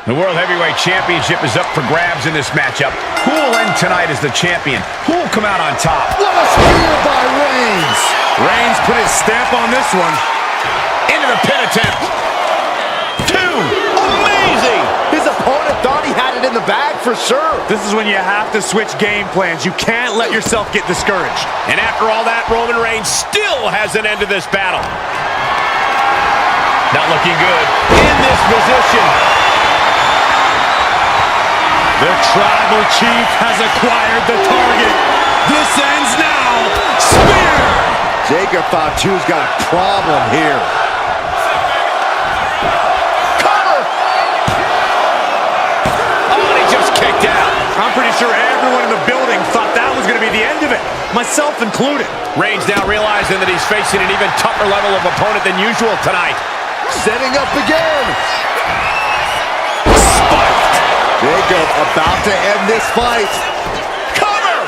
The World Heavyweight Championship is up for grabs in this matchup. Who will end tonight as the champion? Who will come out on top? What a spear by Reigns! Reigns put his stamp on this one. Into the pin attempt. 2. Amazing! His opponent thought he had it in the bag for sure. This is when you have to switch game plans. You can't let yourself get discouraged. And after all that, Roman Reigns still has an end to this battle. Not looking good in this position. The Tribal Chief has acquired the target. This ends now. Spear! Jacob Fatu's got a problem here. Cover! Oh, and he just kicked out. I'm pretty sure everyone in the building thought that was going to be the end of it, myself included. Reigns now realizing that he's facing an even tougher level of opponent than usual tonight. Setting up again. Jacob about to end this fight. Cover!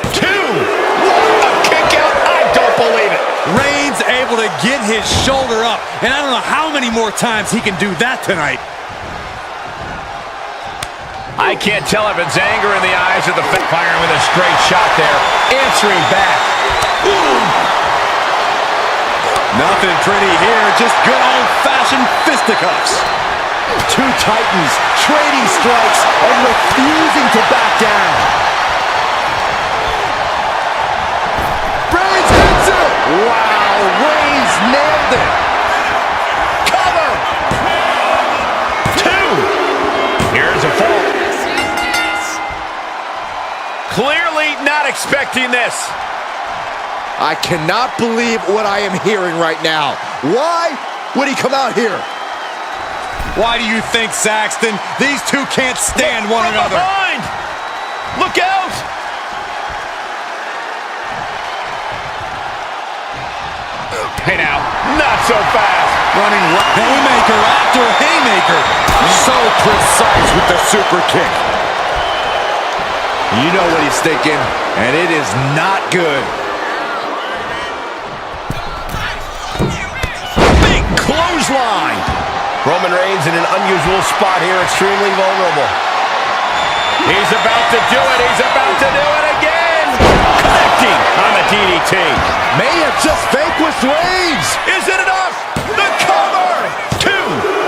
2. A kick out. I don't believe it. Reigns able to get his shoulder up, and I don't know how many more times he can do that tonight. I can't tell if it's anger in the eyes of the firing with a straight shot there. Answering back. Ooh. Nothing pretty here, just good old-fashioned fisticuffs. Two titans trading strikes and refusing to back down. Reigns hits it! Wow, Reigns nailed it! Cover! 2. Here's a fall. Clearly not expecting this. I cannot believe what I am hearing right now. Why would he come out here? Why do you think, Saxton? These two can't stand one another. Behind. Look out! Hey now, not so fast. Running haymaker after haymaker. So precise with the super kick. You know what he's thinking, and it is not good. Big clothesline. Roman Reigns in an unusual spot here, extremely vulnerable. He's about to do it. He's about to do it again. Connecting on the DDT. May have just vanquished Reigns. Is it enough? The cover. 2.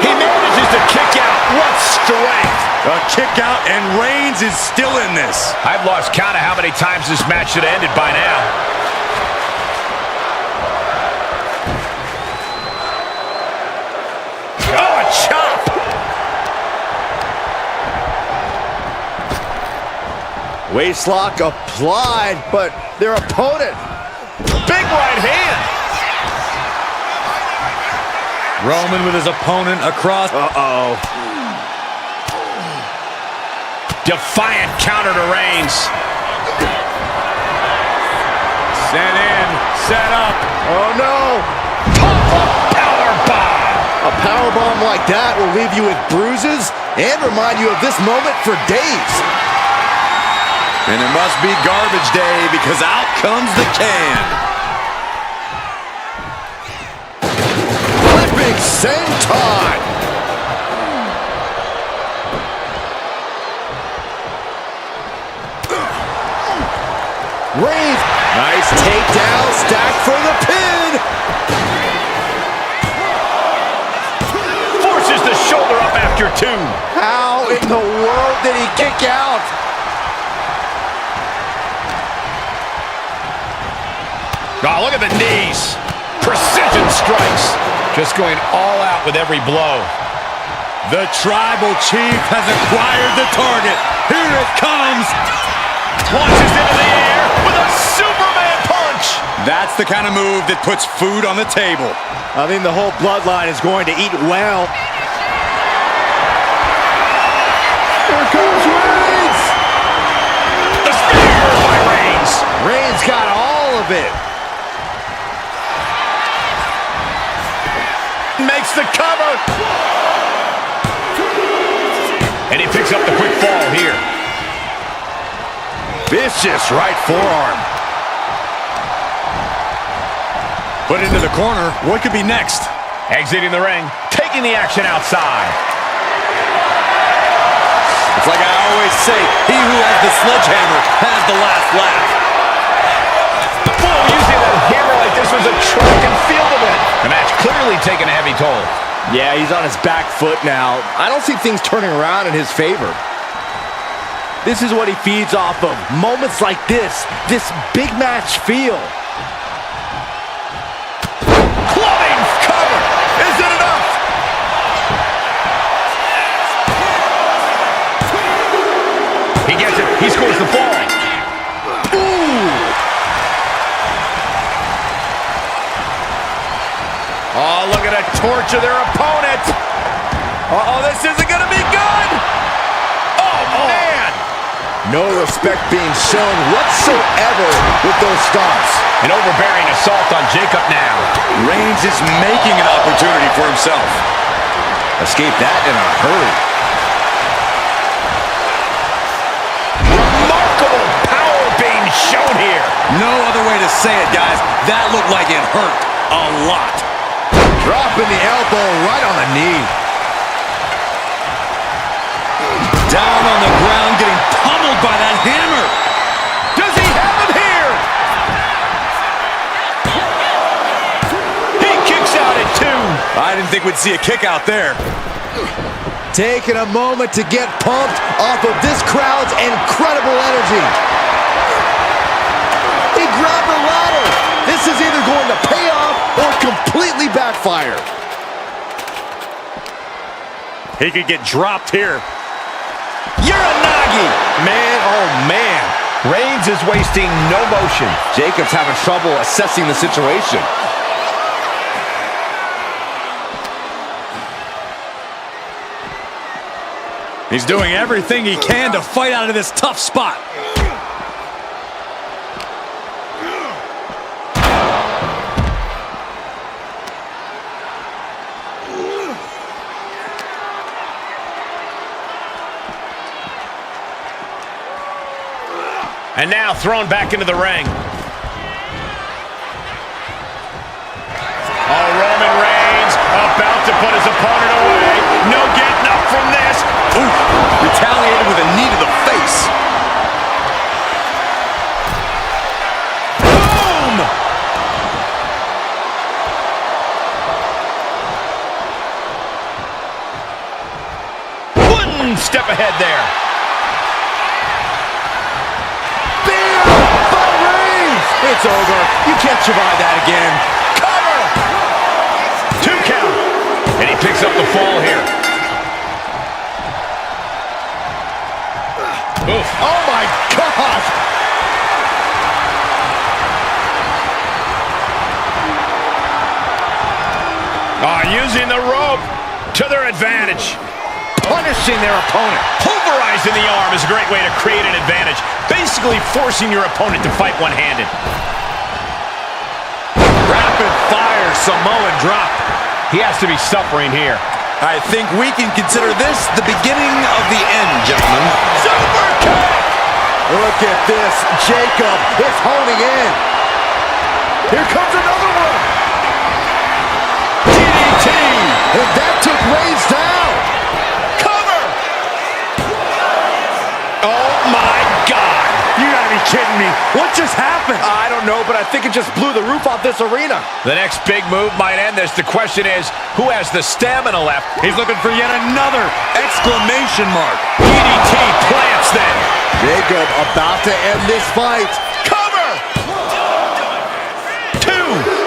He manages to kick out. What strength. A kick out, and Reigns is still in this. I've lost count of how many times this match should have ended by now. Oh, a chop! Waistlock applied, but their opponent. Big right hand! Roman with his opponent across. Uh-oh. Defiant counter to Reigns. Set in, set up. Oh, no. A powerbomb like that will leave you with bruises and remind you of this moment for days. And it must be garbage day because out comes the can. Flipping senton. Reigns, nice takedown, stacked for the pin. Forces the shoulder up after 2. How in the world did he kick out? Oh, look at the knees. Precision strikes. Just going all out with every blow. The Tribal Chief has acquired the target. Here it comes. Launches into the air with a Superman punch. That's the kind of move that puts food on the table. I think the whole bloodline is going to eat well. Here comes Reigns. The spear by Reigns. Reigns got all of it. Makes the cover. And he picks up the quick fall here. Vicious right forearm. Put into the corner. What could be next? Exiting the ring, taking the action outside. It's like I always say, he who has the sledgehammer has the last laugh. Boom, using a hammer like this was a track and field event. The match clearly taking a heavy toll. Yeah, he's on his back foot now. I don't see things turning around in his favor. This is what he feeds off of. Moments like this big match feel. Clubbing cover. Is it enough? He gets it. He scores the fall. Ooh! Oh, look at a torture their opponent. Uh-oh, this isn't going to be good. Oh, man. No respect being shown whatsoever with those stomps. An overbearing assault on Jacob now. Reigns is making an opportunity for himself. Escape that in a hurry. Remarkable power being shown here. No other way to say it, guys. That looked like it hurt a lot. Dropping the elbow right on the knee. Down on the ground, getting pummeled by that hammer. Does he have it here? He kicks out at 2. I didn't think we'd see a kick out there. Taking a moment to get pumped off of this crowd's incredible energy. He grabbed the ladder. This is either going to pay off or completely backfire. He could get dropped here. Uranagi. Man, oh man. Reigns is wasting no motion. Jacob's having trouble assessing the situation. He's doing everything he can to fight out of this tough spot. And now thrown back into the ring. Oh, Roman Reigns about to put his opponent away. No getting up from this. Ooh, retaliated with a knee to the face. Boom! One step ahead there. It's over. You can't survive that again. Cover! 2 count. And he picks up the fall here. Oof. Oh my gosh! Using the rope to their advantage. Punishing their opponent. Pulverizing the arm is a great way to create an advantage. Basically forcing your opponent to fight one-handed. Rapid fire Samoan drop. He has to be suffering here. I think we can consider this the beginning of the end, gentlemen. Super kick! Look at this. Jacob is honing in. Here comes another one. DDT! And that took Reigns down. Cover! Oh my God! You gotta be kidding me. What just happened? I don't know, but I think it just blew the roof off this arena. The next big move might end this. The question is, who has the stamina left? He's looking for yet another exclamation mark. DDT plants then. Jacob about to end this fight. Cover! 2!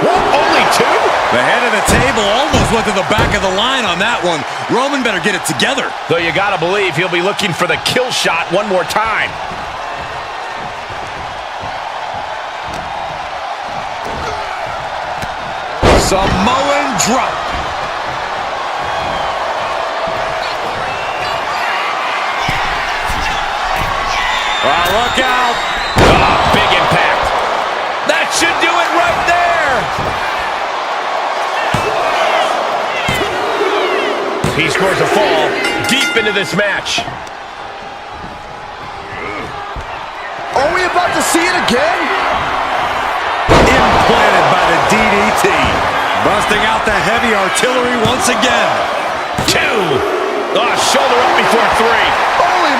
What? Only 2? The head of the table almost went to the back of the line on that one. Roman better get it together. Though you gotta believe he'll be looking for the kill shot one more time. Samoan drop. Look out. Big impact. That should do it right there. He scores a fall deep into this match. Are we about to see it again? Implanted by the DDT. Busting out the heavy artillery once again. 2. Shoulder up before 3. Holy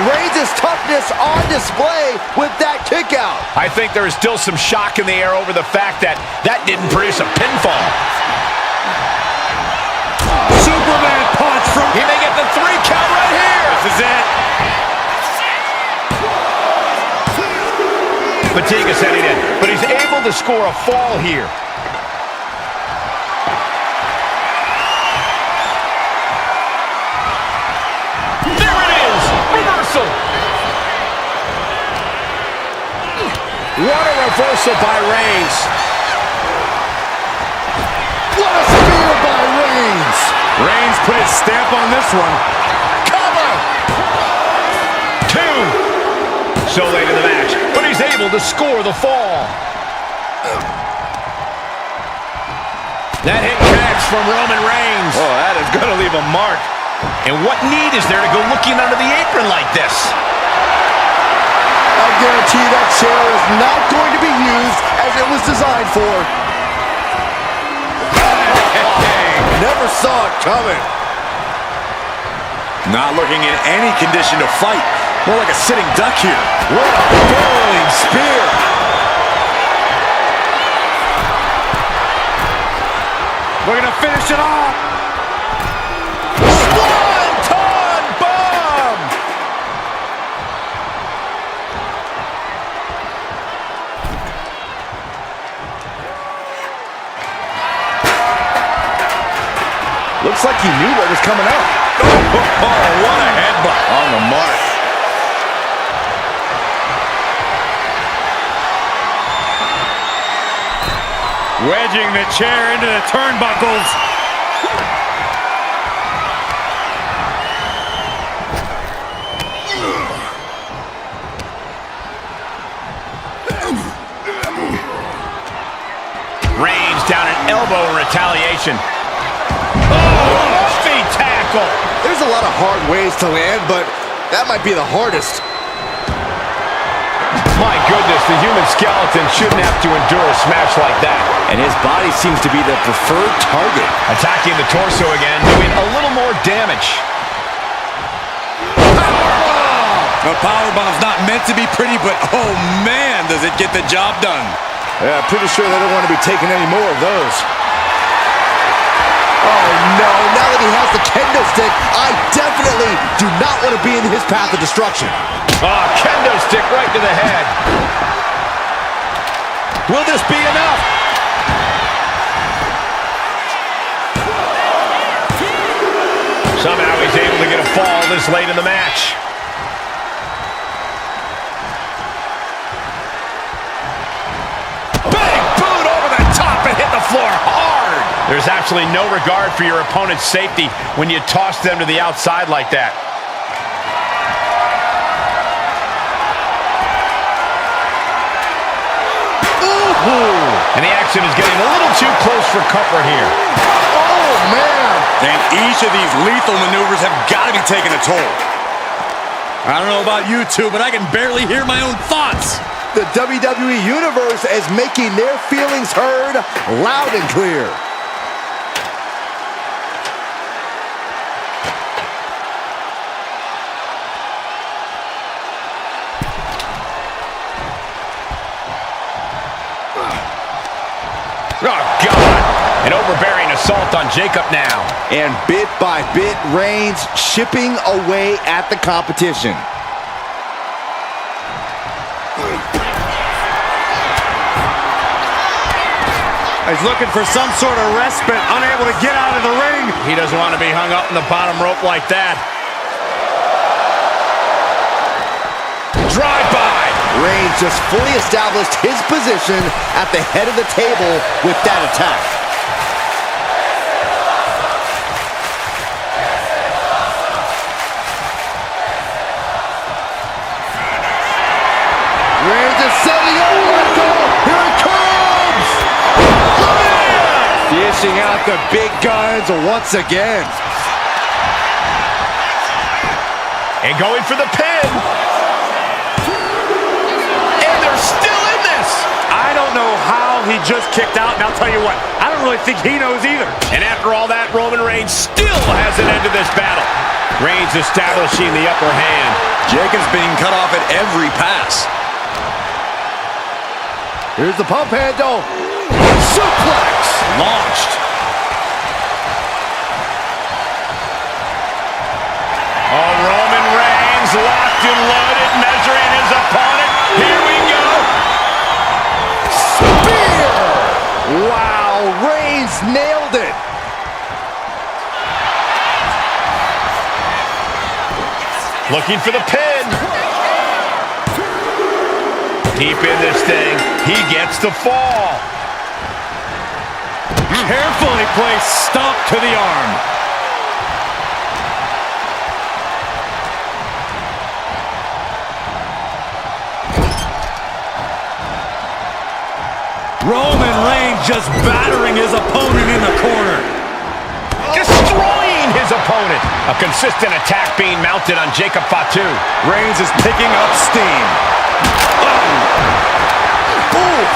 Reigns' toughness on display with that kick out. I think there is still some shock in the air over the fact that that didn't produce a pinfall. Superman punch from... He may get the 3 count right here. This is it. Fatigue is setting in, but he's able to score a fall here. There it is! Reversal! What a reversal by Reigns. What a spear by Reigns! Reigns put his stamp on this one. Cover! 2! So late in the match, but he's able to score the fall. That hit connects from Roman Reigns. Oh, that is going to leave a mark. And what need is there to go looking under the apron like this? I guarantee that chair is not going to be used as it was designed for. Never saw it coming. Not looking in any condition to fight. More like a sitting duck here. What a barreling spear. Looking to finish it off. Swanton bomb. Looks like he knew what was coming up. Oh, what a headbutt. On the mark. Wedging the chair into the turnbuckles. Reigns down an elbow in retaliation. Oh, feet tackle. There's a lot of hard ways to land, but that might be the hardest. My goodness, the human skeleton shouldn't have to endure a smash like that. And his body seems to be the preferred target. Attacking the torso again, doing a little more damage. A powerbomb's not meant to be pretty, but oh man, does it get the job done. Yeah, pretty sure they don't want to be taking any more of those. Oh no, now that he has the kendo stick, I definitely do not want to be in his path of destruction. Oh, kendo stick right to the head. Will this be enough? Somehow he's able to get a fall this late in the match. Big boot over the top and hit the floor hard. There's absolutely no regard for your opponent's safety when you toss them to the outside like that. And the action is getting a little too close for comfort here. Oh man! And each of these lethal maneuvers have got to be taking a toll. I don't know about you two, but I can barely hear my own thoughts. The WWE Universe is making their feelings heard loud and clear. Oh, God. An overbearing assault on Jacob now. And bit by bit, Reigns chipping away at the competition. He's looking for some sort of respite, unable to get out of the ring. He doesn't want to be hung up in the bottom rope like that. Drive-by. Reigns just fully established his position at the head of the table with that attack. Reigns is setting up. Here it comes! Dishing out the big guns once again. And going for the pin. And they're still in this. I I don't know how he just kicked out, and I'll tell you what, I don't really think he knows either. And after all that, Roman Reigns still hasn't ended this battle. Reigns establishing the upper hand. Jacobs being cut off at every pass. Here's the pump handle. Suplex. Launched. Oh, Roman Reigns locked and loaded, measuring his opponent. Here we go. Spear. Wow, Reigns nailed it. Looking for the pin. Deep in this thing. He gets the fall. Carefully placed stomp to the arm. Roman Reigns just battering his opponent in the corner. Destroying his opponent. A consistent attack being mounted on Jacob Fatu. Reigns is picking up steam. Oh. Oof.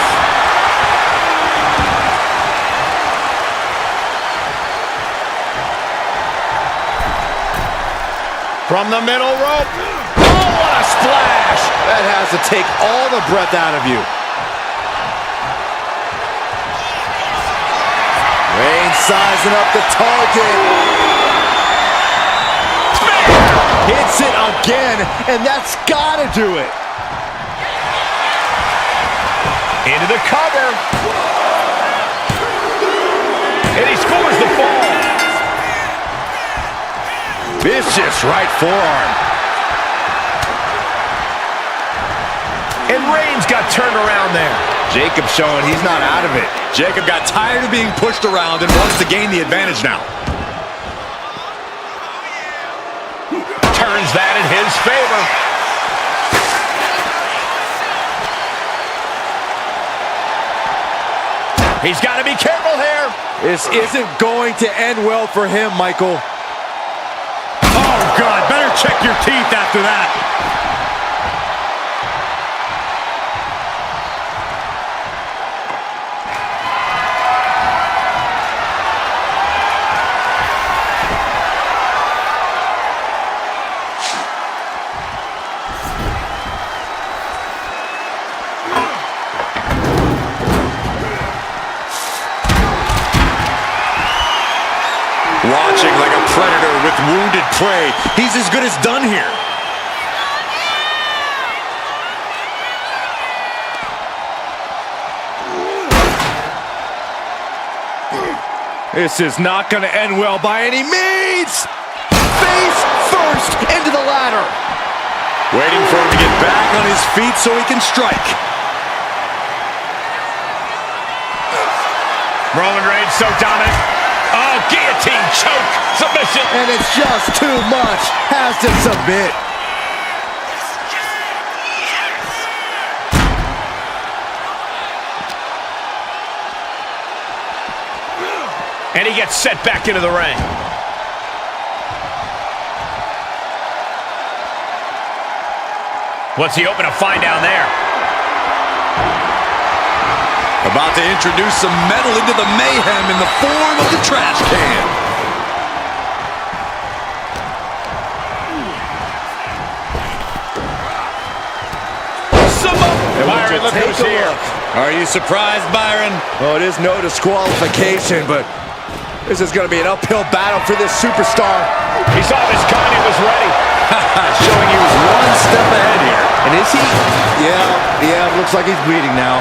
From the middle rope. Oh, what a splash. That has to take all the breath out of you. Reigns sizing up the target. Hits it again, and that's gotta do it. Into the cover. And he scores the fall. Vicious right forearm. And Reigns got turned around there. Jacob showing he's not out of it. Jacob got tired of being pushed around and wants to gain the advantage now. Turns that in his favor. He's got to be careful here. This isn't going to end well for him, Michael. Oh, God, better check your teeth after that. Watching like a predator with wounded prey. He's as good as done here. This is not going to end well by any means. Face first into the ladder. Waiting for him to get back on his feet so he can strike. Roman Reigns so dominant. Oh, guillotine choke. Submission. And it's just too much. Has to submit. And he gets set back into the ring. What's he hoping to find down there? About to introduce some metal into the mayhem in the form of the trash can. Byron, look who's here. Are you surprised, Byron? Oh, it is no disqualification, but this is going to be an uphill battle for this superstar. He saw this coming, he was ready. Showing he was one step ahead here. And is he? Yeah, looks like he's bleeding now.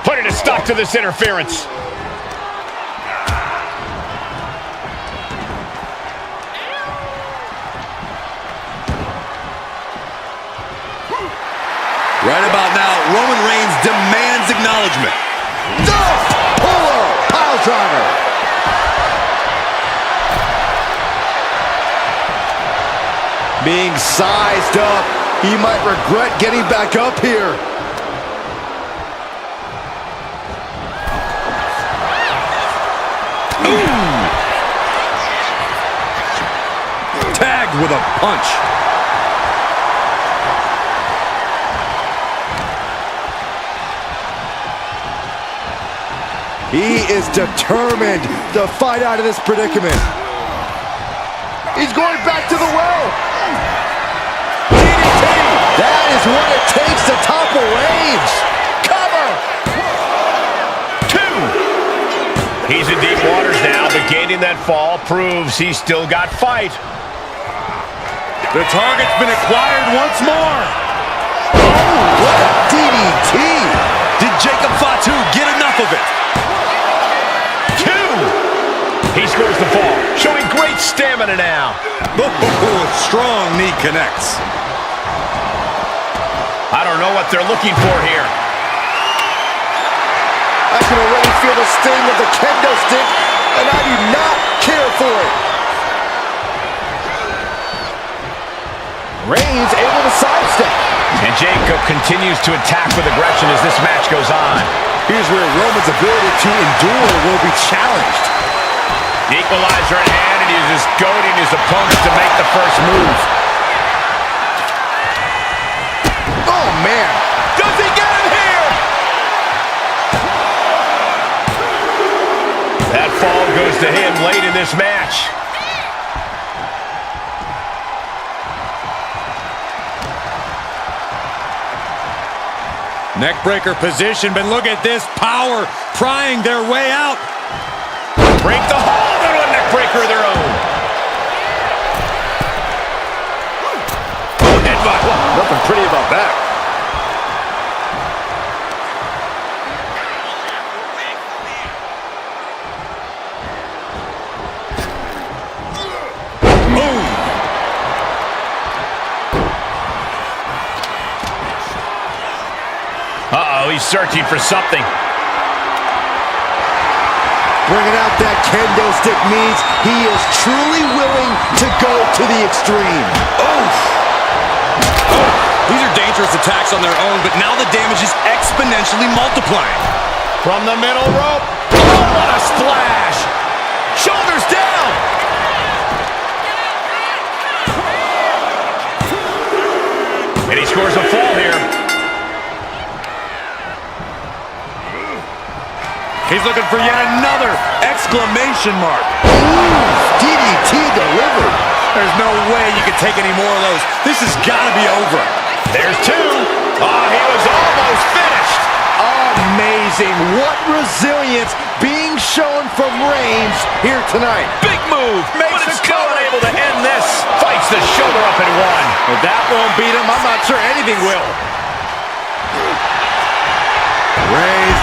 Putting a stop to this interference. Right about now, Roman Reigns demands acknowledgement. Puller, pile driver. Being sized up, he might regret getting back up here. Tagged with a punch. He is determined to fight out of this predicament. He's going back to the well. DDT! That is what it takes to topple Reigns. Cover! 2. He's in deep waters now, but gaining that fall proves he's still got fight. The target's been acquired once more. Oh, what a DDT! Did Jacob Fatu get enough of it? 2. He scores the fall, showing great stamina now. Strong knee connects. I don't know what they're looking for here. I can already feel the sting of the kendo stick, and I do not care for it. Reigns able to sidestep. And Jacob continues to attack with aggression as this match goes on. Here's where Roman's ability to endure will be challenged. The equalizer in hand, and he's just goading his opponent to make the first move. Oh, man. Does he get him here? That fall goes to him late in this match. Neckbreaker position, but look at this power prying their way out. Break the hold into a neckbreaker of their own. Oh, headbutt. Nothing pretty about that. Uh-oh, he's searching for something. Bringing out that kendo stick means he is truly willing to go to the extreme. Oof. Oh, these are dangerous attacks on their own, but now the damage is exponentially multiplying. From the middle rope. Oh, what a splash. Shoulders down. And he scores a fall here. He's looking for yet another exclamation mark. Ooh, DDT delivered. There's no way you can take any more of those. This has got to be over. There's 2. Oh, he was almost finished. Amazing. What resilience being shown from Reigns here tonight. Big move. Makes the cover. Able to end this. Fights the shoulder up and 1. If that won't beat him, I'm not sure anything will. Reigns.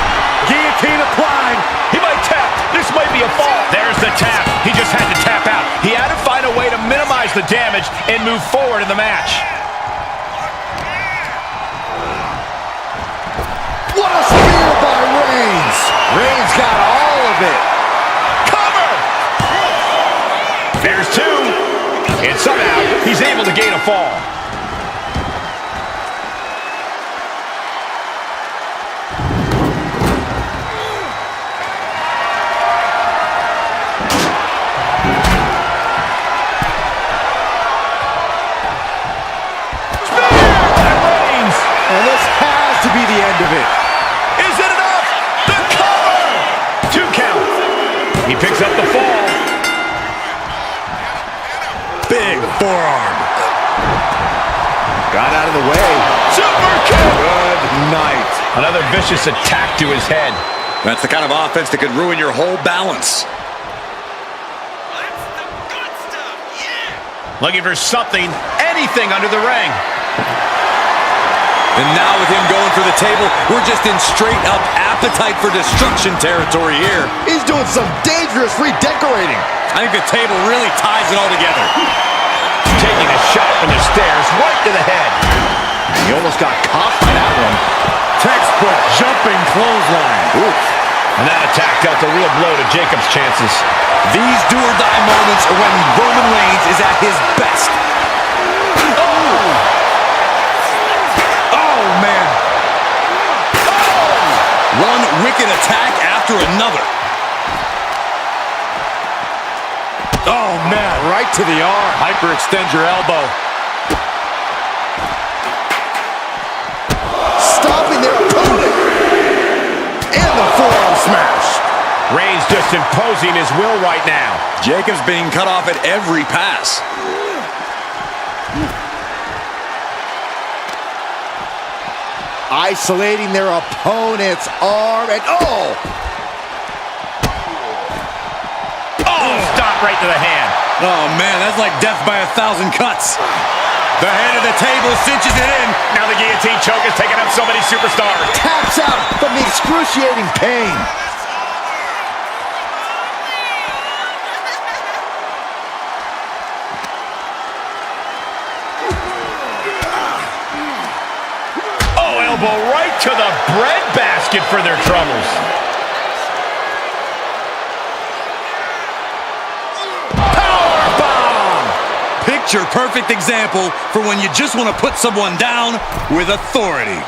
Guillotine applied. He might tap. This might be a fall. There's the tap. He just had to tap out. He had to find a way to minimize the damage and move forward in the match. What a spear by Reigns. Reigns got all of it. Cover! There's 2. And somehow he's able to gain a fall. And this has to be the end of it. Is it enough? The cover! 2 count. He picks up the fall. Big forearm. Got out of the way. Super kick! Good night. Another vicious attack to his head. That's the kind of offense that could ruin your whole balance. That's the good stuff, yeah! Looking for something, anything under the ring. And now with him going for the table, we're just in straight-up appetite for destruction territory here. He's doing some dangerous redecorating. I think the table really ties it all together. Taking a shot from the stairs right to the head. He almost got caught by that one. Textbook jumping clothesline. Oof. And that attack dealt a real blow to Jacob's chances. These do-or-die moments are when Roman Reigns is at his best. Oh, man. One wicked attack after another. Oh, man, right to the arm. Hyperextend your elbow. Stopping their opponent. And the forearm smash. Reigns just imposing his will right now. Jacob's being cut off at every pass. Isolating their opponent's arm, and oh! Oh, stop right to the hand. Oh, man, that's like death by 1,000 cuts. The head of the table cinches it in. Now the guillotine choke is taking up so many superstars. Taps out from the excruciating pain. Elbow right to the breadbasket for their troubles. Powerbomb! Picture-perfect example for when you just want to put someone down with authority.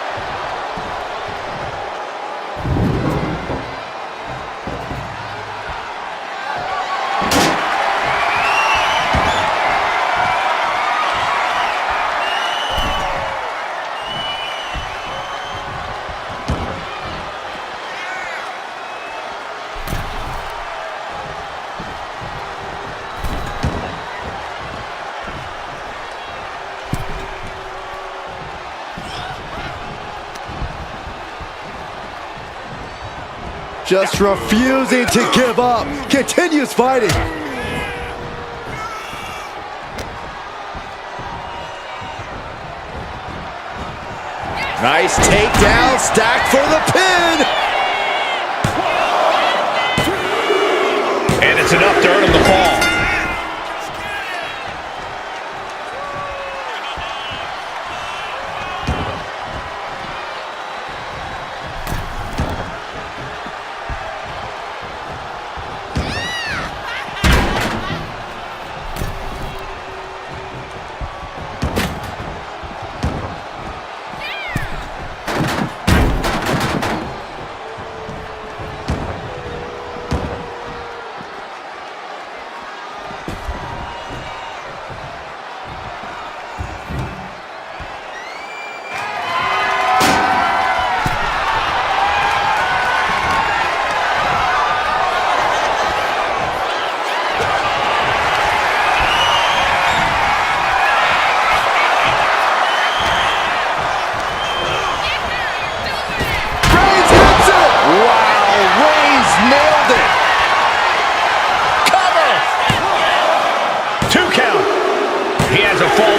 Just refusing to give up. Continues fighting. Nice takedown, stacked for the pin. And it's enough to earn him the fall.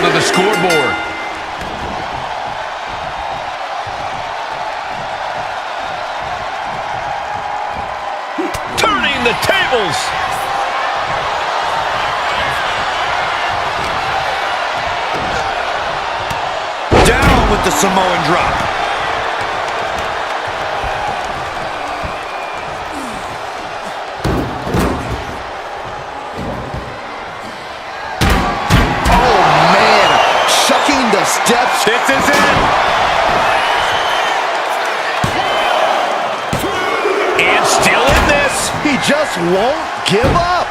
The scoreboard. Turning the tables. Down with the Samoan drop. Steps. This is it. And still in this. He just won't give up.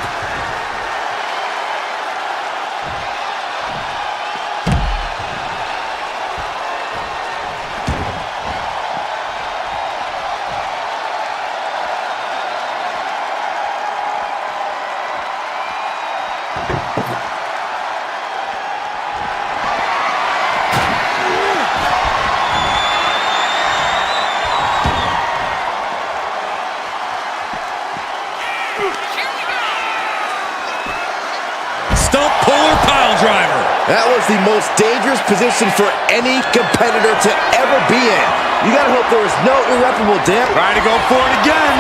Stump puller pile driver. That was the most dangerous position for any competitor to ever be in. You gotta hope there was no irreparable damage. Trying to go for it again.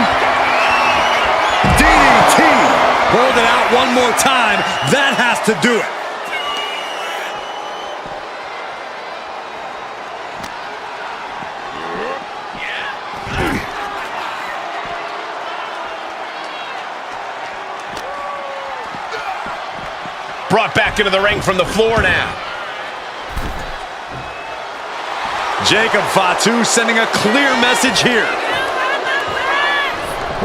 DDT. Hold it out one more time. That has to do it. Brought back into the ring from the floor now. Jacob Fatu sending a clear message here.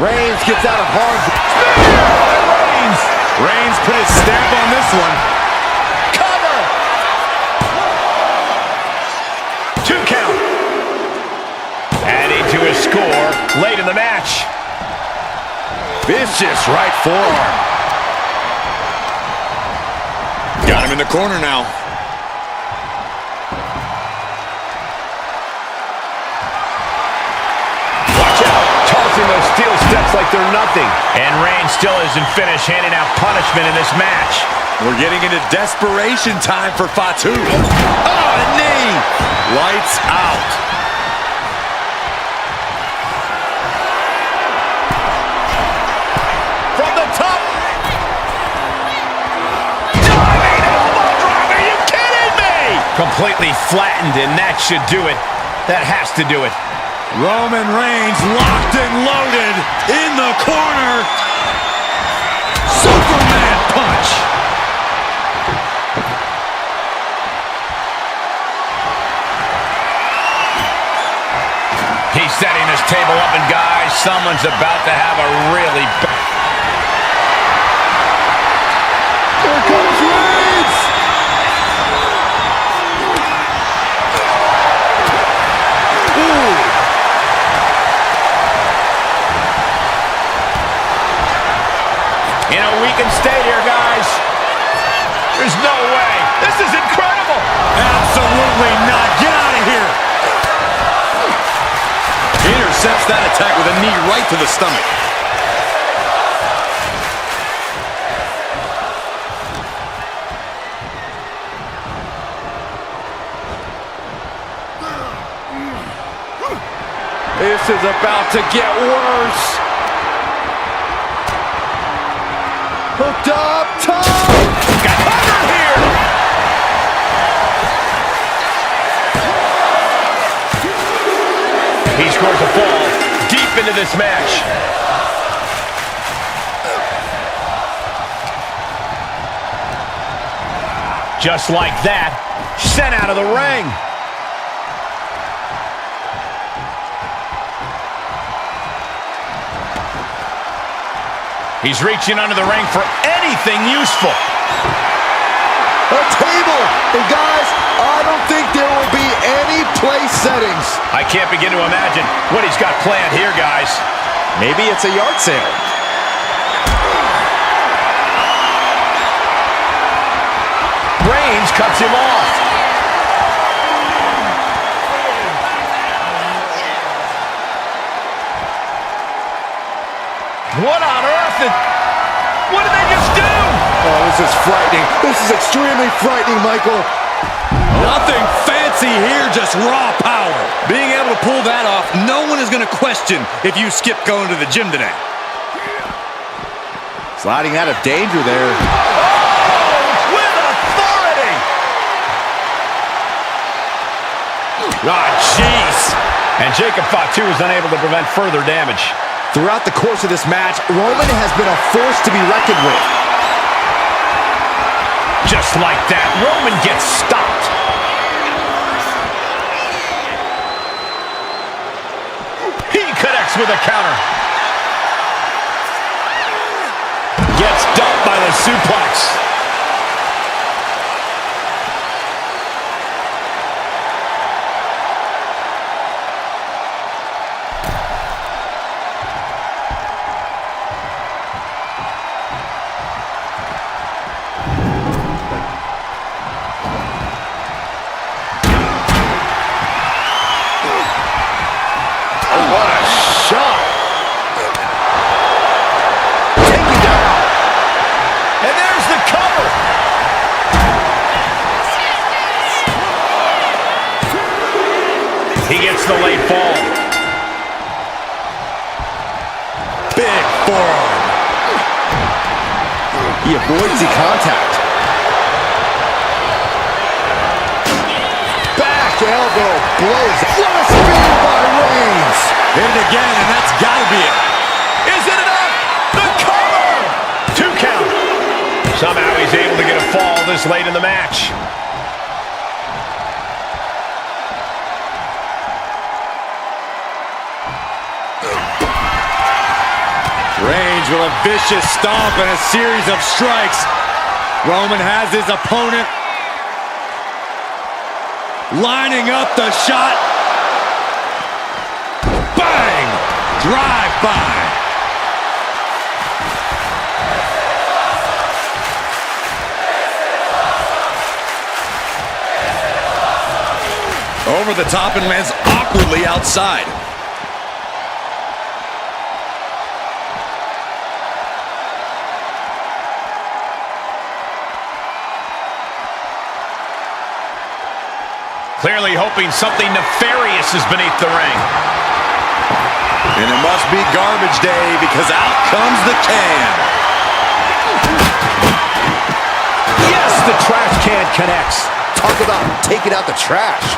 Reigns gets out of harm's way. Reigns put his stamp on this one. Cover! 2 count. Adding to his score late in the match. Vicious right forearm. Got him in the corner now. Watch out. Tossing those steel steps like they're nothing. And Reigns still isn't finished handing out punishment in this match. We're getting into desperation time for Fatu. Oh, a knee. Lights out. From the top. Diving elbow drop. Are you kidding me? Completely flattened, and that should do it. That has to do it. Roman Reigns locked and loaded in the corner. Superman punch. He's setting this table up, and guys, someone's about to have a really bad... Here comes Reigns! Ooh! You know, we can stay here, guys. There's no way. This is incredible. Absolutely not. Get out of here. Intercepts that attack with a knee right to the stomach. This is about to get worse. Hooked up top. Got covered here. He scores a fall deep into this match. Just like that, sent out of the ring. He's reaching under the ring for anything useful. A table! And guys, I don't think there will be any place settings. I can't begin to imagine what he's got planned here, guys. Maybe it's a yard sale. Reigns cuts him off. What on earth? What did they just do? Oh, this is frightening. This is extremely frightening, Michael. Nothing fancy here, just raw power. Being able to pull that off, no one is going to question if you skip going to the gym today. Sliding out of danger there. Oh, with authority! Ah, jeez! And Jacob Fatu was unable to prevent further damage. Throughout the course of this match, Roman has been a force to be reckoned with. Just like that, Roman gets stopped. He connects with a counter. Gets dumped by the suplex. He gets the late fall. Big forearm. He avoids the contact. Back elbow blows. What a spear by Reigns. Hit it again, and that's got to be it. Is it enough? The cover! 2 count. Somehow he's able to get a fall this late in the match. Reigns with a vicious stomp and a series of strikes. Roman has his opponent lining up the shot. Bang! Drive by. over the top and lands awkwardly outside. Clearly hoping something nefarious is beneath the ring. And it must be garbage day because out comes the can. Yes, the trash can connects. Talk about taking out the trash.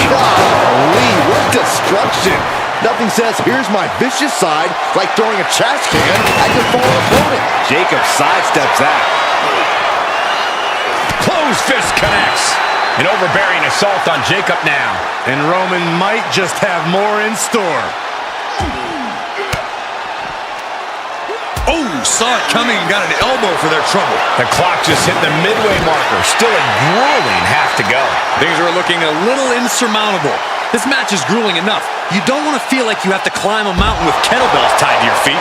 Golly, what destruction. Nothing says, here's my vicious side, like throwing a trash can at your fallen opponent. Jacob sidesteps that. Closed fist connects. An overbearing assault on Jacob now. And Roman might just have more in store. Oh, saw it coming and got an elbow for their trouble. The clock just hit the midway marker. Still a grueling half to go. Things are looking a little insurmountable. This match is grueling enough. You don't want to feel like you have to climb a mountain with kettlebells tied to your feet.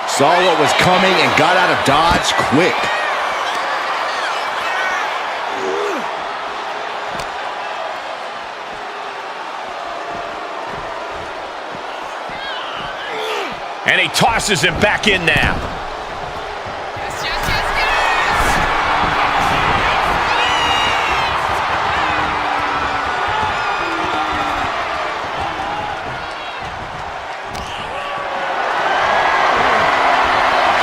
Saw what was coming and got out of dodge quick. And he tosses him back in now. Yes, yes, yes, yes!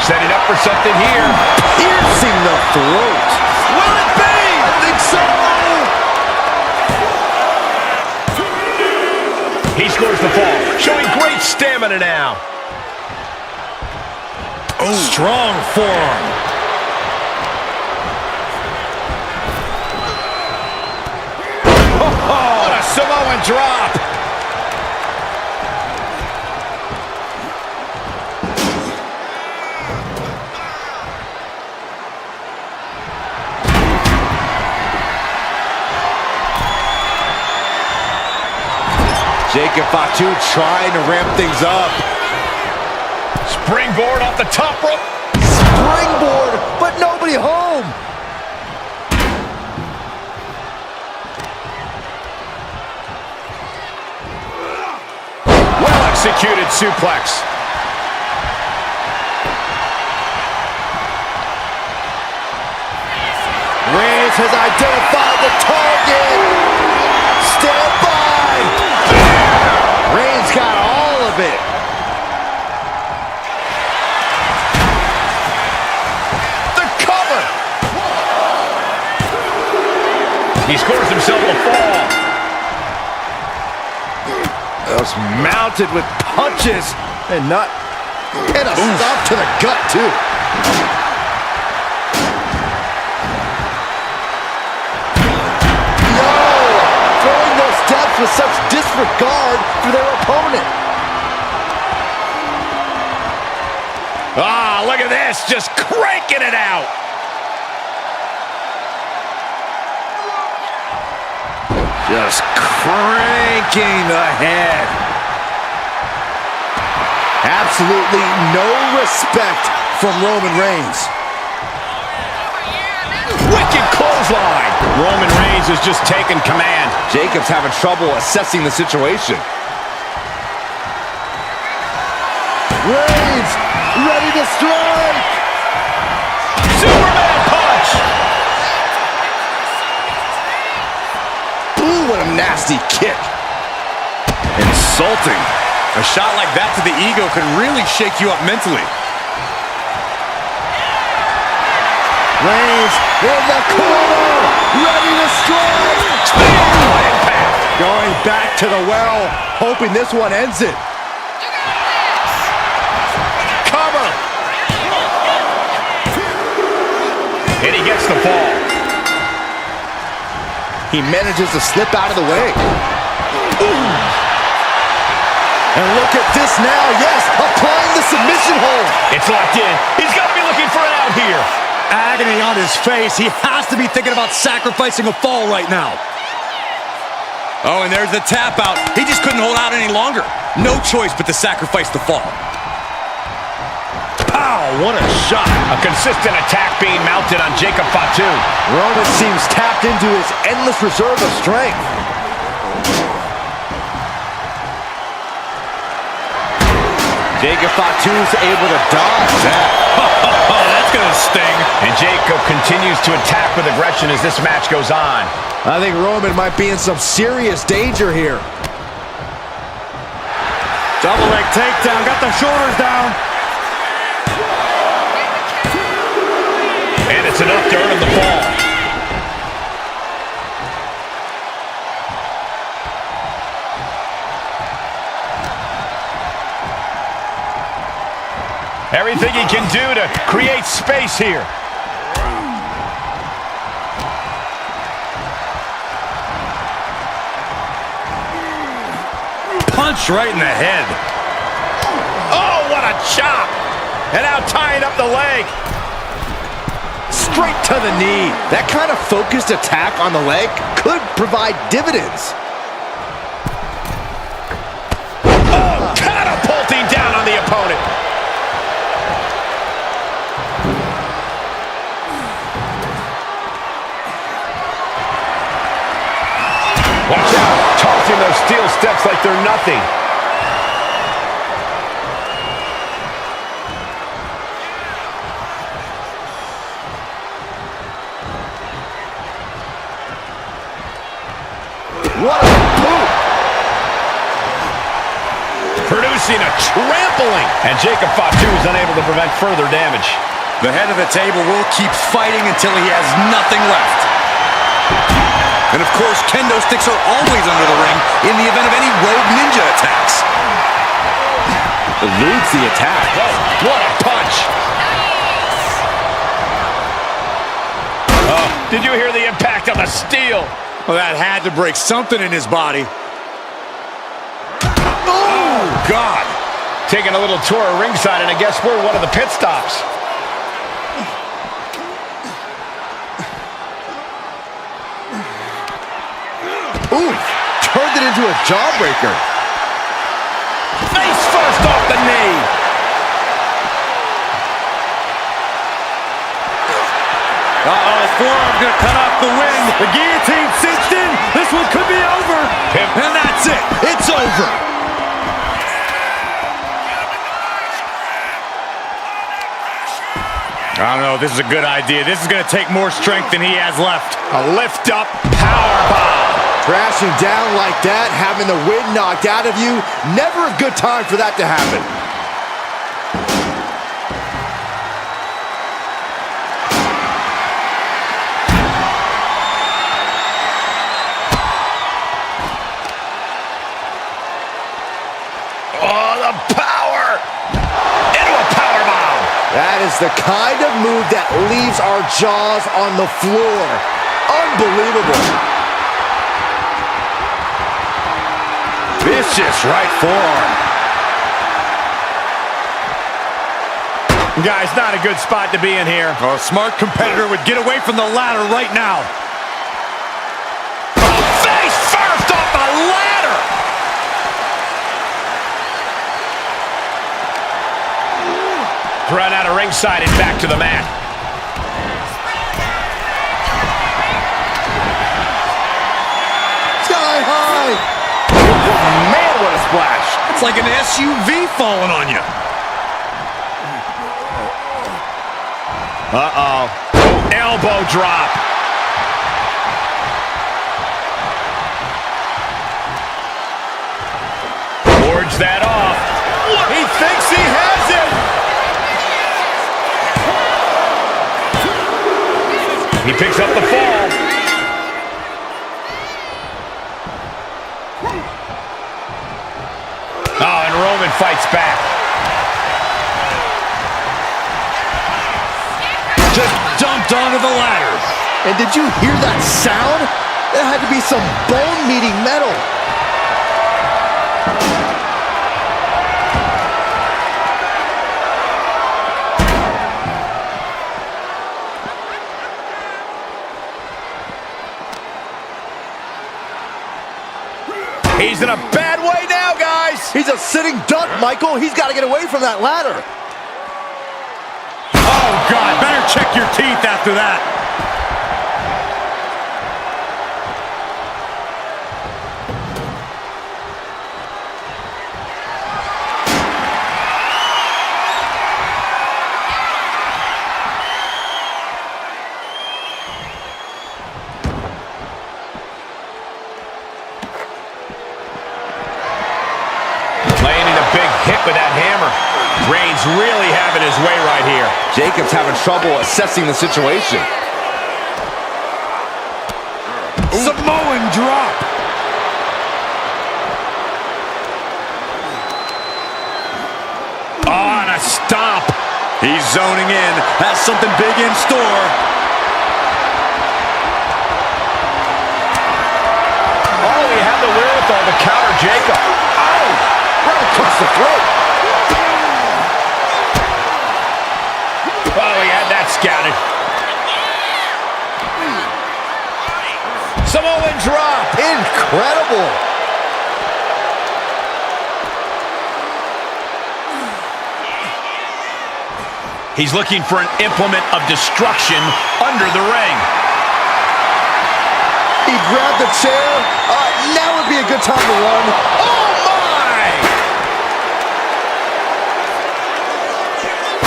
Setting up for something here. Piercing the throat. Will it be? I think so. He scores the fall, showing great stamina now. Oh, strong forearm. Oh, what a Samoan drop. Jacob Fatu trying to ramp things up. Springboard off the top rope. Springboard, but nobody home. Well executed suplex. Reigns has identified the target. Stand by. Reigns got all of it. He scores himself a fall. That was mounted with punches and a stop to the gut too. No! Throwing those steps with such disregard for their opponent. Ah, look at this, just cranking it out. Just cranking the head. Absolutely no respect from Roman Reigns. Wicked clothesline. Roman Reigns has just taken command. Jacob's having trouble assessing the situation. Reigns ready to strike. Superman punch. Ooh, what a nasty kick. Insulting. A shot like that to the ego could really shake you up mentally. Reigns in the corner, ready to strike. Impact. Going back to the well, hoping this one ends it. Cover. And he gets the fall. He manages to slip out of the way. Ooh. And look at this now, yes, applying the submission hold. It's locked in. He's got to be looking for an out here. Agony on his face. He has to be thinking about sacrificing a fall right now. Oh, and there's the tap out. He just couldn't hold out any longer. No choice but to sacrifice the fall. Pow, what a shot. A consistent attack being mounted on Jacob Fatu. Roman seems tapped into his endless reserve of strength. Jacob Fatu's able to dodge that. Oh, that's going to sting. And Jacob continues to attack with aggression as this match goes on. I think Roman might be in some serious danger here. Double leg takedown, got the shoulders down. And it's enough to earn him the fall. Everything he can do to create space here. Punch right in the head. Oh, what a chop! And now tying up the leg. Straight to the knee. That kind of focused attack on the leg could provide dividends. Oh, catapulting down on the opponent. Watch out, tossing those steel steps like they're nothing. What a boot! Producing a trampling. And Jacob Fatu is unable to prevent further damage. The head of the table will keep fighting until he has nothing left. And of course, kendo sticks are always under the ring in the event of any rogue ninja attacks. Eludes the attack. Oh, what a punch. Oh, did you hear the impact on the steel? Well, that had to break something in his body. Oh, God. Taking a little tour of ringside, and I guess we're one of the pit stops. Ooh, turned it into a jawbreaker. Face first off the knee. Uh-oh, forearm's gonna cut off the wind. The guillotine cinched in. This one could be over. And that's it. It's over. I don't know if this is a good idea. This is gonna take more strength than he has left. A lift up power bomb. Crashing down like that, having the wind knocked out of you, never a good time for that to happen. Oh, the power! Into a power bomb. That is the kind of move that leaves our jaws on the floor. Unbelievable. Vicious right forearm. Guys, not a good spot to be in here. Oh, a smart competitor would get away from the ladder right now. Oh, face first off the ladder. Run out of ringside and back to the mat. Sky high. Man, what a splash. It's like an SUV falling on you. Uh-oh. Elbow drop. Forge that off. He thinks he has it. He picks up the fall. Oh, and Roman fights back. Just dumped onto the ladder. And did you hear that sound? It had to be some bone-meeting metal. He's in a bad way now, guys. He's a sitting duck, Michael. He's got to get away from that ladder. Oh, God, better check your teeth after that. Landing a big hit with that hammer. Reigns really having his way right here. Jacob's having trouble assessing the situation. Samoan drop. Oh, and a stomp. He's zoning in. Has something big in store. Oh, he had the wherewithal to counter Jacob. Oh, right across the throat. Oh, he had that scouted. Samoan drop. Incredible. He's looking for an implement of destruction under the ring. He grabbed the chair. Now would be a good time to run. Oh, my!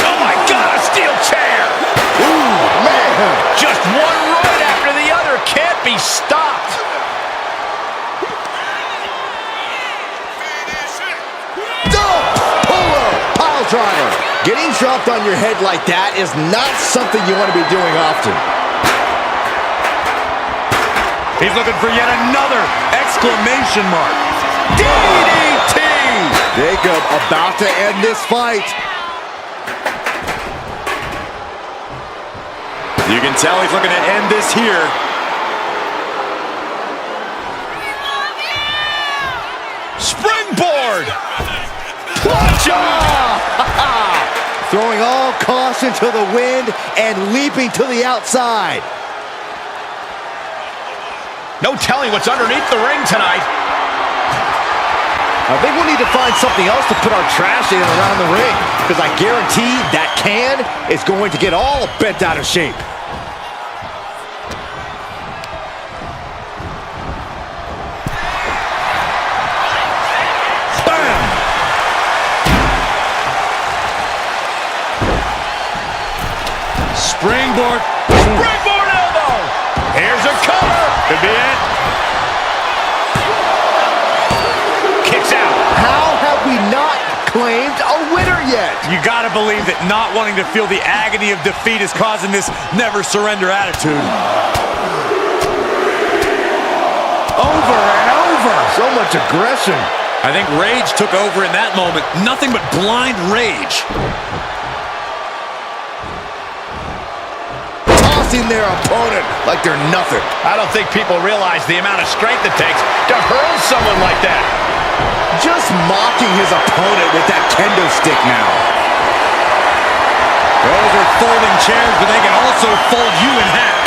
Oh, my God, a steel chair! Ooh, man. Just one right after the other. Can't be stopped. Puller, pile driver. Getting dropped on your head like that is not something you want to be doing often. He's looking for yet another exclamation mark. DDT! Jacob about to end this fight. You can tell he's looking to end this here. Springboard! Plancha! Throwing all caution to the wind and leaping to the outside. No telling what's underneath the ring tonight. I think we'll need to find something else to put our trash in around the ring, because I guarantee that can is going to get all bent out of shape. Bam! Springboard. Springboard elbow! Here's a cover! Could be it. Kicks out. How have we not claimed a winner yet? You gotta believe that not wanting to feel the agony of defeat is causing this never surrender attitude. Over and over. So much aggression. I think rage took over in that moment. Nothing but blind rage. Tossing their opponent like they're nothing. I don't think people realize the amount of strength it takes to hurl someone like that. Just mocking his opponent with that kendo stick now. Those are folding chairs, but they can also fold you in half.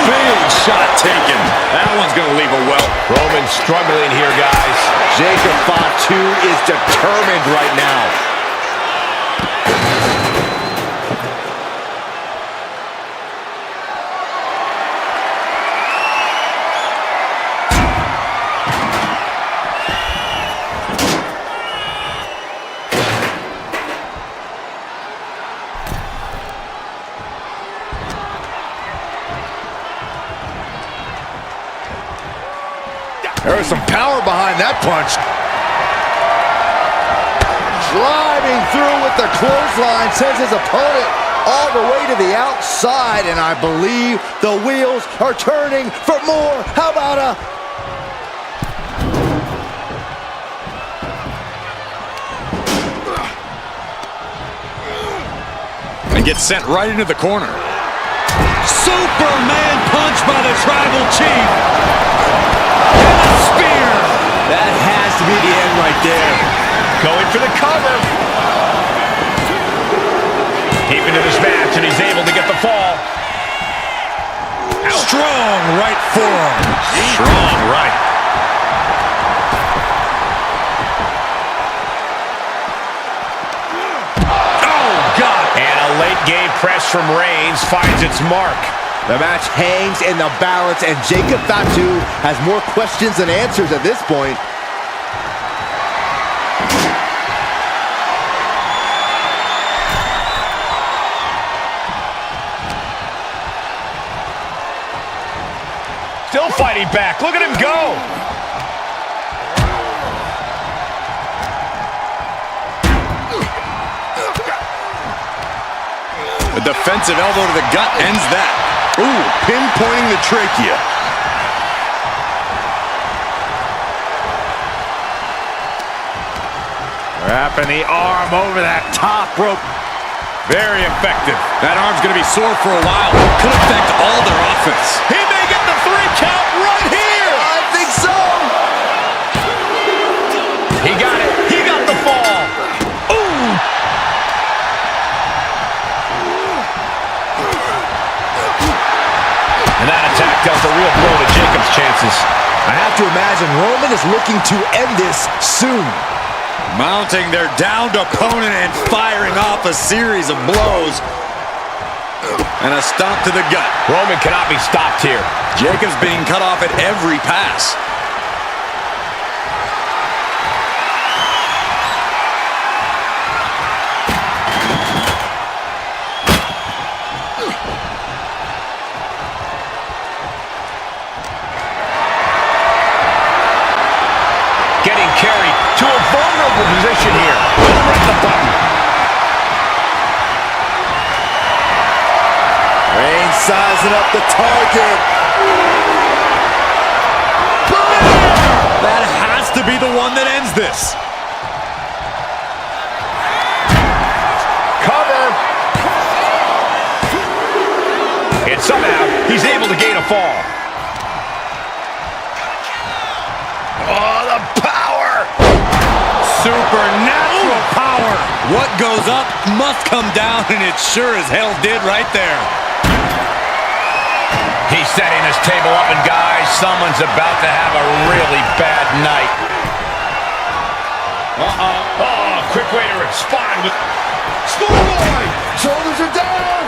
Big shot taken. That one's gonna leave a welt. Roman's struggling here, guys. Jacob Fatu is determined right now. There was some power behind that punch. Driving through with the clothesline, sends his opponent all the way to the outside, and I believe the wheels are turning for more. How about a... And gets sent right into the corner. Superman punch by the Tribal Chief. And a spear. That has to be the end right there. Going for the cover. Deep into this match, and he's able to get the fall. Strong right forearm. Strong right. Endgame press from Reigns finds its mark. The match hangs in the balance, and Jacob Fatu has more questions than answers at this point. Still fighting back. Look at him go. A defensive elbow to the gut ends that. Ooh, pinpointing the trachea. Wrapping the arm over that top rope. Very effective. That arm's going to be sore for a while. Could affect all their offense. He may get the 3 count right here. I think so. He got it. He got the fall. Ooh. And that attack dealt a real blow to Jacob's chances. I have to imagine Roman is looking to end this soon. Mounting their downed opponent and firing off a series of blows. And a stomp to the gut. Roman cannot be stopped here. Jacob's being cut off at every pass. Getting carried to a vulnerable position here. Press the button. Reigns sizing up the target. That has to be the one that ends this. Cover. And somehow he's able to gain a fall. Oh, the power. Supernatural power. What goes up must come down, and it sure as hell did right there. He's setting this table up, and guys, someone's about to have a really bad night. Oh, quick way to respond with... Schoolboy! Shoulders are down!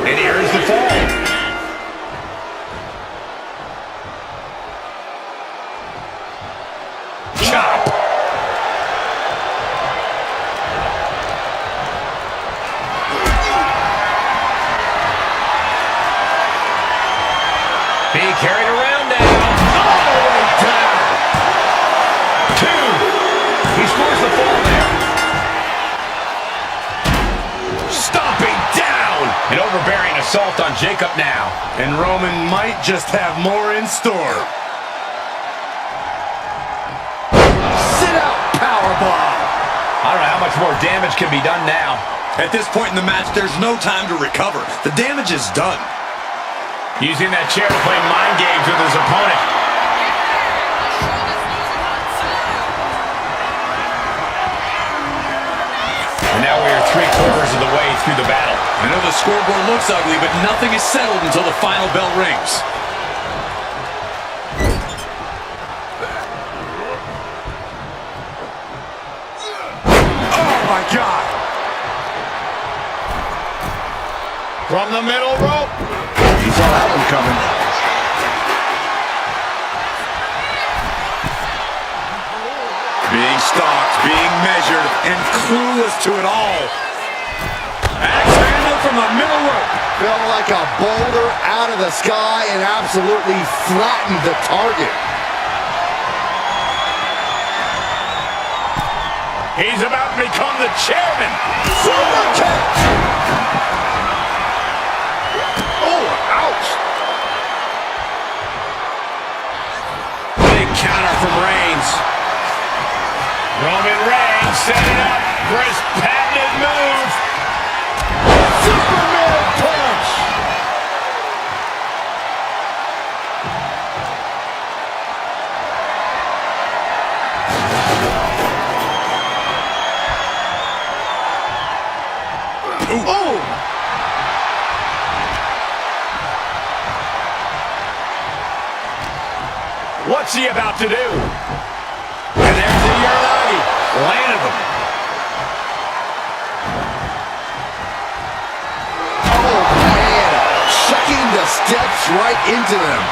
And here's the fall. Chop. Being carried around now. All the way down. 2. He scores the fall there. Stomping down. An overbearing assault on Jacob now. And Roman might just have more in store. Sit out, powerbomb. I don't know how much more damage can be done now. At this point in the match, there's no time to recover. The damage is done. Using that chair to play mind games with his opponent. And now we are 3/4 of the way through the battle. I know the scoreboard looks ugly, but nothing is settled until the final bell rings. Oh, my God. From the middle rope. He saw that one coming. Being stalked, being measured, and clueless to it all. Axe handle from the middle rope. Fell like a boulder out of the sky and absolutely flattened the target. He's about to become the chairman. Super kick! Oh, ouch! Big counter from Reigns. Roman Reigns setting up for his patented move. Superman punch! Oh! What's he about to do? And there's the Urinati. Landed them. rips right into them.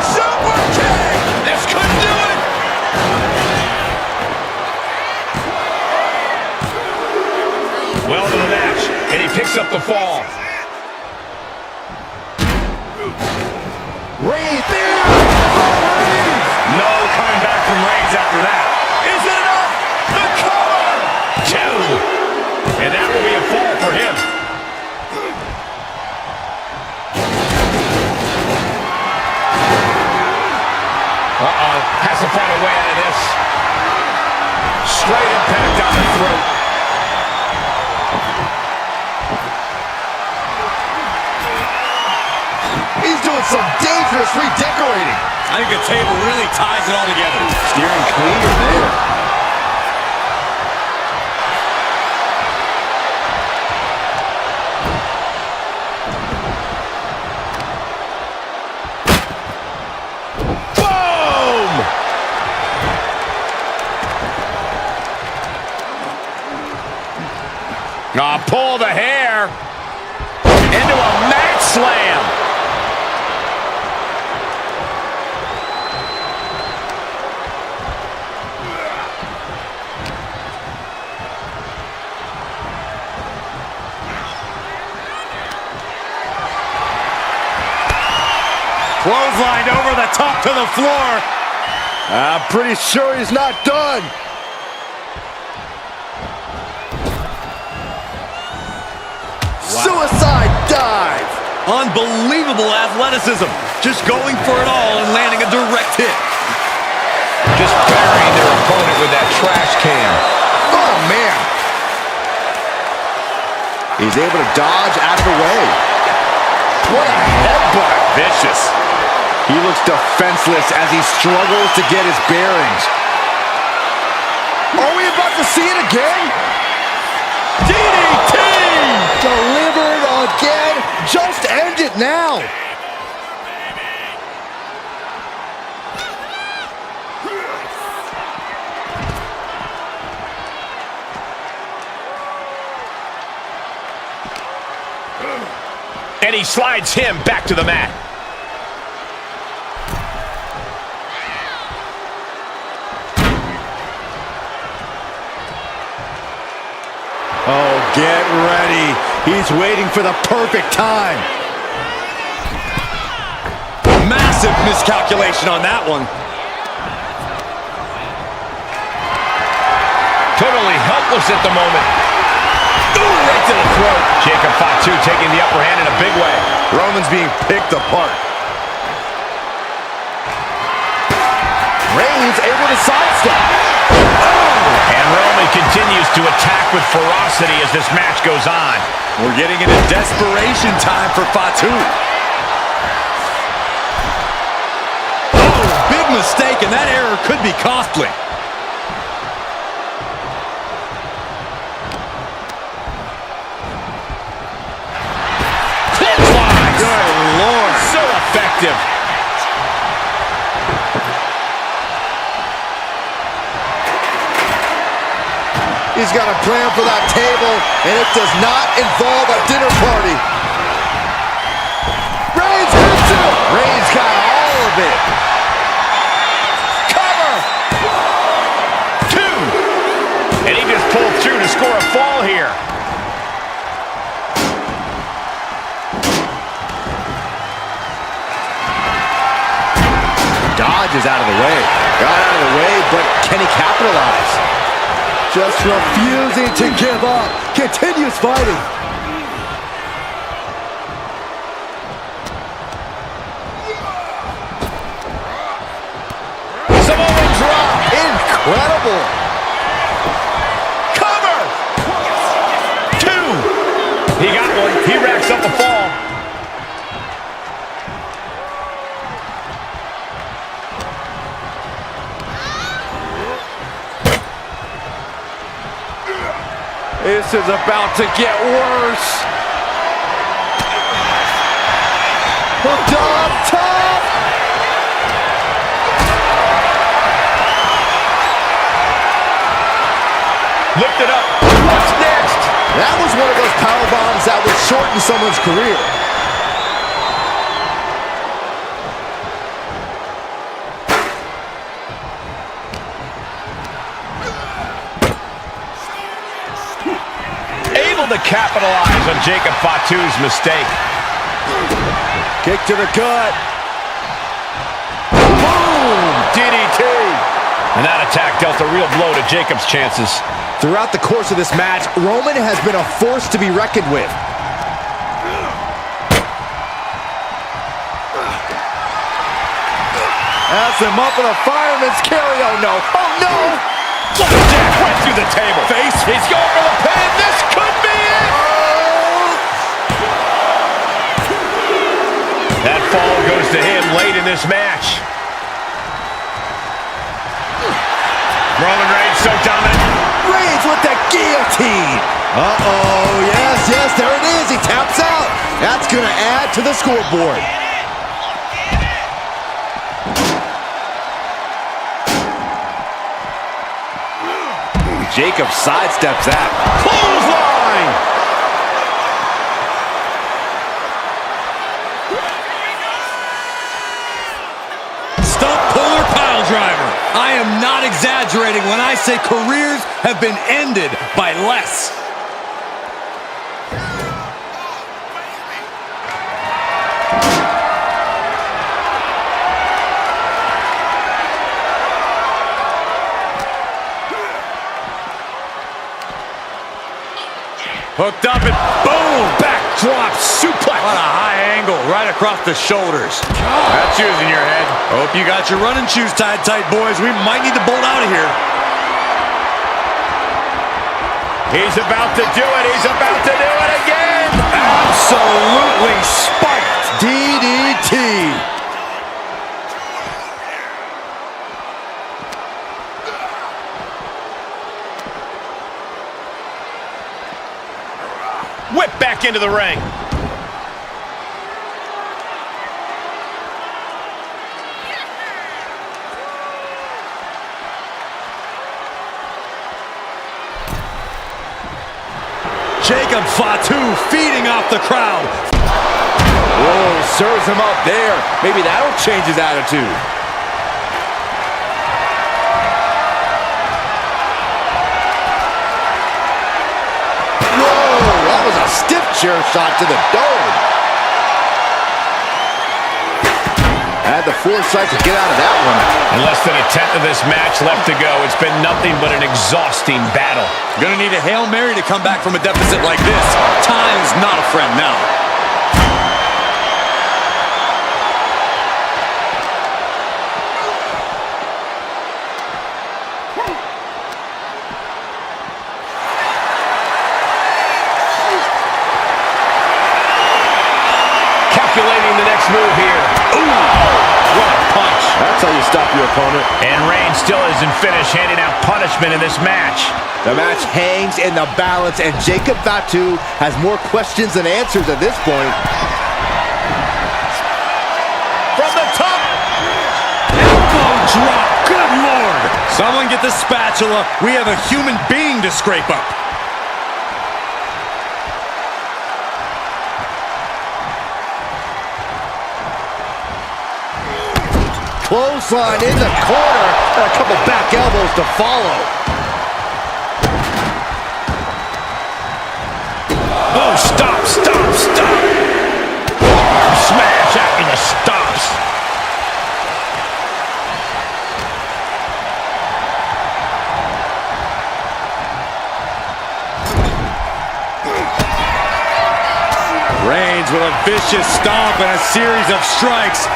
Super kick! This could do it! Well into the match, and he picks up the fall. Reigns. No coming back from Reigns after that. Is it enough? The cover! Two. And that will be a fall for him. Has to find a way out of this. Straight impact down the throat. He's doing some dangerous redecorating. I think the table really ties it all together. Steering clear there. Boom! Pull the hair into a mat slam. Clotheslined over the top to the floor. I'm pretty sure he's not done. Suicide dive. Unbelievable athleticism. Just going for it all and landing a direct hit. Just burying their opponent with that trash can. Oh, man. He's able to dodge out of the way. What a headbutt. Vicious. He looks defenseless as he struggles to get his bearings. Are we about to see it again? DDT! Delivered again. Just end it now. And he slides him back to the mat. Oh, get ready. He's waiting for the perfect time. Massive miscalculation on that one. Totally helpless at the moment. Ooh, right to the throat. Jacob Fatu taking the upper hand in a big way. Roman's being picked apart. Reigns able to sidestep. And Roman continues to attack with ferocity as this match goes on. We're getting into desperation time for Fatu. Oh, big mistake, and that error could be costly. Good Lord, so effective. He's got a plan for that table, and it does not involve a dinner party. Reigns hits him. Reigns got all of it. Cover! Two! And he just pulled through to score a fall here. Dodge is out of the way. Got out of the way, but can he capitalize? Just refusing to give up. Continues fighting. Samoan drop. Incredible. Cover! Two! He got one. He racks up a fall. This is about to get worse. Hooked up top. Lifted up. What's next? That was one of those power bombs that would shorten someone's career. Able to capitalize on Jacob Fatu's mistake. Kick to the gut. Boom! DDT. And that attack dealt a real blow to Jacob's chances. Throughout the course of this match, Roman has been a force to be reckoned with. That's him up in a fireman's carry. Oh no! Oh no! Jack went through the table. Face. He's going for the pin. This could be it. That fall goes to him late in this match. Roman Reigns so dominant. Reigns with the guillotine. Uh-oh, yes, there it is. He taps out. That's going to add to the scoreboard. Jacob sidesteps that. Clothesline. Stump puller pile driver. I am not exaggerating when I say careers have been ended by less. Hooked up and boom! Backdrop suplex. On a high angle, right across the shoulders. That's yours in your head. Hope you got your running shoes tied tight, boys. We might need to bolt out of here. He's about to do it. He's about to do it again. Absolutely spiked. DDT. Whip back into the ring. Jacob Fatu feeding off the crowd. Whoa, serves him up there. Maybe that'll change his attitude. Whoa, that was a stiff chair shot to the dome. Had the foresight to get out of that one. And less than a tenth of this match left to go. It's been nothing but an exhausting battle. Gonna need a Hail Mary to come back from a deficit like this. Time's not a friend now. Calculating the next move here. Ooh, what a punch. That's how you stop your opponent. And Reigns still isn't finished handing out punishment in this match. The match hangs in the balance, and Jacob Fatu has more questions than answers at this point. From the top. Elbow drop. Good Lord. Someone get the spatula. We have a human being to scrape up. Clothesline in the corner, and a couple back elbows to follow. Oh, stop. Smash after the stops. Reigns with a vicious stomp and a series of strikes.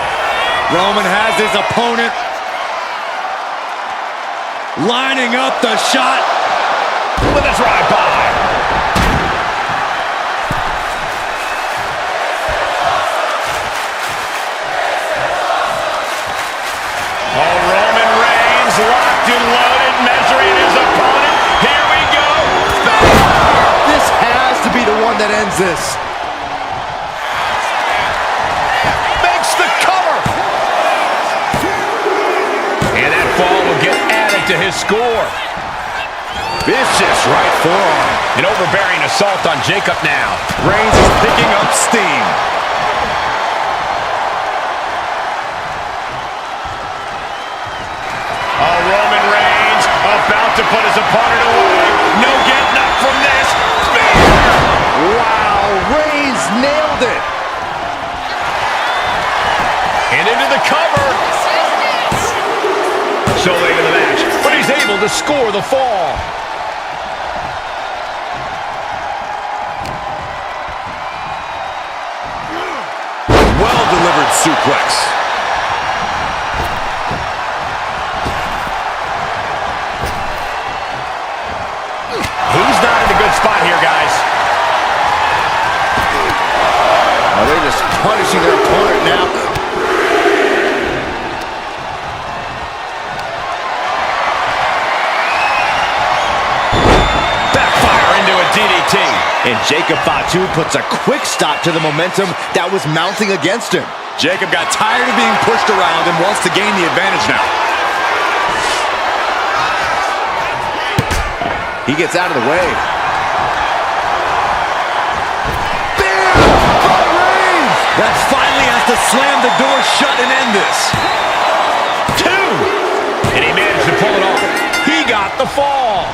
Roman has his opponent lining up the shot. With a drive-by. Oh, Roman Reigns locked and loaded, measuring his opponent. Here we go. This has to be the one that ends this. Makes the cover. And that fall will get added to his score. Vicious right forearm. An overbearing assault on Jacob now. Reigns is picking up steam. Roman Reigns about to put his opponent away. No getting up from this. Spear! Wow, Reigns nailed it. And into the cover. So late in the match, but he's able to score the fall. Well-delivered suplex. He's not in a good spot here, guys. Now they're just punishing their opponent now. Backfire into a DDT. And Jacob Fatu puts a quick stop to the momentum that was mounting against him. Jacob got tired of being pushed around and wants to gain the advantage now. He gets out of the way. That finally has to slam the door shut and end this. 2. And he managed to pull it off. He got the fall.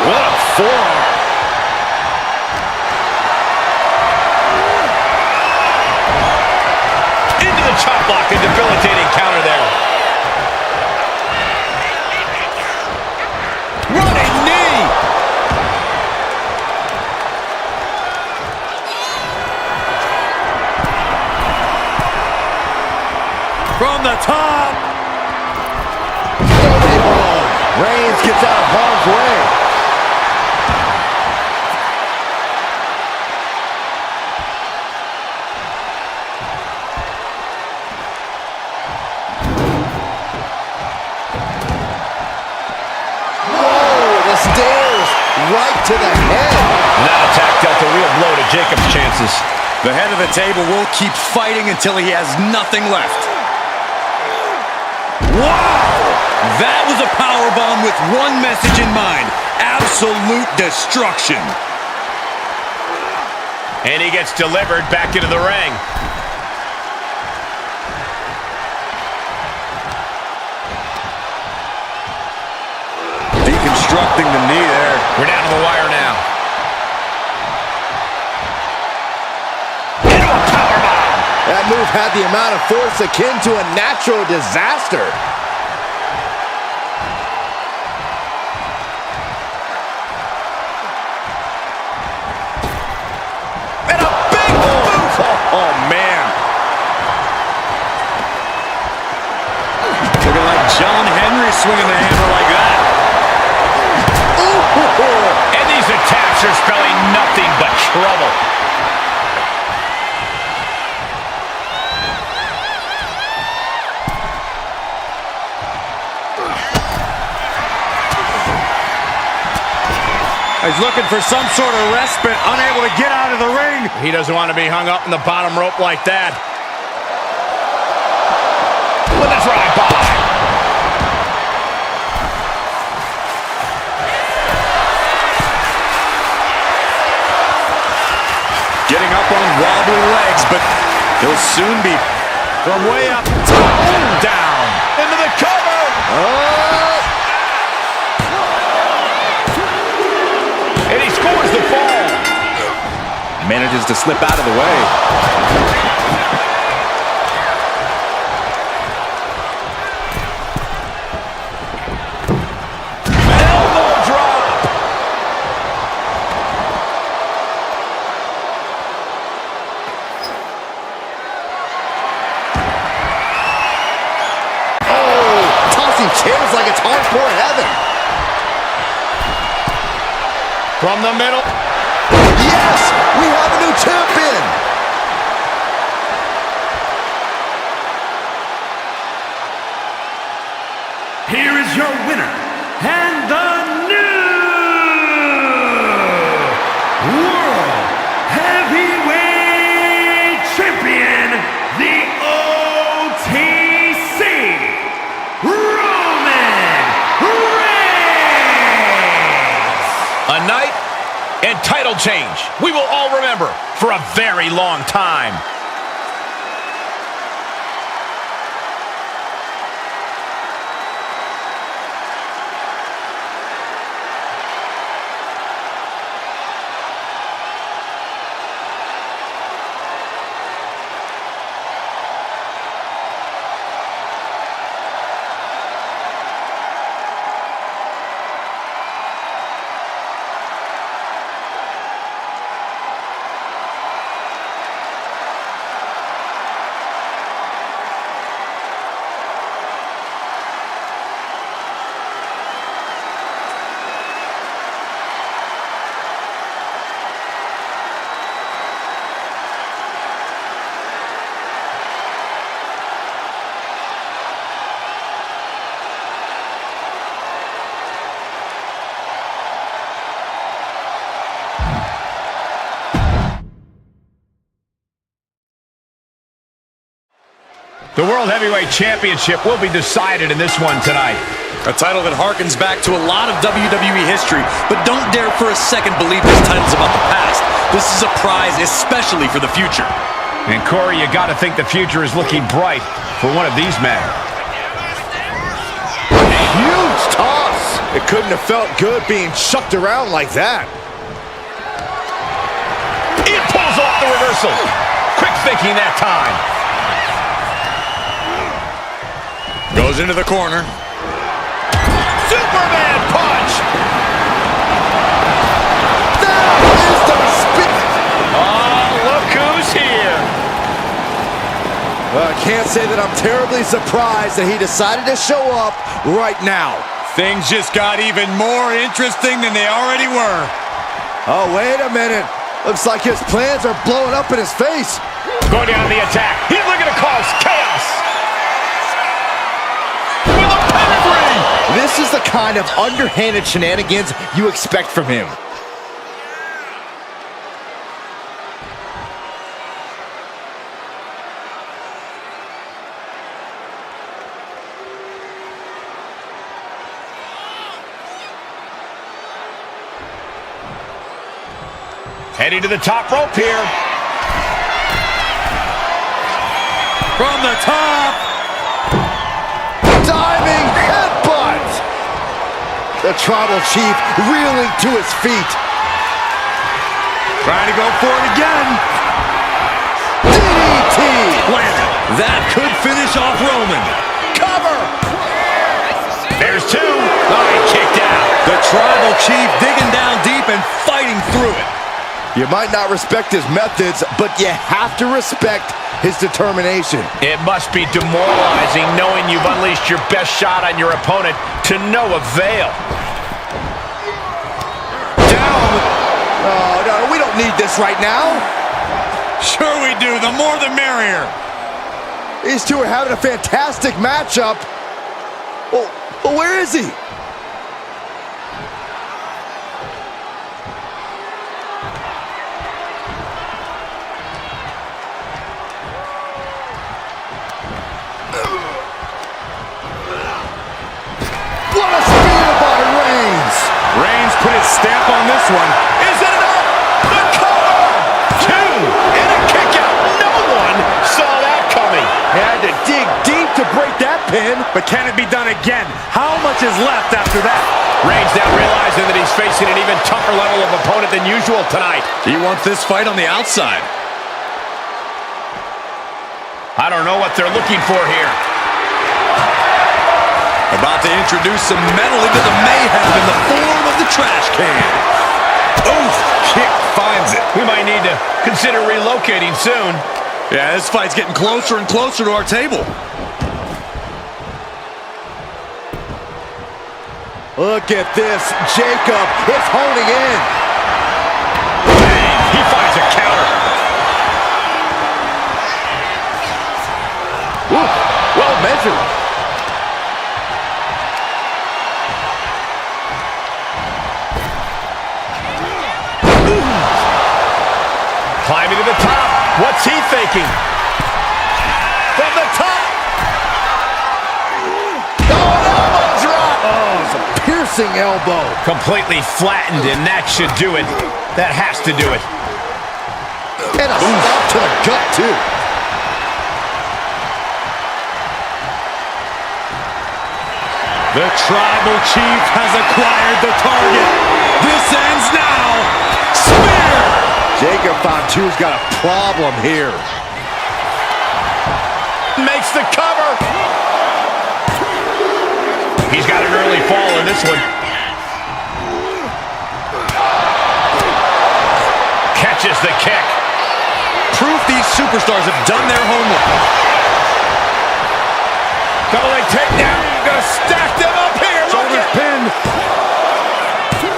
What a forearm. Into the chop block, a debilitating counter there. Running knee. From the top. Reigns gets out of harm's way. Whoa, the stairs right to the head. And that attack dealt a real blow to Jacob's chances. The head of the table will keep fighting until he has nothing left. Wow! That was a powerbomb with one message in mind. Absolute destruction. And he gets delivered back into the ring. Deconstructing the knee there. We're down to the wire now. Into a powerbomb. That move had the amount of force akin to a natural disaster. And a big boot. Oh, man. Looking like John Henry swinging the hammer like that. And these attacks are spelling nothing but trouble. He's looking for some sort of respite, unable to get out of the ring. He doesn't want to be hung up in the bottom rope like that. With a drive-by. Getting up on wobbly legs, but he'll soon be From way up top and down. Into the cover. And he scores the fall. Manages to slip out of the way. Elbow drop. Oh, tossing chairs like it's hardcore heaven. From the middle. Yes, we have a new champion. Here is your winner, and the new World Heavyweight Champion, the OTC, Roman Reigns! remember for a very long time. The World Heavyweight Championship will be decided in this one tonight. A title that harkens back to a lot of WWE history, but don't dare for a second believe this title's about the past. This is a prize especially for the future. And Corey, you gotta think the future is looking bright for one of these men. Huge toss. It couldn't have felt good being chucked around like that. He pulls off the reversal. Quick thinking that time. Goes into the corner. Superman punch! That is the spin. Oh, look who's here. I can't say that I'm terribly surprised that he decided to show up right now. Things just got even more interesting than they already were. Oh, wait a minute. Looks like his plans are blowing up in his face. Going down the attack. He's looking to cause chaos. This is the kind of underhanded shenanigans you expect from him. Heading to the top rope here. From the top. Diving headbutt. The Tribal Chief reeling to his feet. Trying to go for it again. DDT. Landed. That could finish off Roman. Cover. There's two. Oh, he kicked out. The Tribal Chief digging down deep and fighting through it. You might not respect his methods, but you have to respect his determination. It must be demoralizing knowing you've unleashed your best shot on your opponent to no avail. Down. Oh, no, we don't need this right now. Sure we do. The more the merrier. These two are having a fantastic matchup. Well, where is he? What a spear by Reigns! Reigns put his stamp on this one. Is it enough? The cover! Two and a kick out. No one saw that coming. Had to dig deep to break that pin. But can it be done again? How much is left after that? Reigns now realizing that he's facing an even tougher level of opponent than usual tonight. He wants this fight on the outside. I don't know what they're looking for here. About to introduce some metal into the mayhem in the form of the trash can. Oof! Kick finds it. We might need to consider relocating soon. Yeah, this fight's getting closer and closer to our table. Look at this. Jacob is honing in. Bang! He finds a counter. Ooh, well measured. Climbing to the top. What's he thinking? From the top. Oh, an elbow drop. Oh, it's a piercing elbow. Completely flattened, and that should do it. That has to do it. And a stop to the gut, too. The tribal chief has acquired the target. This ends now. Spear! Jacob Fatu's got a problem here. Makes the cover. He's got an early fall in this one. Catches the kick. Proof these superstars have done their homework. Double leg takedown. Gonna stack them up here. Shoulders pinned.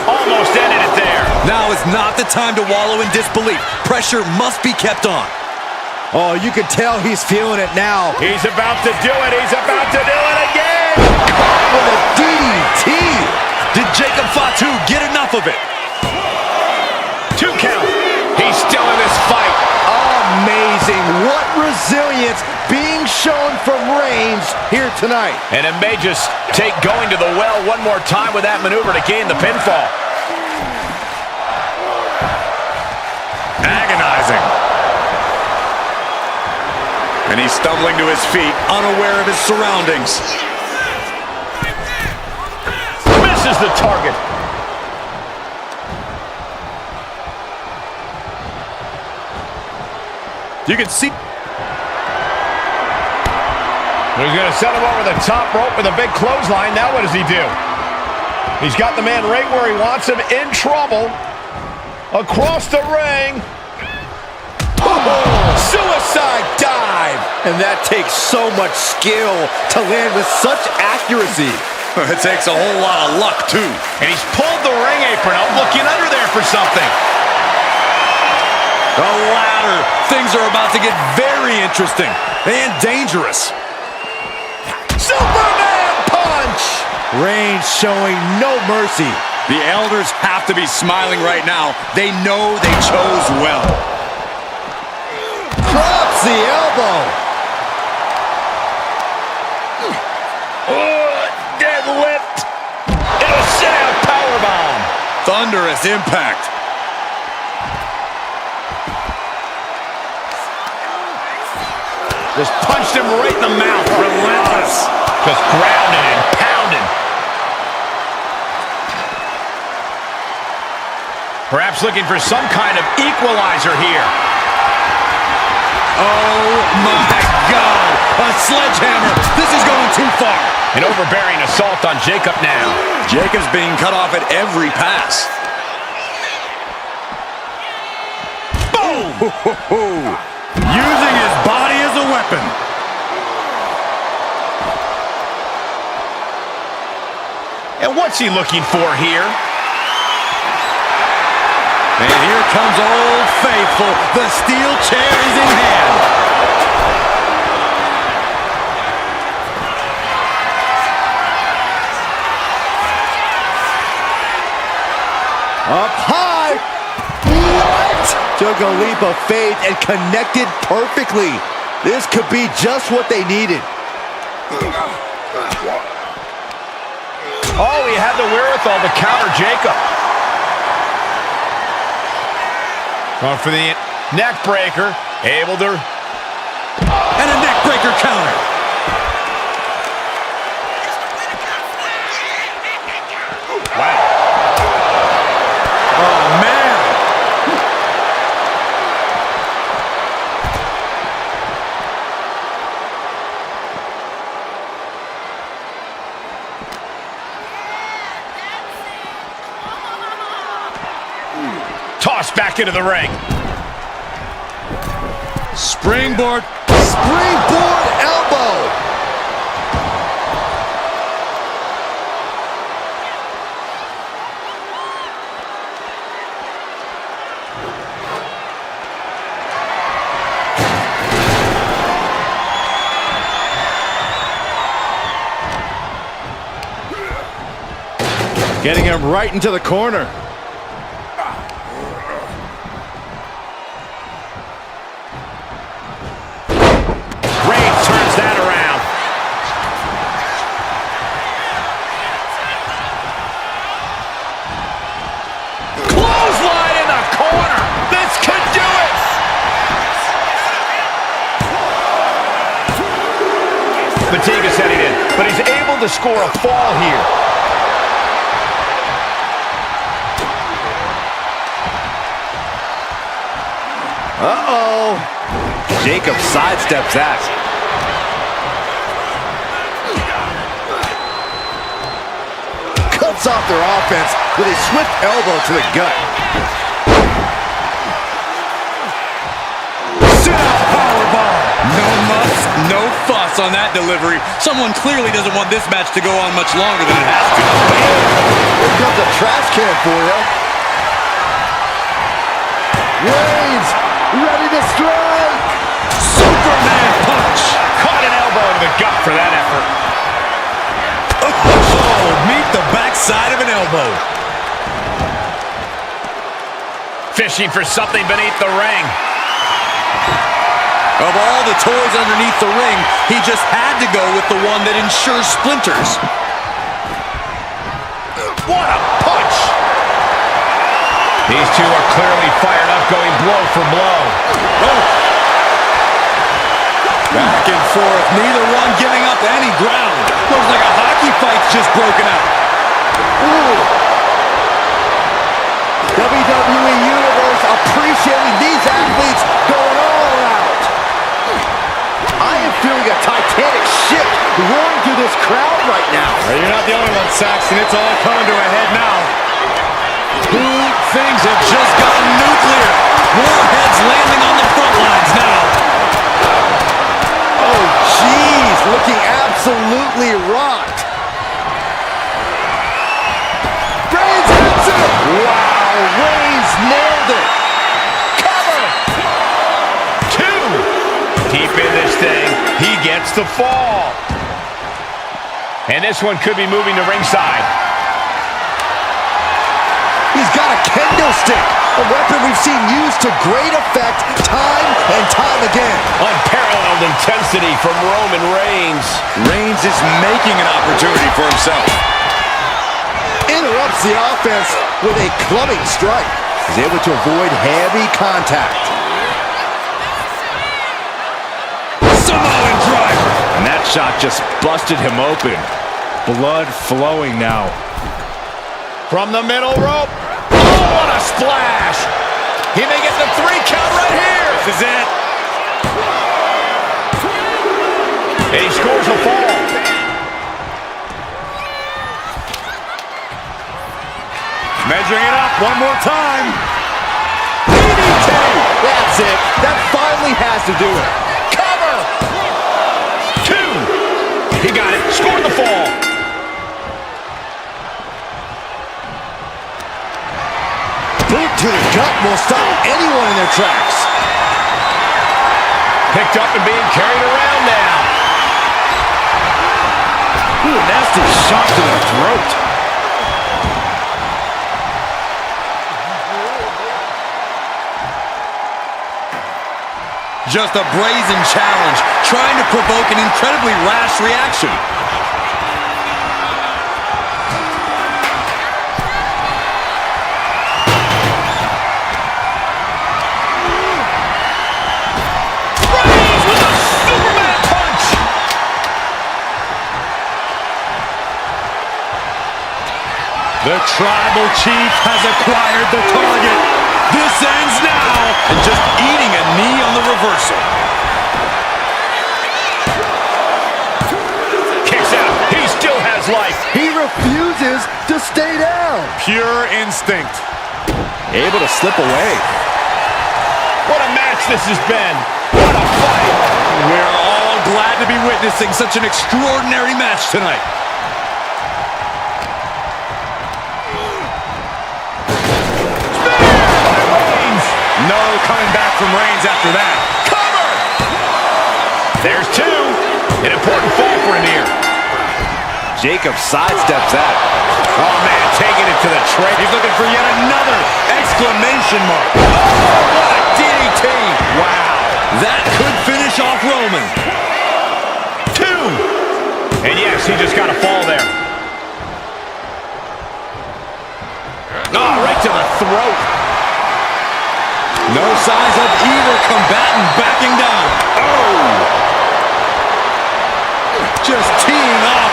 Almost ended it there. Now is not the time to wallow in disbelief. Pressure must be kept on. Oh, you can tell he's feeling it now. He's about to do it. He's about to do it again. With a DDT. Did Jacob Fatu get enough of it? 2 count. He's still in this fight. Amazing. What resilience being shown from Reigns here tonight. And it may just take going to the well one more time with that maneuver to gain the pinfall. Agonizing. And he's stumbling to his feet, unaware of his surroundings. Misses the target. You can see. He's going to set him over the top rope with a big clothesline. Now what does he do? He's got the man right where he wants him, in trouble. Across the ring. Suicide dive. And that takes so much skill to land with such accuracy. It takes a whole lot of luck, too. And he's pulled the ring apron out, looking under there for something. The ladder. Things are about to get very interesting and dangerous. Superman punch. Reigns showing no mercy. The elders have to be smiling right now. They know they chose well. Drops the elbow. Deadlift. It'll sit out powerbomb. Thunderous impact. Just punched him right in the mouth. Relentless. Just grounded and pounded. Perhaps looking for some kind of equalizer here. Oh, my God. A sledgehammer. This is going too far. An overbearing assault on Jacob now. Jacob's being cut off at every pass. Boom! Using his body as a weapon. And what's he looking for here? And here comes Old Faithful. The steel chair is in hand. Up high. What? Took a leap of faith and connected perfectly. This could be just what they needed. Oh, he had the wherewithal to counter Jacob. Going for the neck breaker. Able to... And a neck breaker counter. Wow. Oh, man. Tossed back into the ring. Springboard. Springboard elbow. Getting him right into the corner. Reigns turns that around. Clothesline in the corner. This could do it. Fatigue is setting in, but he's able to score a fall here. Uh-oh. Jacob sidesteps that. Cuts off their offense with a swift elbow to the gut. Sit-out powerbomb. No muss, no fuss on that delivery. Someone clearly doesn't want this match to go on much longer than it has to. Here comes a trash can for you. Reigns, ready to strike. Superman punch. Caught an elbow to the gut for that effort. Oh, meet the backside of an elbow. Fishing for something beneath the ring. Of all the toys underneath the ring, he just had to go with the one that ensures splinters. What a punch! These two are clearly fired up, going blow for blow. Oh. Back and forth, neither one giving up any ground. Looks like a hockey fight's just broken out. Ooh. WWE Universe appreciating these athletes going all out. I am feeling a titanic shift roaring through this crowd right now. Well, you're not the only one, Saxton. It's all coming to a head now. Ooh, things have just gotten nuclear. More heads landing on the front lines now. Oh, jeez, looking absolutely rocked. Reigns hits it. Wow, Reigns nailed it. Cover. Two. Deep in this thing, he gets the fall. And this one could be moving to ringside. He's got a kendo stick, a weapon we've seen used to great effect time and time again. Unparalleled intensity from Roman Reigns. Reigns is making an opportunity for himself. Interrupts the offense with a clubbing strike. He's able to avoid heavy contact. Samoan driver. And that shot just busted him open. Blood flowing now. From the middle rope. Oh, what a splash. He may get the 3 count right here. This is it. And he scores a fall. Measuring it up one more time. DDT. That's it. That finally has to do it. Cover. 2. He got it. Scored the fall. Boot to the gut will stop anyone in their tracks. Picked up and being carried around now. Ooh, nasty shot to the throat. Just a brazen challenge, trying to provoke an incredibly rash reaction. Reigns with a Superman punch. The tribal chief has acquired the target. This ends now. And just eating a knee on the reversal. Kicks out. He still has life. He refuses to stay down. Pure instinct. Able to slip away. What a match this has been. What a fight. We're all glad to be witnessing such an extraordinary match tonight. No coming back from Reigns after that. Cover. There's 2. An important fall for him here. Jacob sidesteps that. Oh, man, taking it to the tray. He's looking for yet another exclamation mark. Oh, what a DDT. Wow. That could finish off Roman. 2. And yes, he just got a fall there. Oh, right to the throat. No signs of either combatant backing down. Oh.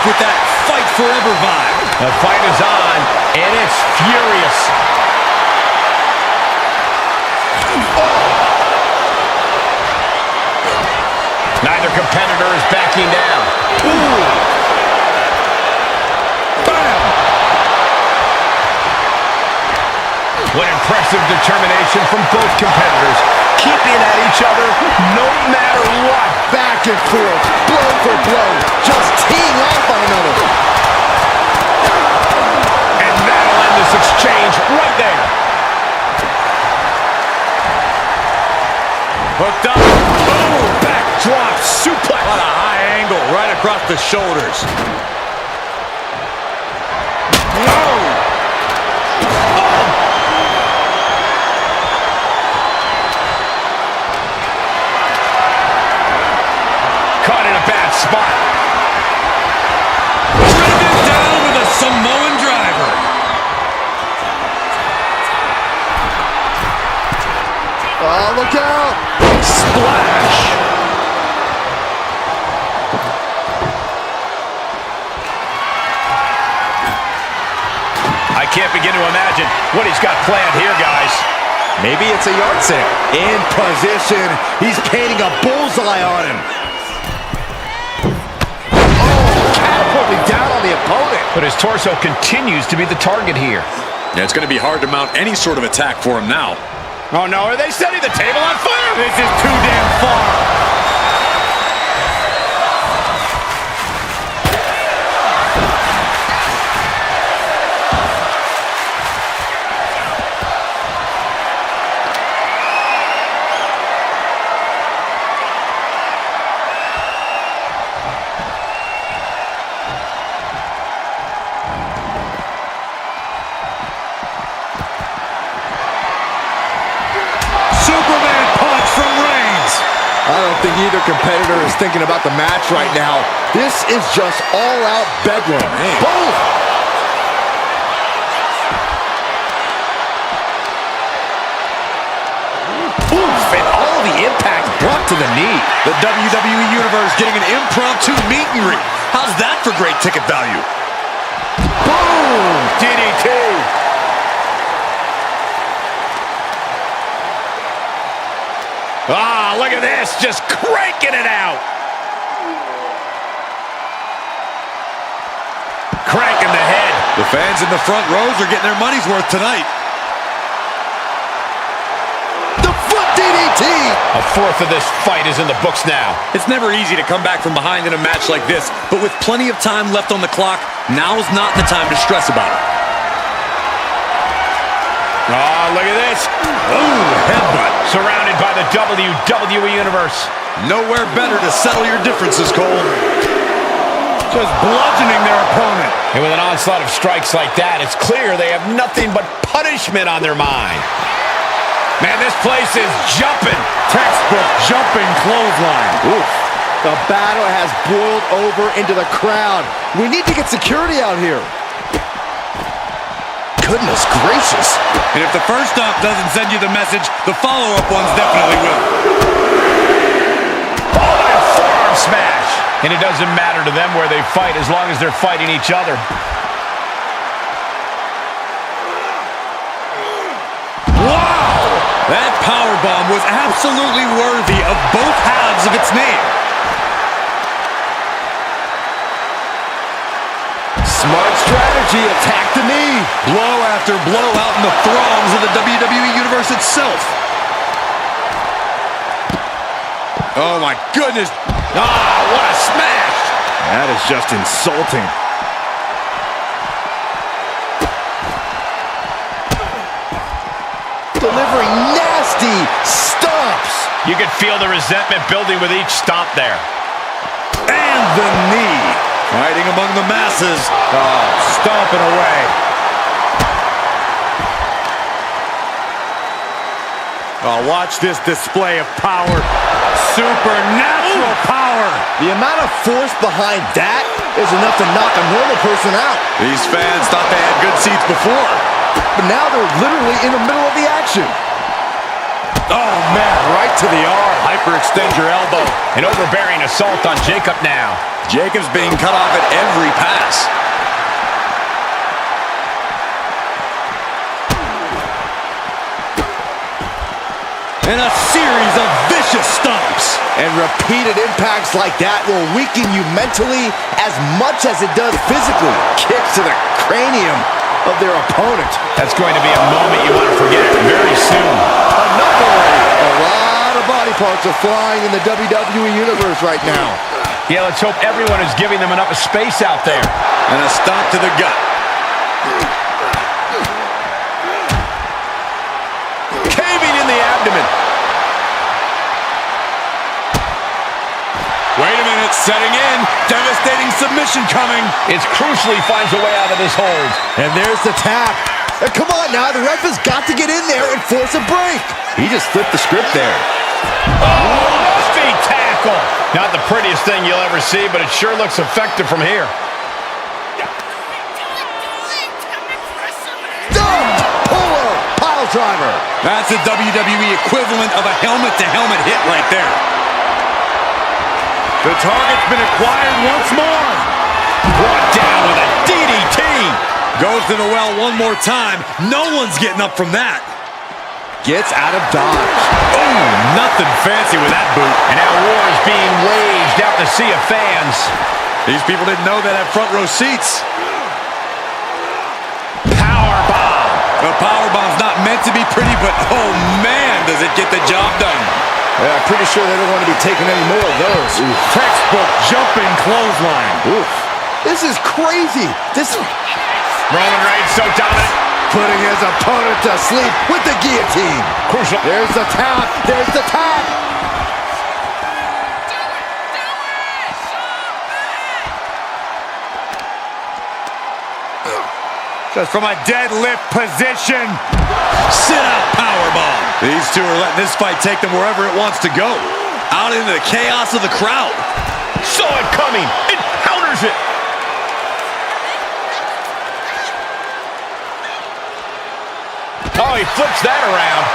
with that fight forever vibe. The fight is on, and it's furious. Neither competitor is backing down. Ooh. Bam. What impressive determination from both competitors, keeping at each other no matter what. Back and forth, blow for blow, just teeing off on another. And that'll end this exchange right there. Hooked up. Boom! Backdrop suplex. On a high angle, right across the shoulders. Oh! Caught in a bad spot. Driven down with a Samoan driver. Oh, look out! Splash. I can't begin to imagine what he's got planned here, guys. Maybe it's a yard sale. In position. He's painting a bullseye on him. Oh, catapulting down on the opponent. But his torso continues to be the target here. Yeah, it's going to be hard to mount any sort of attack for him now. Oh, no. Are they setting the table on fire? This is too damn far. I don't think either competitor is thinking about the match right now. This is just all-out bedlam. Boom! Oof, and all the impact brought to the knee. The WWE Universe getting an impromptu meet and greet. How's that for great ticket value? Boom! DDT. Ah, look at this, just cranking it out. Cranking the head. The fans in the front rows are getting their money's worth tonight. The foot DDT! A fourth of this fight is in the books now. It's never easy to come back from behind in a match like this, but with plenty of time left on the clock, now's not the time to stress about it. Oh, look at this. Ooh, headbutt. Surrounded by the WWE Universe. Nowhere better to settle your differences, Cole. Just bludgeoning their opponent. And with an onslaught of strikes like that, it's clear they have nothing but punishment on their mind. Man, this place is jumping. Textbook jumping clothesline. Oof. The battle has boiled over into the crowd. We need to get security out here. Goodness gracious. And if the first stop doesn't send you the message, the follow-up ones definitely will. Oh, and a forearm smash. And it doesn't matter to them where they fight as long as they're fighting each other. Wow! That powerbomb was absolutely worthy of both halves of its name. Smart strategy, attack the knee. Blow after blow out in the throngs of the WWE Universe itself. Oh my goodness. Ah, what a smash. That is just insulting. Delivering nasty stomps. You could feel the resentment building with each stomp there. And the knee. Fighting among the masses. Oh, stomping away. Oh, watch this display of power. Supernatural power. The amount of force behind that is enough to knock a normal person out. These fans thought they had good seats before. But now they're literally in the middle of the action. Oh, man, right to the arm. I hyperextend your elbow. An overbearing assault on Jacob now. Jacob's being cut off at every pass. And a series of vicious stomps. And repeated impacts like that will weaken you mentally as much as it does physically. Kicks to the cranium of their opponent. That's going to be a moment you want to forget very soon. Enough already. A lot of body parts are flying in the WWE Universe right now. Yeah, let's hope everyone is giving them enough space out there. And a stomp to the gut. Caving in the abdomen. Wait a minute, setting in. Devastating submission coming. It's crucial he finds a way out of this hold. And there's the tap. Come on now, the ref has got to get in there and force a break. He just flipped the script there. Oh, feet tackle. Not the prettiest thing you'll ever see, but it sure looks effective from here. Puller, pile driver. That's the WWE equivalent of a helmet-to-helmet hit right there. The target's been acquired once more. Brought down with a DDT. Goes to the well one more time. No one's getting up from that. Gets out of dodge. Oh, nothing fancy with that boot. And now war is being waged out to sea of fans. These people didn't know that had front row seats. Powerbomb. The powerbomb's not meant to be pretty, but oh man, does it get the job done. Yeah, I'm pretty sure they don't want to be taking any more of those. Ooh, textbook jumping clothesline. Oof. This is crazy. Roman Reigns so dominant. Putting his opponent to sleep with the guillotine. Crucial. There's the tap. There's the tap. Just from a deadlift position. Sit-out powerbomb. These two are letting this fight take them wherever it wants to go. Out into the chaos of the crowd. Saw it coming. It counters it. Oh, he flips that around.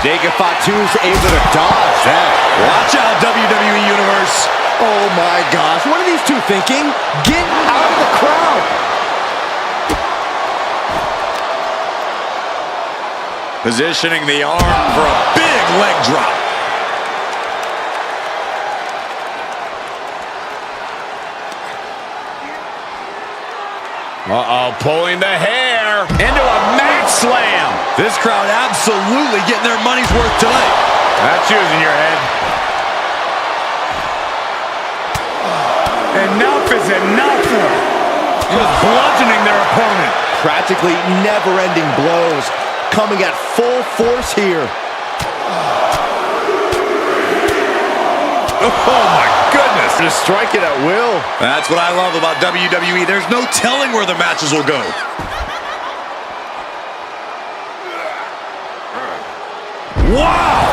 Jacob Fatu's able to dodge that. Watch out, WWE Universe. Oh my gosh, what are these two thinking? Get out of the crowd. Positioning the arm for a big leg drop. Uh-oh, pulling the hair into a mat slam. This crowd absolutely getting their money's worth tonight. That's using your head. Enough is enough. Just bludgeoning their opponent. Practically never-ending blows coming at full force here. Oh my goodness. Just strike it at will. That's what I love about WWE. There's no telling where the matches will go. Wow!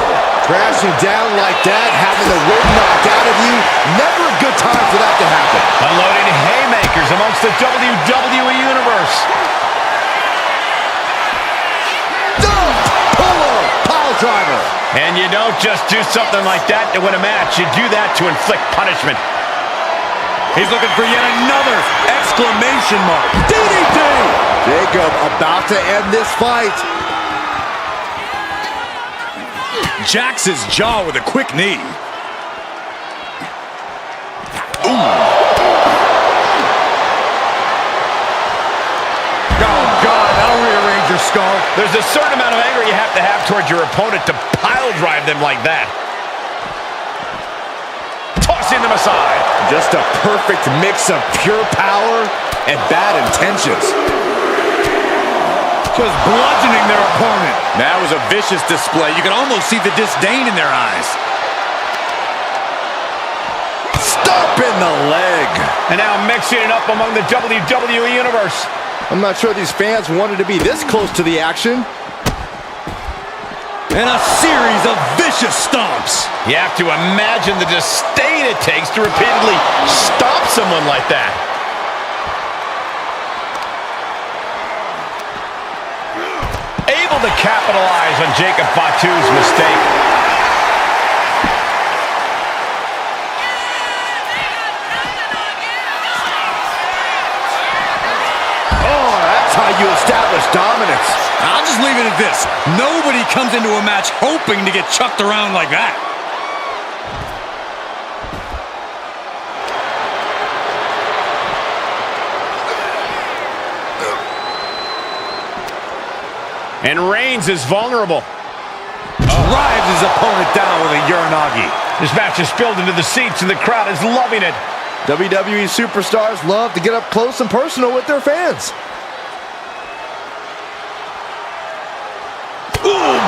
Crashing down like that, having the wind knocked out of you, never a good time for that to happen. Unloading haymakers amongst the WWE Universe. Puller, pile driver. And you don't just do something like that to win a match. You do that to inflict punishment. He's looking for yet another exclamation mark. DDT! Jacob about to end this fight. Jacks his jaw with a quick knee. Ooh. Oh, God, that'll rearrange your skull. There's a certain amount of anger you have to have towards your opponent to pile drive them like that. Tossing them aside. Just a perfect mix of pure power and bad intentions. Just bludgeoning their opponent. That was a vicious display. You can almost see the disdain in their eyes. Stop in the leg. And now mixing it up among the WWE Universe. I'm not sure these fans wanted to be this close to the action. And a series of vicious stomps. You have to imagine the disdain it takes to repeatedly stomp someone like that. Able to capitalize on Jacob Fatu's mistake. Nobody comes into a match hoping to get chucked around like that. And Reigns is vulnerable. Drives his opponent down with a Uranagi. This match is spilled into the seats and the crowd is loving it. WWE superstars love to get up close and personal with their fans. Boom!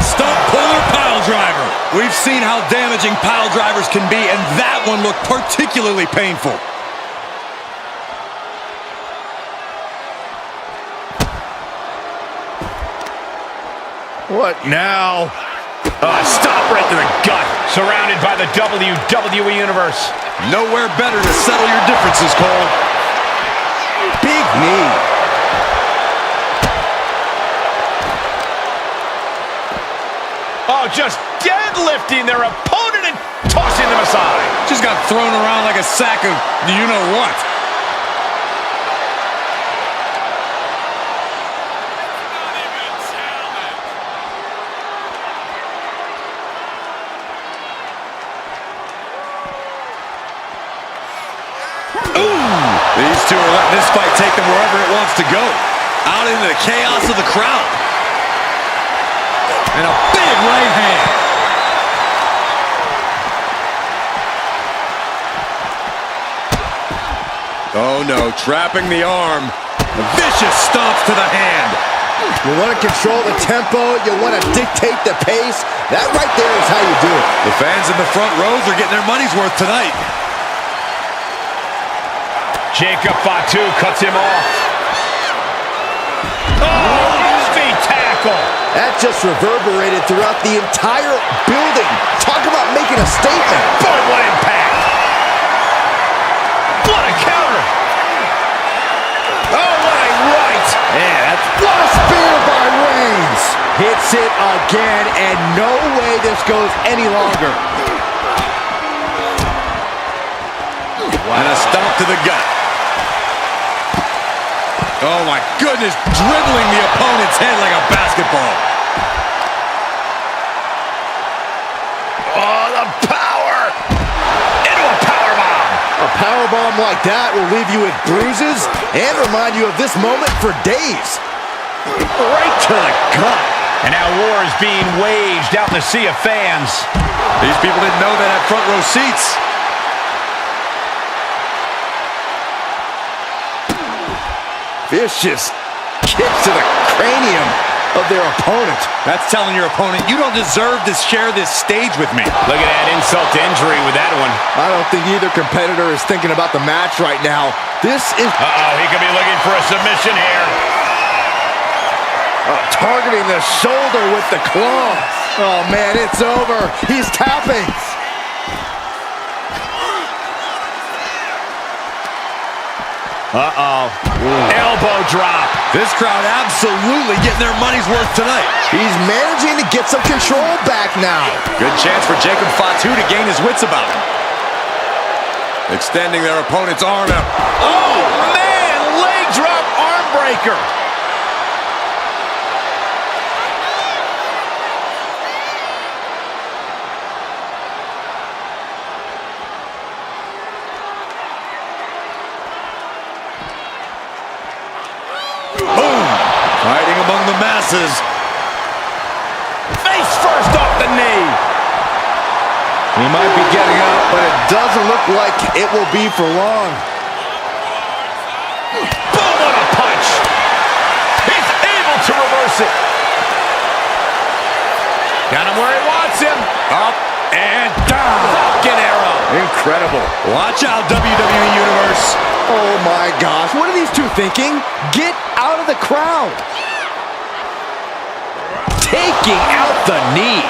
Stump puller pile driver. We've seen how damaging pile drivers can be, and that one looked particularly painful. What now? Stop right to the gut. Surrounded by the WWE Universe. Nowhere better to settle your differences, Cole. Big knee. Oh, just deadlifting their opponent and tossing them aside. Just got thrown around like a sack of you-know-what. These two are letting this fight take them wherever it wants to go. Out into the chaos of the crowd. And a big right hand. Oh no, trapping the arm. Vicious stomps to the hand. You want to control the tempo. You want to dictate the pace. That right there is how you do it. The fans in the front rows are getting their money's worth tonight. Jacob Fatu cuts him off. Oh, heavy tackle. That just reverberated throughout the entire building. Talk about making a statement. Boom, what impact. What a counter. Oh, what a right. Man, what a spear by Reigns. Hits it again, and no way this goes any longer. And a stomp to the gut. Oh my goodness, dribbling the opponent's head like a basketball. Oh, the power. Into a powerbomb. A powerbomb like that will leave you with bruises and remind you of this moment for days. Right to the gut. And now war is being waged out in the sea of fans. These people didn't know they had front row seats. Vicious kicks to the cranium of their opponent. That's telling your opponent, you don't deserve to share this stage with me. Look at that insult to injury with that one. I don't think either competitor is thinking about the match right now. This is... Uh-oh, he could be looking for a submission here. Targeting the shoulder with the claw. Oh, man, it's over. He's tapping. Uh-oh. Elbow drop. This crowd absolutely getting their money's worth tonight. He's managing to get some control back now. Good chance for Jacob Fatu to gain his wits about him. Extending their opponent's arm out. Oh, man! Leg drop arm breaker. Boom! Fighting among the masses. Face first off the knee. He might be getting up, but it doesn't look like it will be for long. Boom, what a punch. He's able to reverse it. Got him where he wants him. Up and down. Falcon arrow. Incredible. Watch out, WWE Universe. Oh, my gosh. What are these two thinking? Get out of the crowd. Taking out the knee.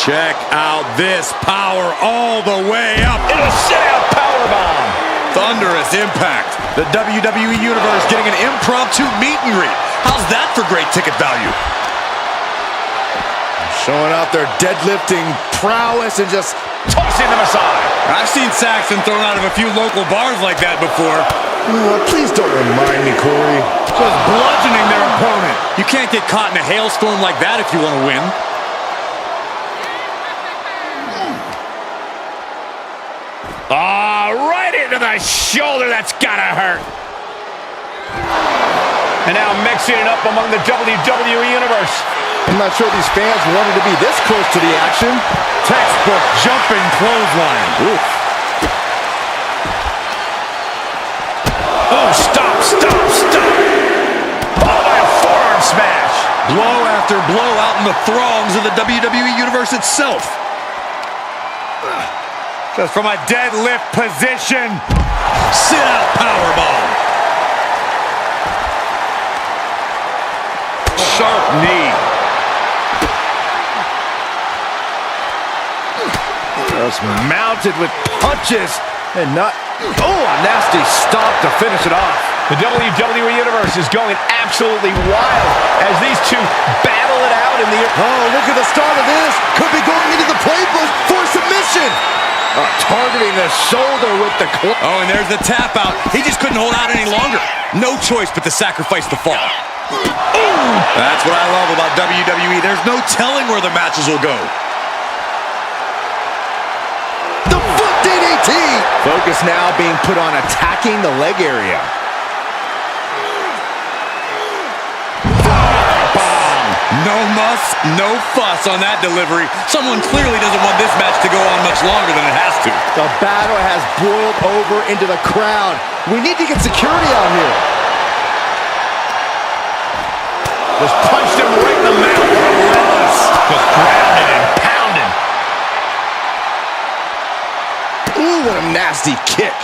Check out this power all the way up. Into a sit-out powerbomb. Thunderous impact. The WWE Universe getting an impromptu meet and greet. How's that for great ticket value? Showing out their deadlifting prowess and just tossing them aside. I've seen Saxton thrown out of a few local bars like that before. Oh, please don't remind me, Corey. Just bludgeoning their opponent. You can't get caught in a hailstorm like that if you want to win. Right into the shoulder. That's gotta hurt. And now mixing it up among the WWE Universe. I'm not sure these fans wanted to be this close to the action. Textbook jumping clothesline. Oof. Oh, stop. Oh, by a forearm smash. Blow after blow out in the throngs of the WWE Universe itself. Just from a deadlift position. Sit-out powerbomb. Sharp knee. Just mounted with punches and not... Oh, a nasty stomp to finish it off. The WWE Universe is going absolutely wild as these two battle it out in the... Oh, look at the start of this. Could be going into the playbook for submission. Targeting the shoulder with the... Oh, and there's the tap out. He just couldn't hold out any longer. No choice but to sacrifice the fall. Ooh. That's what I love about WWE. There's no telling where the matches will go. The foot DDT. Focus now being put on attacking the leg area. No muss, no fuss on that delivery. Someone clearly doesn't want this match to go on much longer than it has to. The battle has boiled over into the crowd. We need to get security out here. Just punched him right in the mouth. Relentless. Just grounded and pounded. Ooh, what a nasty kick.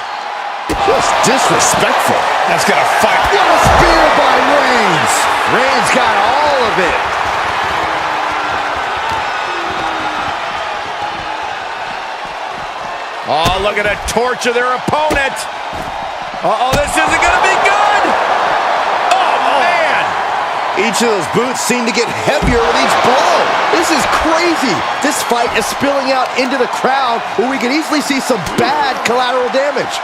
Just disrespectful. That's gonna fight. What a spear by Reigns. Reigns got all of it. Oh, look at a torch of their opponent. Uh-oh, this isn't gonna be good. Oh, man. Each of those boots seem to get heavier with each blow. This is crazy. This fight is spilling out into the crowd where we could easily see some bad collateral damage.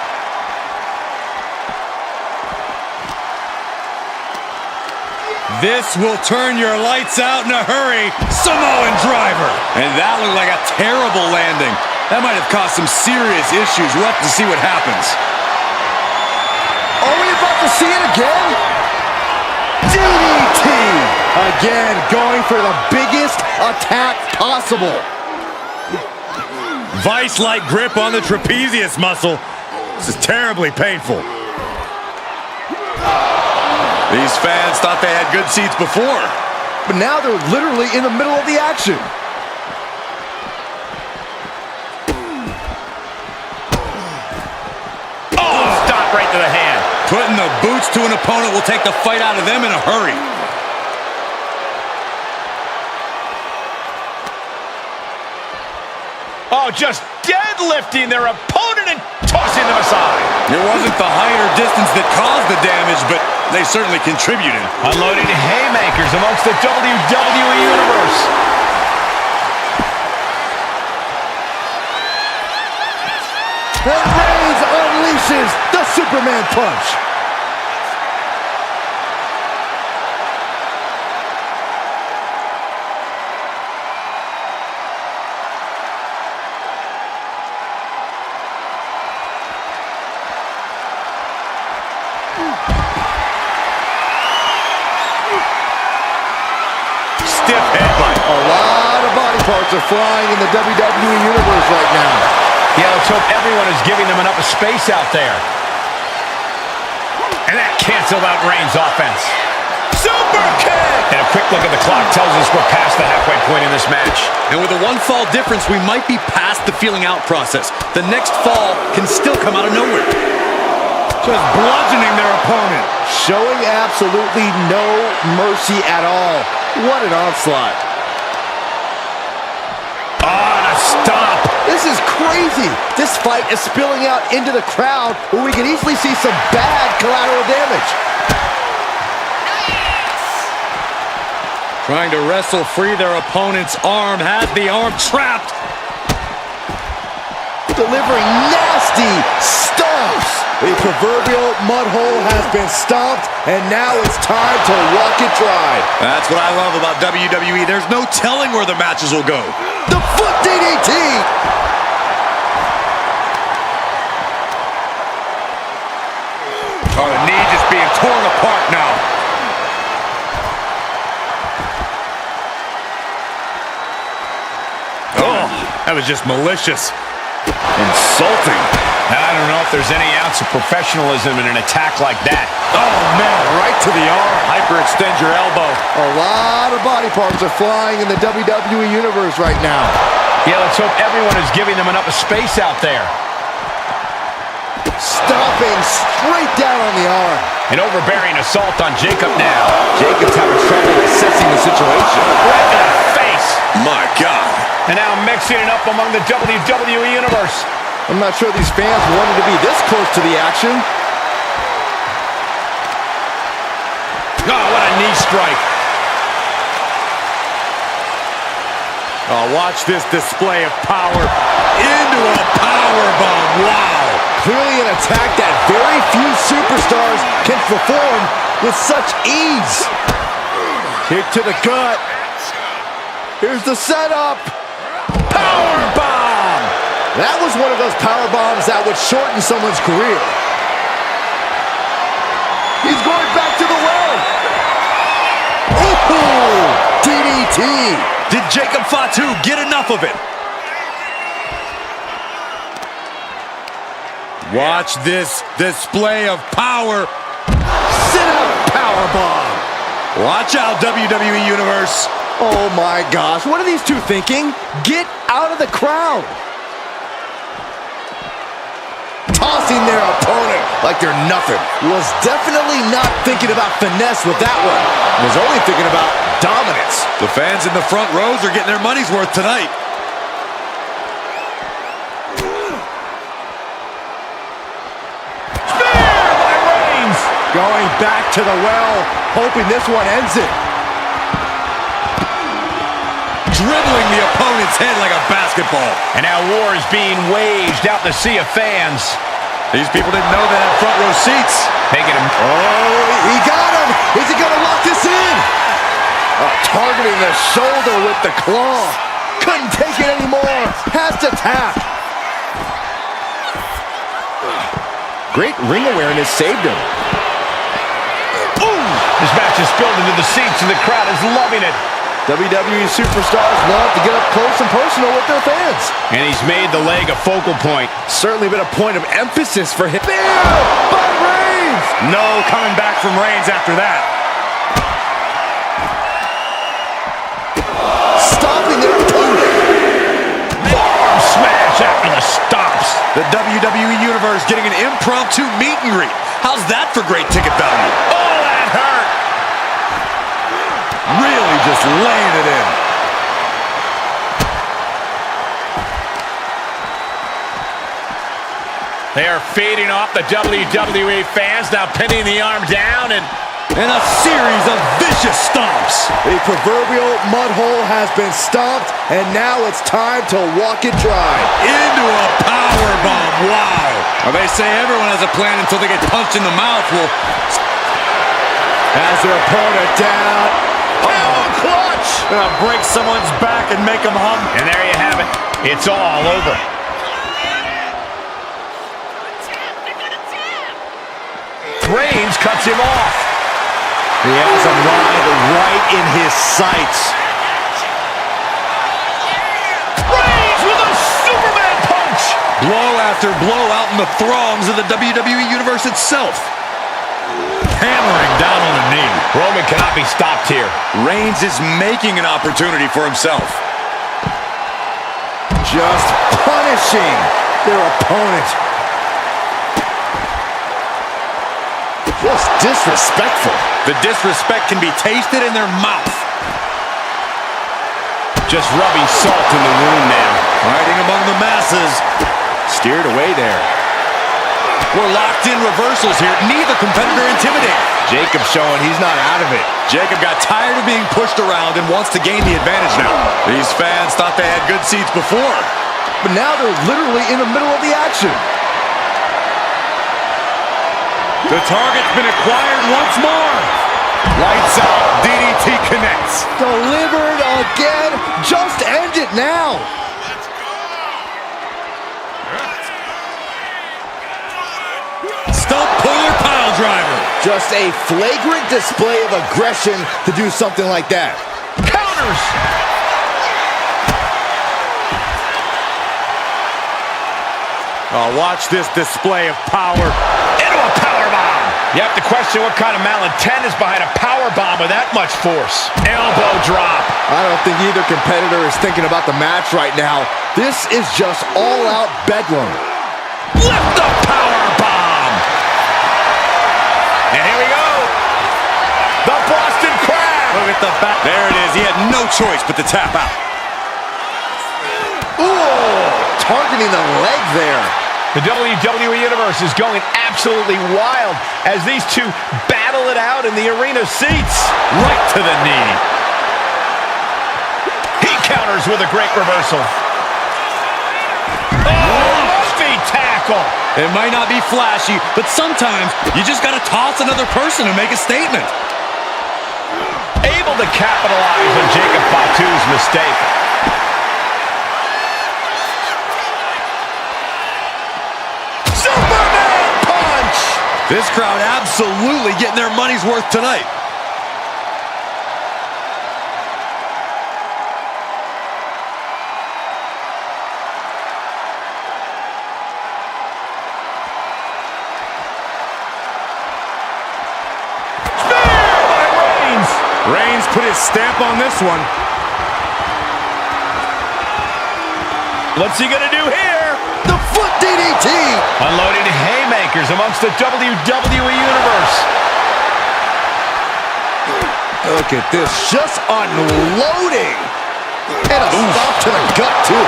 This will turn your lights out in a hurry. Samoan driver. And that looked like a terrible landing. That might have caused some serious issues. We'll have to see what happens. Are we about to see it again? DDT! Again, going for the biggest attack possible. Vice-like grip on the trapezius muscle. This is terribly painful. These fans thought they had good seats before. But now they're literally in the middle of the action. Oh, stop right to the hand. Putting the boots to an opponent will take the fight out of them in a hurry. Oh, just deadlifting their opponent and tossing them aside. It wasn't the height or distance that caused the damage, but they certainly contributed. Unloading haymakers amongst the WWE Universe. And Reigns unleashes the Superman punch. Stiff headbutt. A lot of body parts are flying in the WWE Universe right now. Yeah, let's hope everyone is giving them enough space out there. And that canceled out Reigns' offense. Super kick! And a quick look at the clock tells us we're past the halfway point in this match. And with a one-fall difference, we might be past the feeling out process. The next fall can still come out of nowhere. Just bludgeoning their opponent. Showing absolutely no mercy at all. What an onslaught. Oh, and a stomp. This is crazy. This fight is spilling out into the crowd where we can easily see some bad collateral damage. Trying to wrestle free their opponent's arm, has the arm trapped. delivering nasty stomps. The proverbial mud hole has been stomped, and now it's time to walk it dry. That's what I love about WWE. There's no telling where the matches will go. The foot DDT! Oh, the knee just being torn apart now. Oh, that was just malicious. Insulting. I don't know if there's any ounce of professionalism in an attack like that. Oh, man, right to the arm. Hyperextend your elbow. A lot of body parts are flying in the WWE Universe right now. Yeah, let's hope everyone is giving them enough space out there. Stomping straight down on the arm. An overbearing assault on Jacob now. Jacob's having trouble assessing the situation. Right in the face. My God. And now mixing it up among the WWE Universe. I'm not sure these fans wanted to be this close to the action. Oh, what a knee strike. Oh, watch this display of power into a powerbomb. Wow. Clearly an attack that very few superstars can perform with such ease. Kick to the gut. Here's the setup. Powerbomb. That was one of those power bombs that would shorten someone's career. He's going back to the well. Ooh, DDT. Did Jacob Fatu get enough of it? Watch this display of power. Sit-up powerbomb. Watch out, WWE Universe. Oh my gosh, what are these two thinking? Get out of the crowd. Tossing their opponent like they're nothing. Was definitely not thinking about finesse with that one. Was only thinking about dominance. The fans in the front rows are getting their money's worth tonight. Spear by Reigns. Going back to the well, hoping this one ends it. Dribbling the opponent's head like a basketball. And now war is being waged out in the sea of fans. These people didn't know they had front row seats. Taking him. Oh, he got him. Is he going to lock this in? Targeting the shoulder with the claw. Couldn't take it anymore. Has to tap. Great ring awareness saved him. Boom! This match is spilled into the seats and the crowd is loving it. WWE superstars love to get up close and personal with their fans. And he's made the leg a focal point. Certainly been a point of emphasis for him. Spear by Reigns! No coming back from Reigns after that. Stopping their opponent. Arm smash after the stops. The WWE Universe getting an impromptu meet and greet. How's that for great ticket value? Oh, that hurt. Really just laying it in. They are feeding off the WWE fans, now pinning the arm down and a series of vicious stomps. The proverbial mud hole has been stomped, and now it's time to walk it dry. Into a powerbomb. Wow. Well, they say everyone has a plan until they get punched in the mouth. Well, has their opponent down. Oh, clutch! gonna break someone's back and make them hum. And there you have it. It's all over. Reigns cuts him off. He has him right in his sights. Reigns with a Superman punch. Blow after blow out in the throngs of the WWE Universe itself. Hammering down on the knee. Roman cannot be stopped here. Reigns is making an opportunity for himself. Just punishing their opponent. Just disrespectful. The disrespect can be tasted in their mouth. Just rubbing salt in the wound now. Fighting among the masses. Steered away there. We're locked in reversals here. Neither competitor intimidated. Jacob showing he's not out of it. Jacob got tired of being pushed around and wants to gain the advantage now. These fans thought they had good seats before. but now they're literally in the middle of the action. The target's been acquired once more. Lights out. DDT connects. Delivered again. Just end it now. Stump puller pile driver. Just a flagrant display of aggression to do something like that. Counters. Oh, watch this display of power. Into a powerbomb. You have to question what kind of malintent is behind a powerbomb with that much force. Elbow drop. I don't think either competitor is thinking about the match right now. This is just all-out bedlam. Lift the powerbomb. And here we go. The Boston Crab. Look at the back. There it is. He had no choice but to tap out. Ooh, targeting the leg there. The WWE Universe is going absolutely wild as these two battle it out in the arena seats. Right to the knee. He counters with a great reversal. Oh, feet tackle. It might not be flashy, but sometimes you just got to toss another person and make a statement. Able to capitalize on Jacob Fatu's mistake. Superman punch! This crowd absolutely getting their money's worth tonight. Reigns put his stamp on this one. What's he gonna do here? The foot DDT. Unloading haymakers amongst the WWE Universe. Look at this, just unloading. And a stop to the gut, too.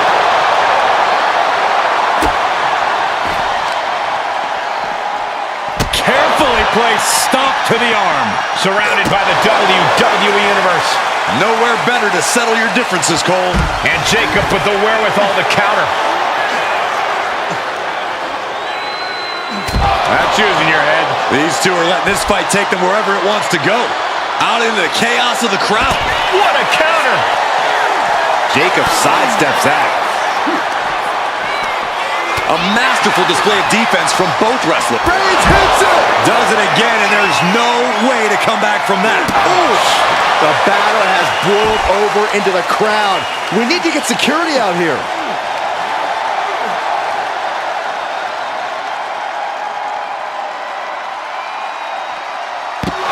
Carefully placed stomp to the arm. Surrounded by the WWE Universe. Nowhere better to settle your differences, Cole. And Jacob with the wherewithal to counter. That's using your head. These two are letting this fight take them wherever it wants to go. Out into the chaos of the crowd. What a counter! Jacob sidesteps that. A masterful display of defense from both wrestlers. Reigns hits it! Does it again, and there's no way to come back from that. Oof. The battle has boiled over into the crowd. We need to get security out here.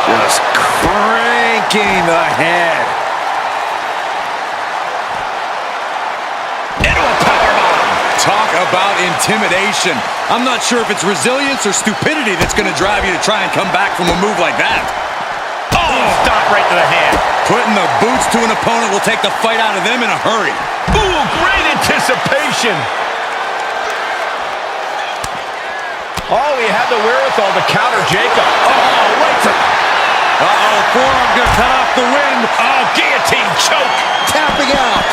Just cranking the head. Into a powerbomb. Talk about intimidation. I'm not sure if it's resilience or stupidity that's going to drive you to try and come back from a move like that. Oh, stop right to the hand. Putting the boots to an opponent will take the fight out of them in a hurry. Ooh, great anticipation. Oh, he had the wherewithal to counter Jacob. Oh, right to... Uh-oh, forearm gonna cut off the wind. Oh, guillotine choke. Tapping out.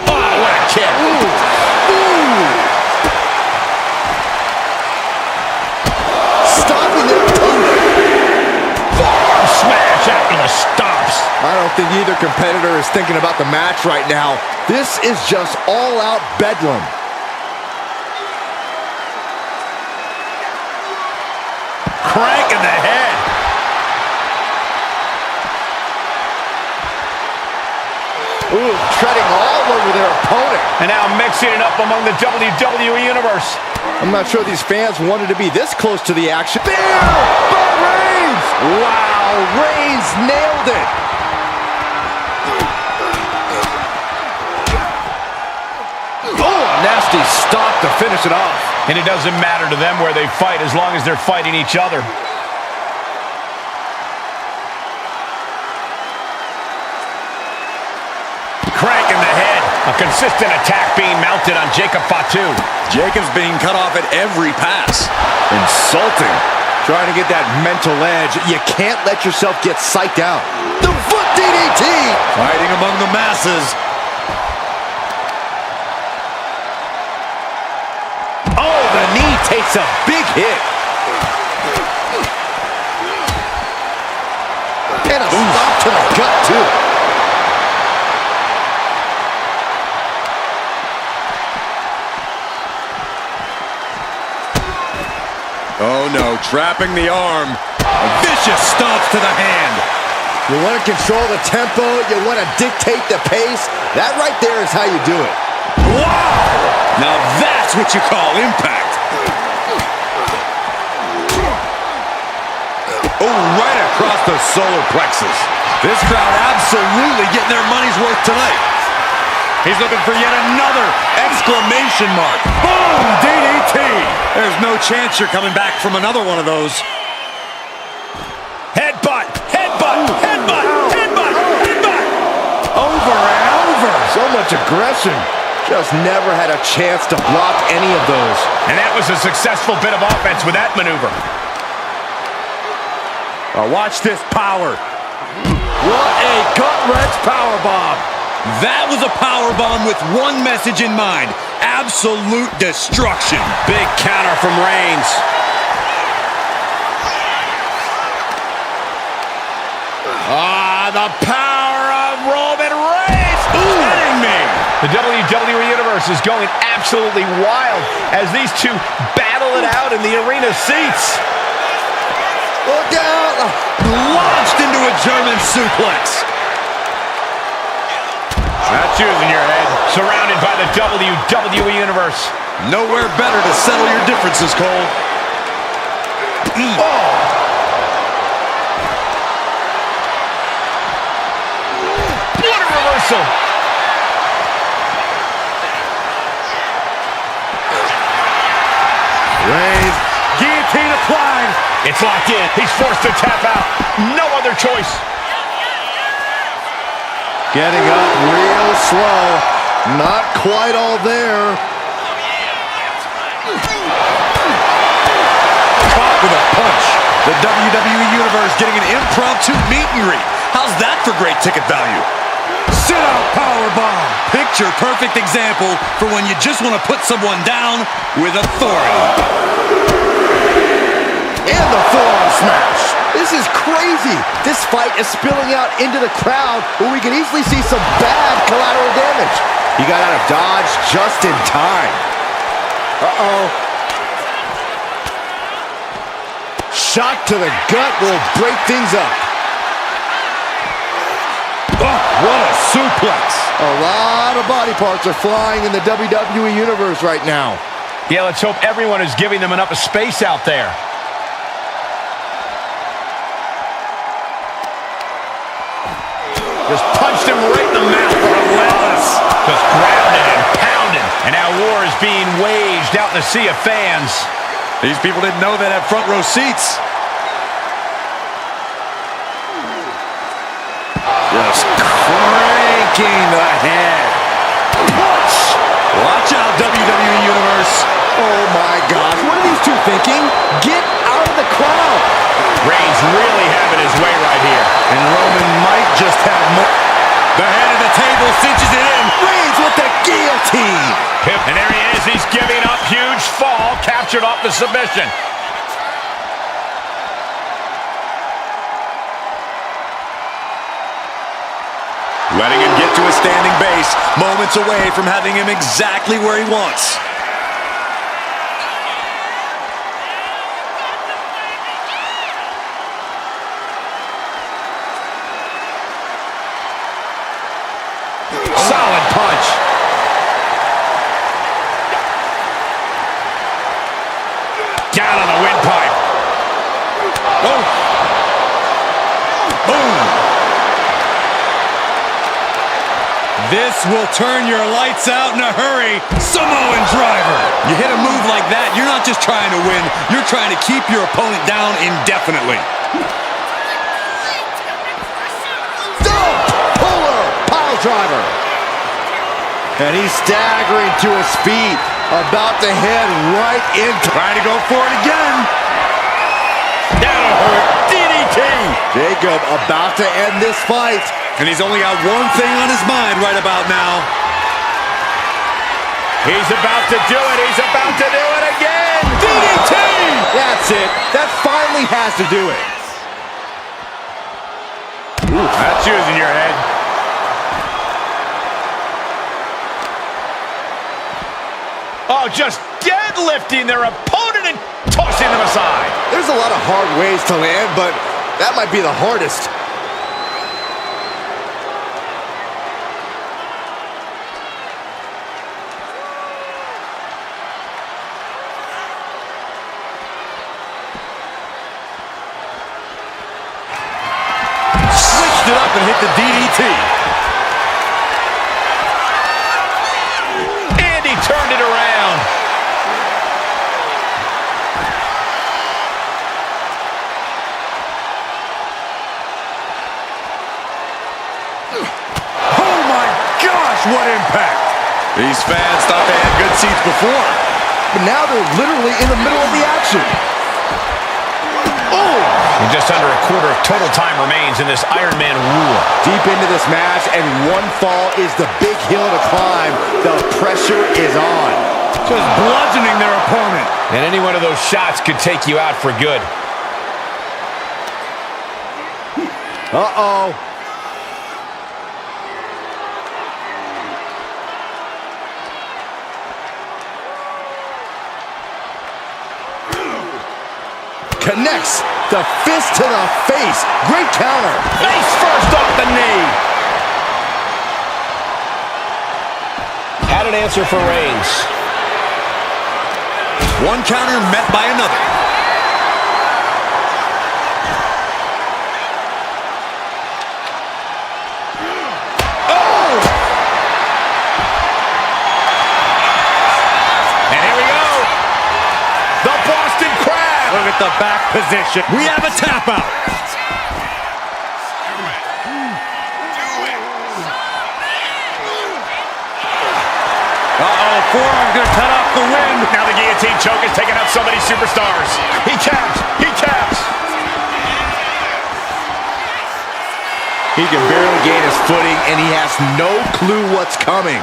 Oh, what a kick. Stopping their opponent. Forearm smash after the stomps. I don't think either competitor is thinking about the match right now. This is just all-out bedlam. Crank in the head. Ooh, treading all over their opponent. And now mixing it up among the WWE Universe. I'm not sure these fans wanted to be this close to the action. Spear by Reigns! Wow, Reigns nailed it. Oh, nasty stop to finish it off. And it doesn't matter to them where they fight as long as they're fighting each other. Crank in the head. A consistent attack being mounted on Jacob Fatu. Jacob's being cut off at every pass. Insulting. Trying to get that mental edge. You can't let yourself get psyched out. The foot DDT! Fighting among the masses. Oh, the knee takes a big hit. And a stop to the gut, too. Oh no, trapping the arm. Vicious stomps to the hand. You want to control the tempo, you want to dictate the pace. That right there is how you do it. Wow! Now that's what you call impact. Oh, right across the solar plexus. This crowd absolutely getting their money's worth tonight. He's looking for yet another exclamation mark. Boom! DDT! There's no chance you're coming back from another one of those. Headbutt! Headbutt! Headbutt! Headbutt! Headbutt! Over and over. So much aggression. Just never had a chance to block any of those. And that was a successful bit of offense with that maneuver. Watch this power. What a gut-wrench powerbomb. That was a powerbomb with one message in mind. Absolute destruction. Big counter from Reigns. The power of Roman Reigns. Kidding me. The WWE Universe is going absolutely wild as these two battle it out in the arena seats. Look out. Launched into a German suplex. Not choosing your head. Surrounded by the WWE Universe. Nowhere better to settle your differences, Cole. Oh. What a reversal. Reigns. Guillotine applied. It's locked in. He's forced to tap out. No other choice. Getting up real slow. Not quite all there. Caught with a punch. The WWE Universe getting an impromptu meet and greet. How's that for great ticket value? Sit-out powerbomb. Picture-perfect example for when you just want to put someone down with authority. And the forearm smash. This is crazy. This fight is spilling out into the crowd where we can easily see some bad collateral damage. He got out of dodge just in time. Uh-oh. Shot to the gut will break things up. Oh, what a suplex. A lot of body parts are flying in the WWE Universe right now. Yeah, let's hope everyone is giving them enough space out there. Just punched him right in the mouth. Relentless. Just grounded and pounded. And now war is being waged out in the sea of fans. These people didn't know they had front row seats. Just cranking the head. Punch. Watch out, WWE Universe. Oh my gosh, what are these two thinking? Get out of the crowd. Reigns really having his way right here. And Roman might just have more. The head of the table cinches it in. Reigns with the guillotine. And there he is. He's giving up. Huge fall. Captured off the submission. Letting him get to a standing base. Moments away from having him exactly where he wants. Solid punch. Down on the windpipe. Oh. Boom. This will turn your lights out in a hurry. Samoan driver. You hit a move like that, you're not just trying to win. You're trying to keep your opponent down indefinitely. Driver. And he's staggering to his feet, about to head right in. Trying to go for it again. That'll hurt. DDT. Jacob about to end this fight. And he's only got one thing on his mind right about now. He's about to do it. He's about to do it again. DDT! That's it. That finally has to do it. Ooh, that's using your head. Oh, just deadlifting their opponent and tossing them aside. There's a lot of hard ways to land, but that might be the hardest. Switched it up and hit the DDT. And he turned it around. Oh my gosh, what impact! These fans thought they had good seats before. But now they're literally in the middle of the action. And just under a quarter of total time remains in this Iron Man war. Deep into this match, and one fall is the big hill to climb. The pressure is on. Just bludgeoning their opponent. And any one of those shots could take you out for good. Uh-oh. Connects the fist to the face. Great counter. Face first off the knee. Had an answer for Reigns. One counter met by another. Oh! And here we go. The Boston Crab. Look at the back position. We have a tap out. Uh-oh, forearm gonna cut off the wind. Now the guillotine choke is taking out so many superstars. He taps. He taps. He can barely gain his footing, and he has no clue what's coming.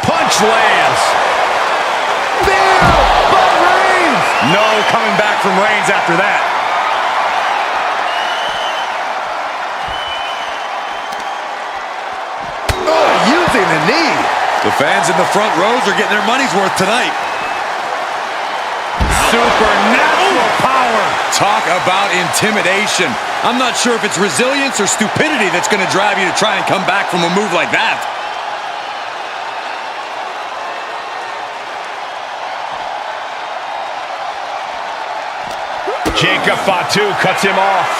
Punch lands. There! But Reigns! No coming back from Reigns after that. Oh, using the knee. The fans in the front rows are getting their money's worth tonight. Supernatural power. Talk about intimidation. I'm not sure if it's resilience or stupidity that's going to drive you to try and come back from a move like that. Jacob Fatu cuts him off.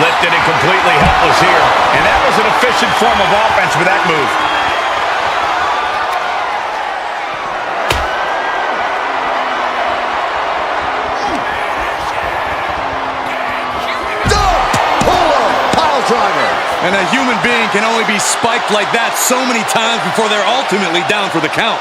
Lifted and completely helpless here. And that was an efficient form of offense with that move. Pile driver. And a human being can only be spiked like that so many times before they're ultimately down for the count.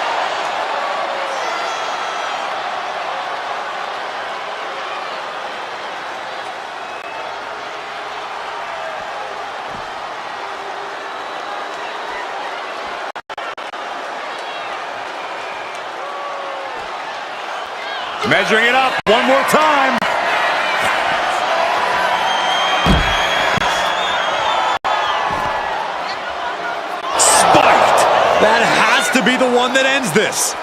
Measuring it up one more time. Spiked. That has to be the one that ends this.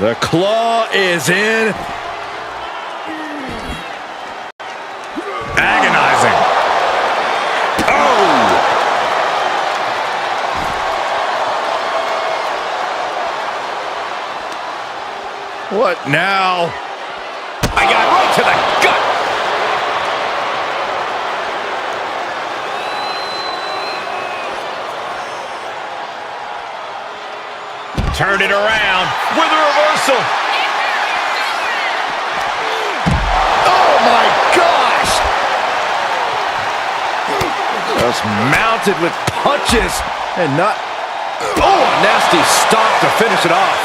The claw is in. Agonizing. Oh! What now? I got right to the gut. Turned it around with a reversal. Oh my gosh! Just mounted with punches and not... Oh, a nasty stop to finish it off.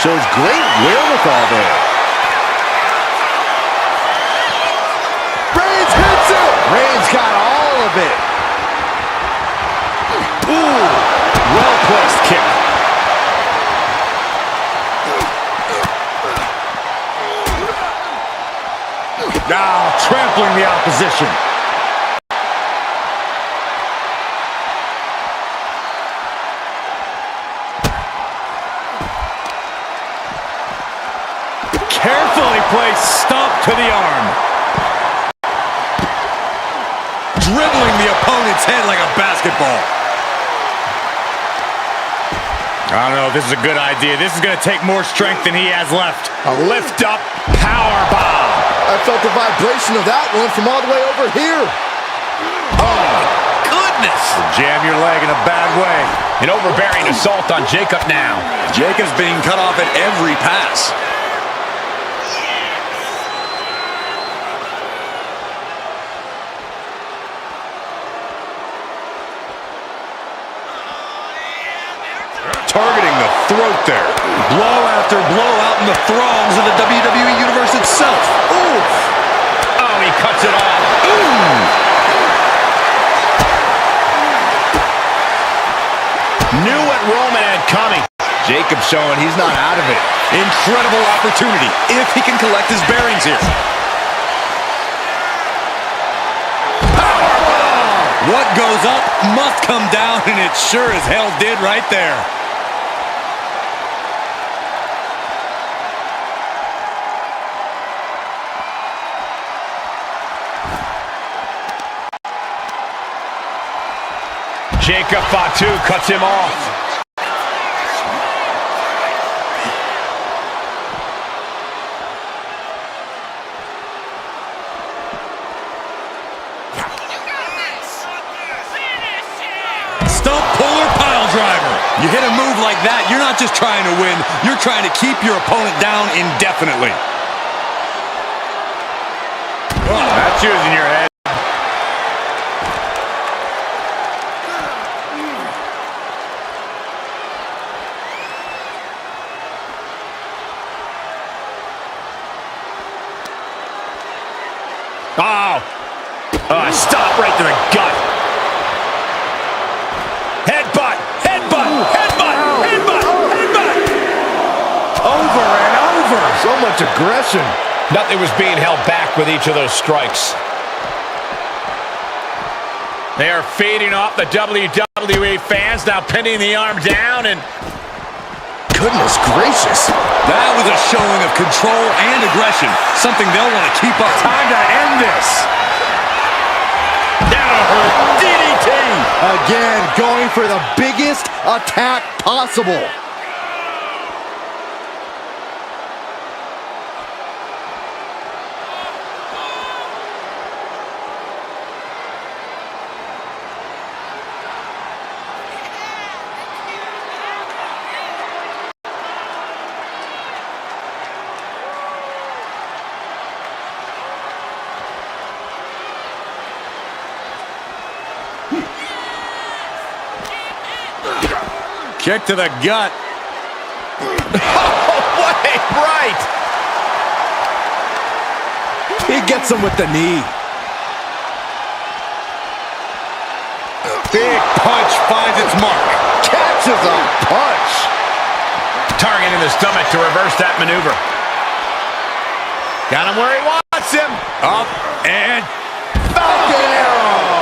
Shows great wherewithal there. Reigns hits it! Reigns got all of it. Ooh, well-placed kick. Now trampling the opposition. Carefully placed stomp to the arm. Dribbling the opponent's head like a basketball. I don't know if this is a good idea. This is going to take more strength than he has left. A lift up power bomb. I felt the vibration of that one from all the way over here. Oh, goodness. Jam your leg in a bad way. An overbearing assault on Jacob now. Jacob's being cut off at every pass. Targeting the throat there. Blow after blow out in the throngs of the WWE Universe itself. Ooh. Oh, he cuts it off. Ooh. Knew what Roman had coming. Jacob showing he's not out of it. Incredible opportunity if he can collect his bearings here. Powerbomb! What goes up must come down, and it sure as hell did right there. Jacob Fatu cuts him off. Stump puller pile driver. You hit a move like that, you're not just trying to win, you're trying to keep your opponent down indefinitely. Oh, that's using your head. Oh, stop right to the gut. Headbutt, headbutt, headbutt, headbutt, headbutt. Over and over. So much aggression. Nothing was being held back with each of those strikes. They are feeding off the WWE fans, now pinning the arm down, and Goodness gracious. That was a showing of control and aggression, something they'll want to keep up. Time to end this. now her DDT. Again, going for the biggest attack possible. Kick to the gut. What a right. He gets him with the knee. Big punch finds its mark. Catches a punch. Targeting the stomach to reverse that maneuver. Got him where he wants him. Up and Falcon arrow.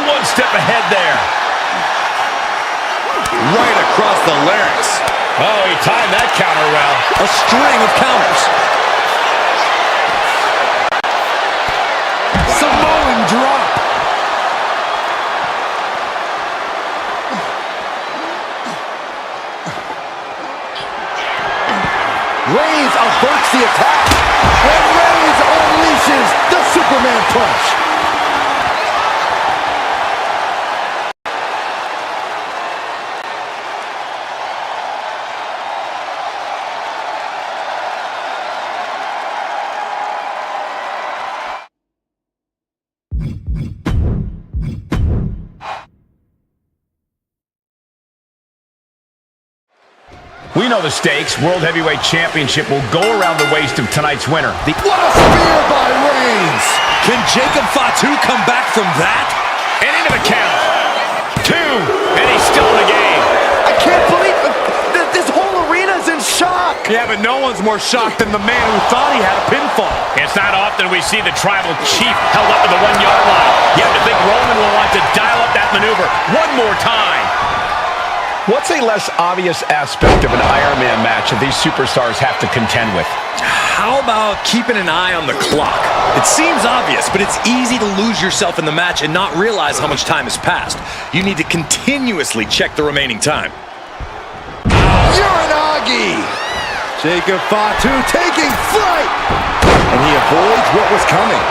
One step ahead there. right across the larynx. Oh, he timed that counter well. A string of counters. Samoan drop. Reigns averts the attack. And Reigns unleashes the Superman punch. We know the stakes. World Heavyweight Championship will go around the waist of tonight's winner. What a spear by Reigns! Can Jacob Fatu come back from that? And into the count. 2, and he's still in the game. I can't believe this whole arena's in shock. Yeah, but no one's more shocked than the man who thought he had a pinfall. It's not often we see the tribal chief held up to the 1-yard line. You have to think Roman will want to dial up that maneuver one more time. What's a less obvious aspect of an Iron Man match that these superstars have to contend with? How about keeping an eye on the clock? It seems obvious, but it's easy to lose yourself in the match and not realize how much time has passed. You need to continuously check the remaining time. Uranagi! Jacob Fatu taking flight! And he avoids what was coming.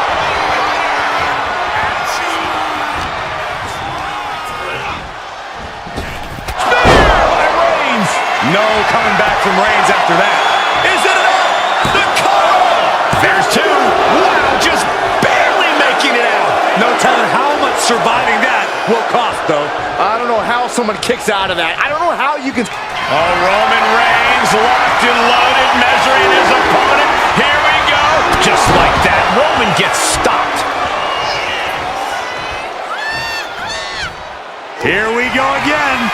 No coming back from Reigns after that. Is it enough? The cover! There's 2. Wow, just barely making it out. No telling how much surviving that will cost, though. I don't know how someone kicks out of that. I don't know how you can... Oh, Roman Reigns locked and loaded, measuring his opponent. Here we go. Just like that, Roman gets stopped. Here we go again.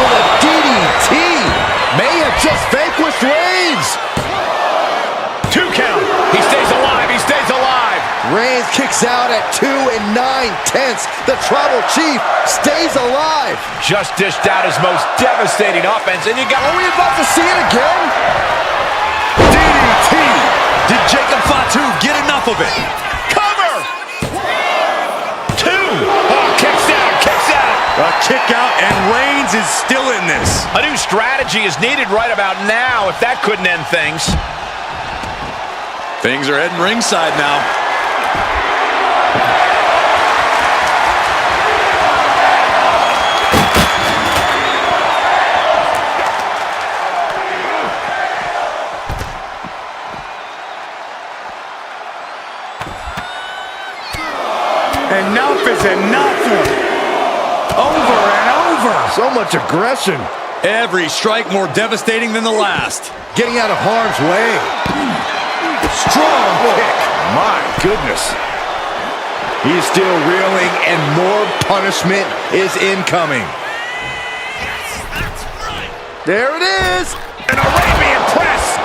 With a DDT. May have just vanquished Reigns. 2 count. He stays alive. He stays alive. Reigns kicks out at 2 9/10. The Tribal Chief stays alive. Just dished out his most devastating offense, and you got... Are we about to see it again? DDT. Did Jacob Fatu get enough of it? Cover! 2. Oh, kicks out, kicks out. A kick out, and Reigns is still in this. A new strategy is needed right about now if that couldn't end things. Things are heading ringside now. Enough is enough. Over and over. So much aggression. Every strike more devastating than the last. Getting out of harm's way. Strong kick. My goodness. He's still reeling, and more punishment is incoming. There it is. An Arabian press.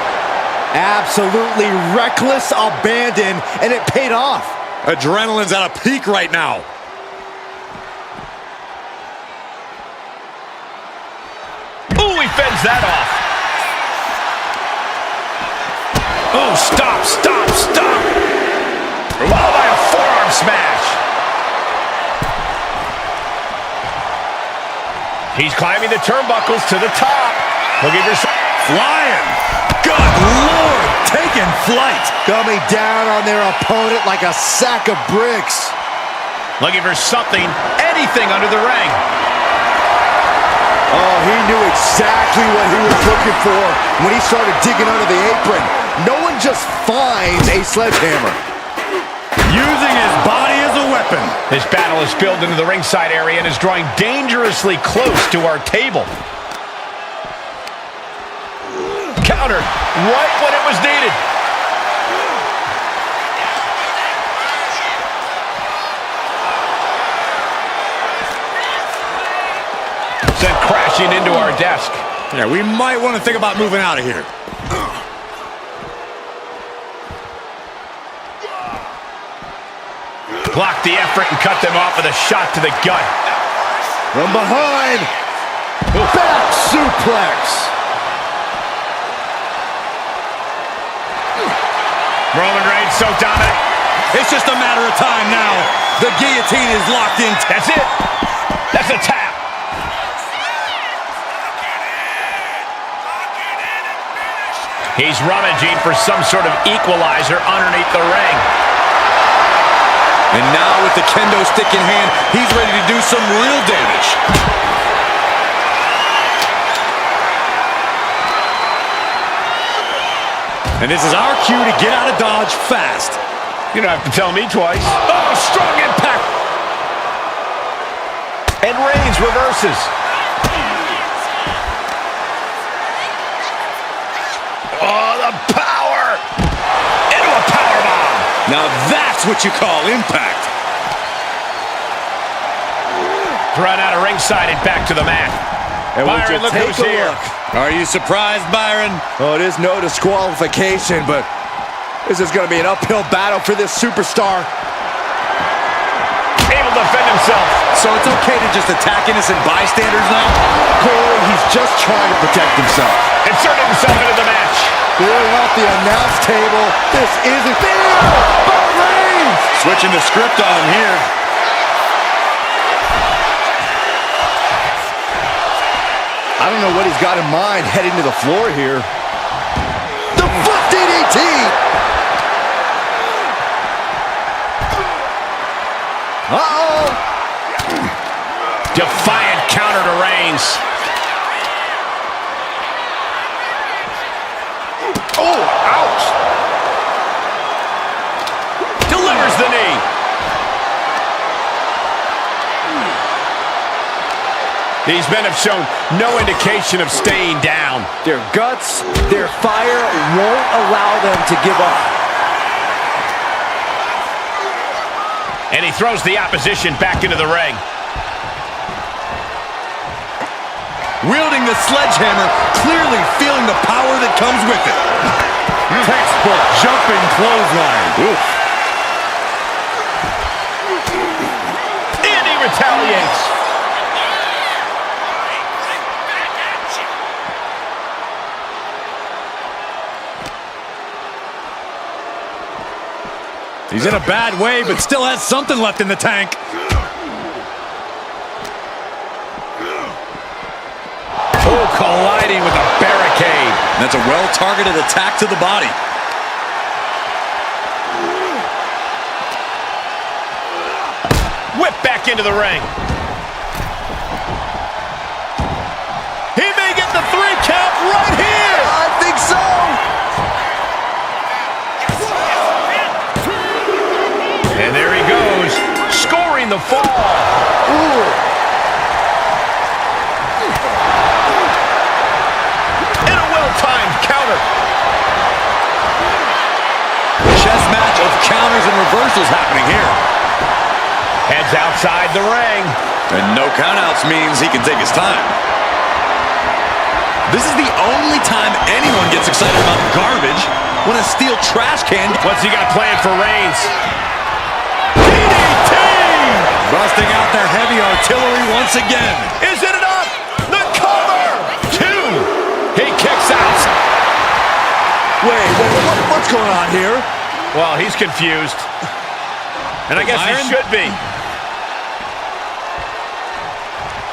Absolutely reckless abandon, and it paid off. Adrenaline's at a peak right now. Ooh, he fends that off. Oh, stop, stop, stop. Oh, by a forearm smash. He's climbing the turnbuckles to the top. Looking for some... Flying. Good Lord, taking flight. Coming down on their opponent like a sack of bricks. Looking for something, anything under the ring. Oh, he knew exactly what he was looking for when he started digging under the apron. No one just finds a sledgehammer. Using his body as a weapon. This battle is spilled into the ringside area and is drawing dangerously close to our table. Countered right when it was needed. Sent crashing into our desk. Yeah, we might want to think about moving out of here. Blocked the effort and cut them off with a shot to the gut. From behind. Back suplex. Roman Reigns so dominant. It's just a matter of time now. The guillotine is locked in. That's it. That's a tap. He's rummaging for some sort of equalizer underneath the ring. And now with the kendo stick in hand, he's ready to do some real damage. And this is our cue to get out of Dodge fast. You don't have to tell me twice. Oh, strong impact. And Reigns reverses. Oh, the power! Into a powerbomb. Now that's what you call impact. Thrown out of ringside and back to the mat. And Byron, look who's here. Are you surprised, Byron? Oh, it is no disqualification, but this is going to be an uphill battle for this superstar. Able to defend himself. So it's okay to just attack innocent bystanders now? Corey, he's just trying to protect himself. Inserted himself into the match. Clearing off the announce table. This isn't fair. But Reigns! Switching the script on him here. I don't know what he's got in mind heading to the floor here. The foot DDT! Uh-oh! Defiant counter to Reigns. Oh, ouch! Delivers the knee. These men have shown no indication of staying down. Their guts, their fire won't allow them to give up. And he throws the opposition back into the ring. Wielding the sledgehammer, clearly feeling the power that comes with it. Textbook jumping clothesline. Oof. And he retaliates. He's in a bad way, but still has something left in the tank. Oh, colliding with a barricade. That's a well-targeted attack to the body. Whip back into the ring. He may get the 3 count right here. I think so. And there he goes, scoring the fall. Ooh. And a well-timed counter. Chess match of counters and reversals happening here. Heads outside the ring. And no countouts means he can take his time. This is the only time anyone gets excited about garbage when a steel trash can. What's he got planned for Reigns? Busting out their heavy artillery once again. Is it enough? The cover! 2. He kicks out. Wait, what's going on here? Well, he's confused. And I guess Byron? he should be.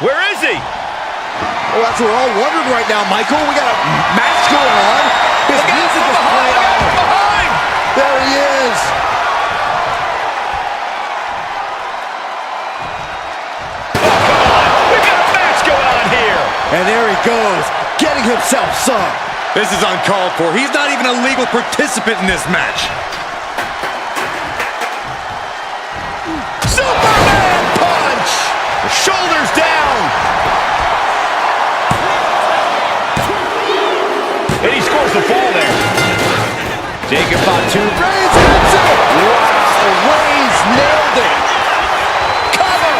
Where is he? Well, that's what we're all wondering right now, Michael. We got a match going on. His music is playing on. Behind! There he is. And there he goes, getting himself some. This is uncalled for. He's not even a legal participant in this match. Superman punch! Shoulders down. And he scores the fall there. Jacob Fatu. Reigns hits it. Wow, Reigns nailed it. Cover.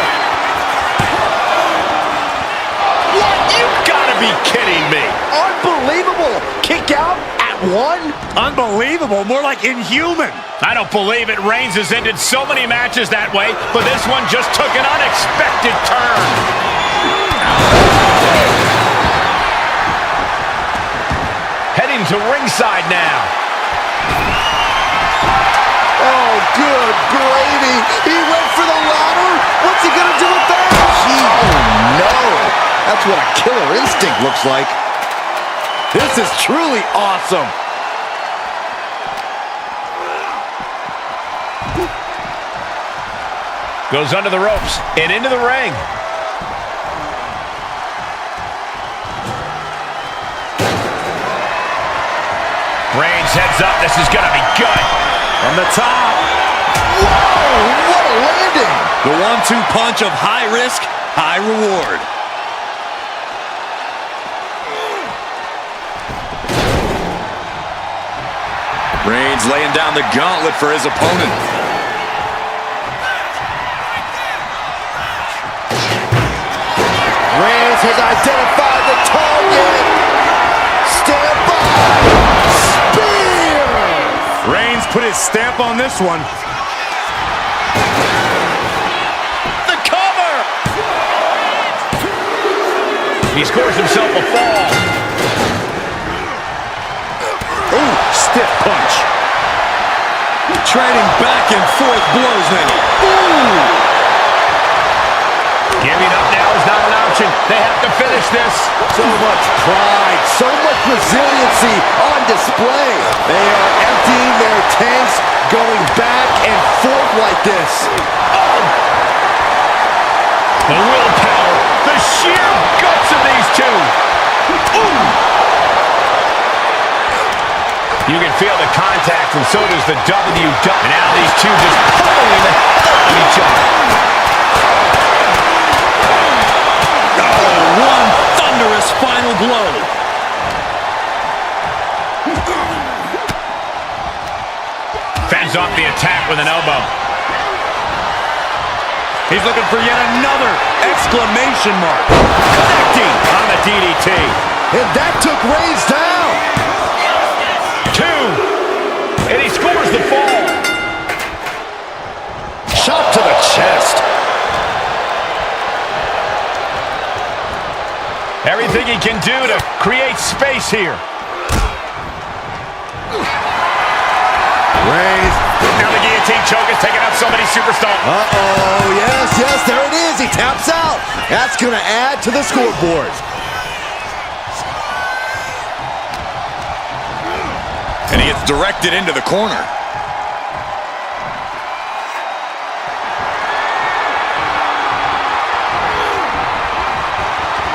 What? You gotta be kidding me. Unbelievable. Kick out at 1. Unbelievable. More like inhuman. I don't believe it. Reigns has ended so many matches that way, but this one just took an unexpected turn. Heading to ringside now. Oh, good gravy. He went for the ladder. What's he going to do with that? Oh, no. That's what a killer instinct looks like. This is truly awesome. Goes under the ropes and into the ring. Reigns heads up. This is going to be good. From the top. Whoa, what a landing. The 1-2 punch of high risk, high reward. Reigns laying down the gauntlet for his opponent. Reigns has identified the target. Stand by. Spear. Reigns put his stamp on this one. The cover. He scores himself a fall. Ooh, stiff punch. Trading back and forth blows now. Ooh. Giving up now is not an option. They have to finish this. So much pride, so much resiliency on display. They are emptying their tanks, going back and forth like this. Oh! The willpower, the sheer guts of these two. Ooh! You can feel the contact, and so does the WWE. And now these two just pulling the hell out of each other. Oh, one thunderous final blow. Fends off the attack with an elbow. He's looking for yet another exclamation mark. Connecting on the DDT. And that took Reigns down. 2. And he scores the fall. Shot to the chest. Everything he can do to create space here. Reigns. Now the guillotine choke is taking out so many superstars. Uh-oh, yes, there it is. He taps out. That's going to add to the scoreboard. And he gets directed into the corner.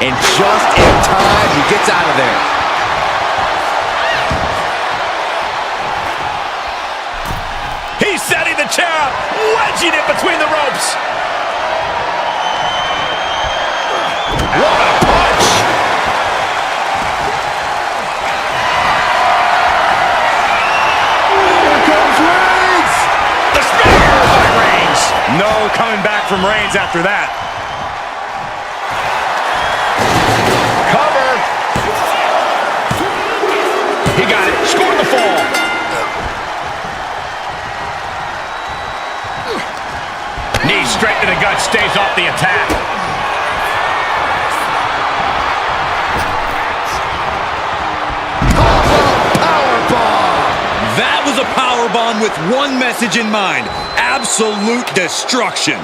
And just in time, he gets out of there. He's setting the chair up, wedging it between the ropes. What a punch! Here comes Reigns! The spear by Reigns. No coming back from Reigns after that. Cover. He got it. Scored the fall. Knee straight to the gut, stays off the attack. That was a powerbomb with one message in mind: absolute destruction.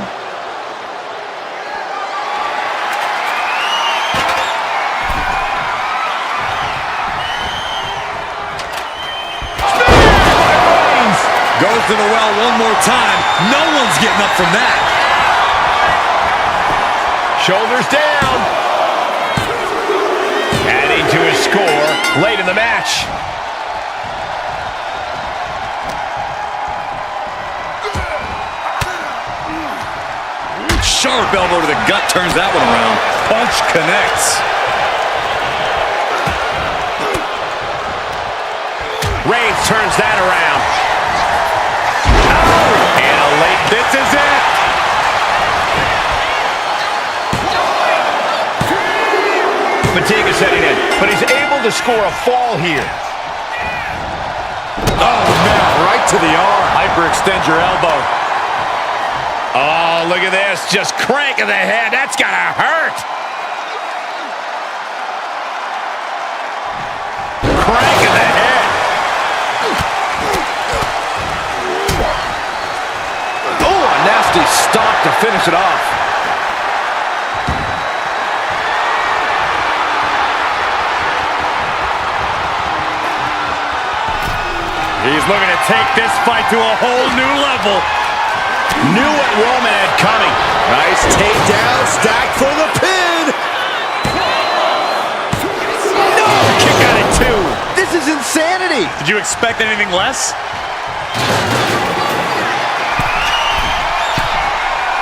Goes to the well one more time. No one's getting up from that. Shoulders down. Adding to his score late in the match. Sharp elbow to the gut turns that one around. Punch connects. Reigns turns that around. And a late, this is it. Fatigue is setting in, but he's able to score a fall here. Oh, man, right to the arm. Hyperextend your elbow. Oh, look at this, just cranking the head. That's gotta hurt. Cranking the head. Oh, a nasty stop to finish it off. He's looking to take this fight to a whole new level. Knew what Roman had coming. Nice takedown, stacked for the pin. No! Kick out at 2. This is insanity. Did you expect anything less?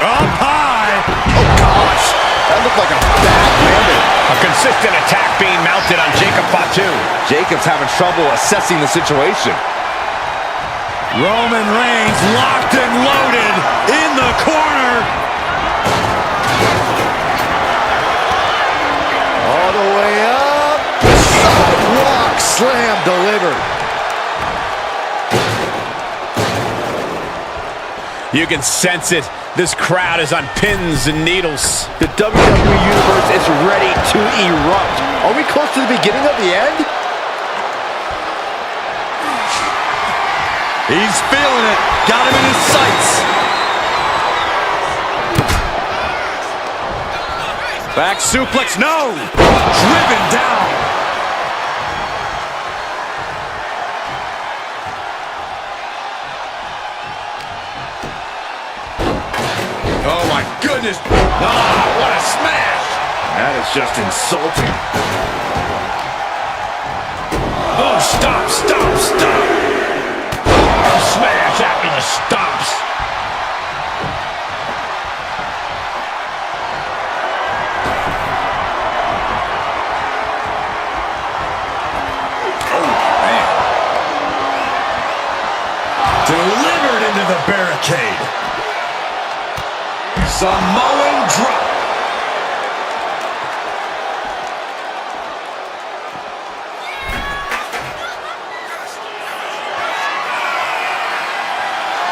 Up high. Oh, gosh. That looked like a bad landing. A consistent attack being mounted on Jacob Fatu. Jacob's having trouble assessing the situation. Roman Reigns locked and loaded in the corner. All the way up. Sidewalk slam delivered. You can sense it. This crowd is on pins and needles. The WWE Universe is ready to erupt. Are we close to the beginning of the end? He's feeling it. Got him in his sights. Back suplex. No. Driven down. Oh, my goodness. Ah, what a smash. That is just insulting. Oh, stop, stop, stop. Smash after the stomps. Oh, man. Delivered into the barricade. Samoan drop.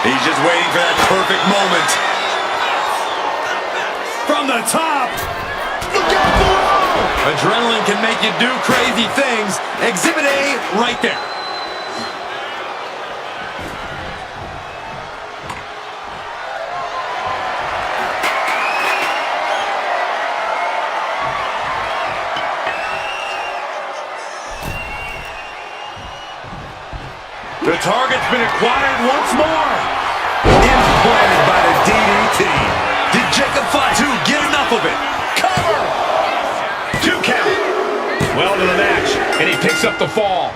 He's just waiting for that perfect moment. From the top. Look out below. Adrenaline can make you do crazy things. Exhibit A right there. The target's been acquired once more. Implanted by the DDT. Did Jacob Fatu get enough of it? Cover! 2 count. Well to the match, and he picks up the fall.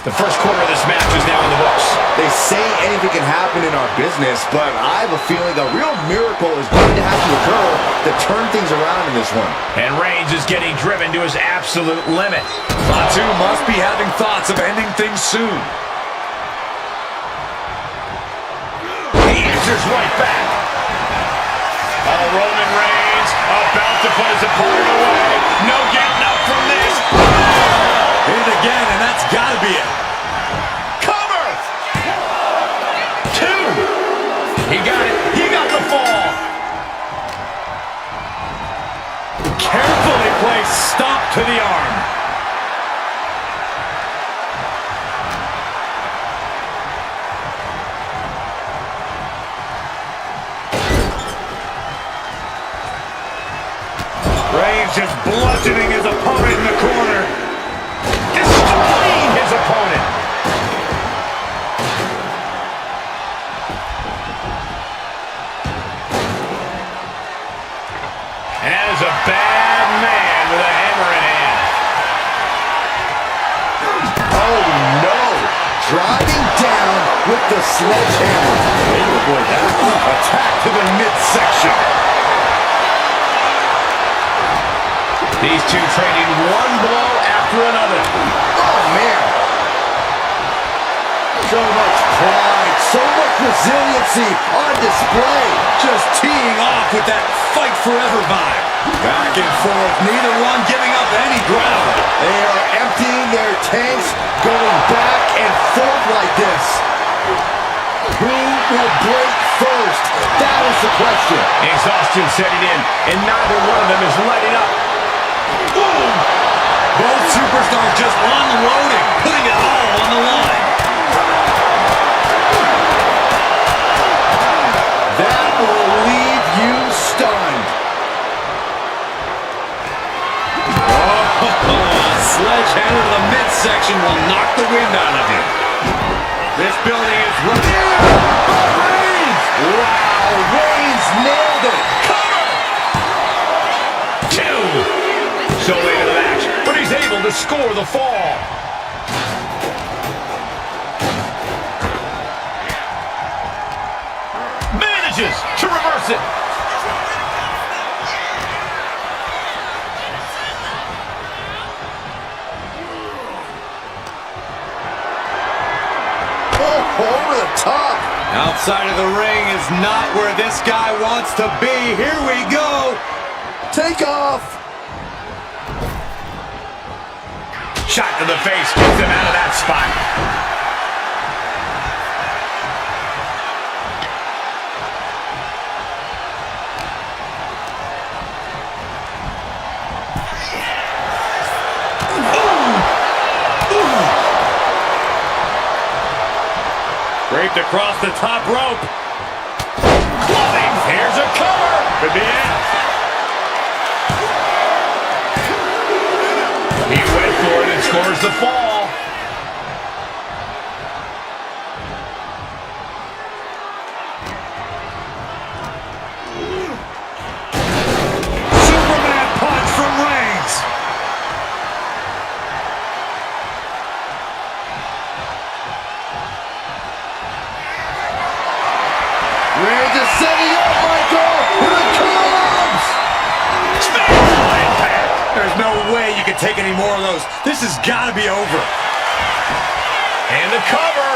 The first quarter of this match is now in the books. They say anything can happen in our business, but I have a feeling a real miracle is going to have to occur to turn things around in this one. And Reigns is getting driven to his absolute limit. Fatu must be having thoughts of ending things soon. He answers right back. Oh, Roman Reigns about to put his opponent away. No getting up from this. Hit it again, and that's got to be it. Cover! 2. He got it. He got the fall. Carefully placed stop to the arm. Reigns just bludgeoning his opponent in the corner. Destroying his opponent. And that is a bad man with a hammer in hand. Oh, no. Driving down with the sledgehammer. Hey, avoid that. Attack to the midsection. These two trading one blow after another. Oh, man. So much pride, so much resiliency on display. Just teeing off with that fight forever vibe. Back and forth, neither one giving up any ground. They are emptying their tanks, going back and forth like this. Who will break first? That is the question. Exhaustion setting in, and neither one of them is letting up. Boom! Both superstars just unloading, putting it all on the line. That will leave you stunned. Oh, sledgehammer to the midsection will knock the wind out of you. This building is running. Reigns! Wow, Reigns nailed it. Cover! 2. So late in the match, but he's able to score the fall. Manages to reverse it. Over the top. Outside of the ring is not where this guy wants to be. Here we go. Take off. Shot to the face, gets him out of that spot. Draped across the top rope. Clubbing. Here's a cover. Could be it. He went for it and scores the fall. Superman punch from Reigns. Reigns is setting up, Michael. Here it comes. Spiritual impact. There's no way you can take any more of those. This has got to be over. And the cover.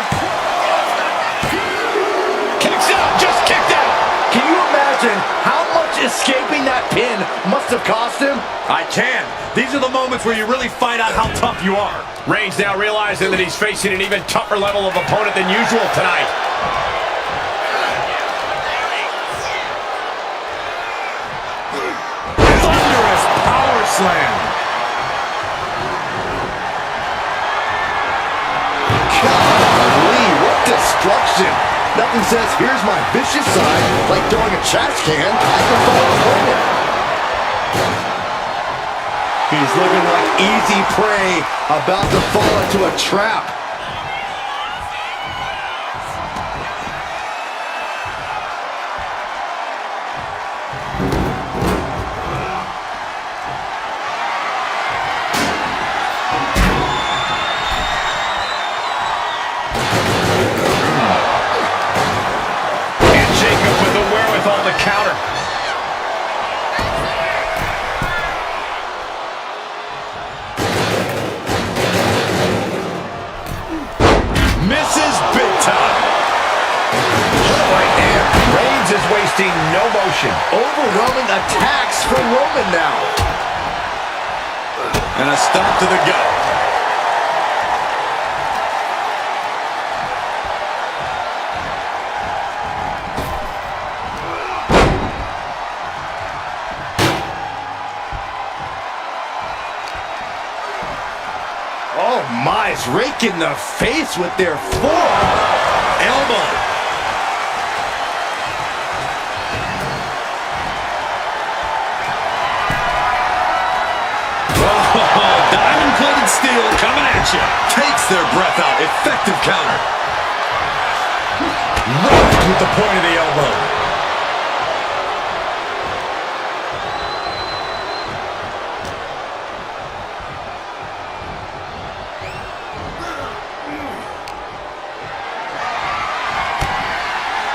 Kicks out, just kicked out. Can you imagine how much escaping that pin must have cost him? I can. These are the moments where you really find out how tough you are. Reigns now realizing that he's facing an even tougher level of opponent than usual tonight. Thunderous power slam. Golly, what destruction. Nothing says, here's my vicious side, like throwing a trash can at the fallen opponent. He's looking like easy prey, about to fall into a trap. Counter. Misses big time. Right hand. Reigns is wasting no motion. Overwhelming attacks from Roman now. And a stomp to the gut. Oh my, it's raking the face with their forearm. Elbow. Oh, diamond-plated steel coming at you. Takes their breath out. Effective counter. Right with the point of the elbow.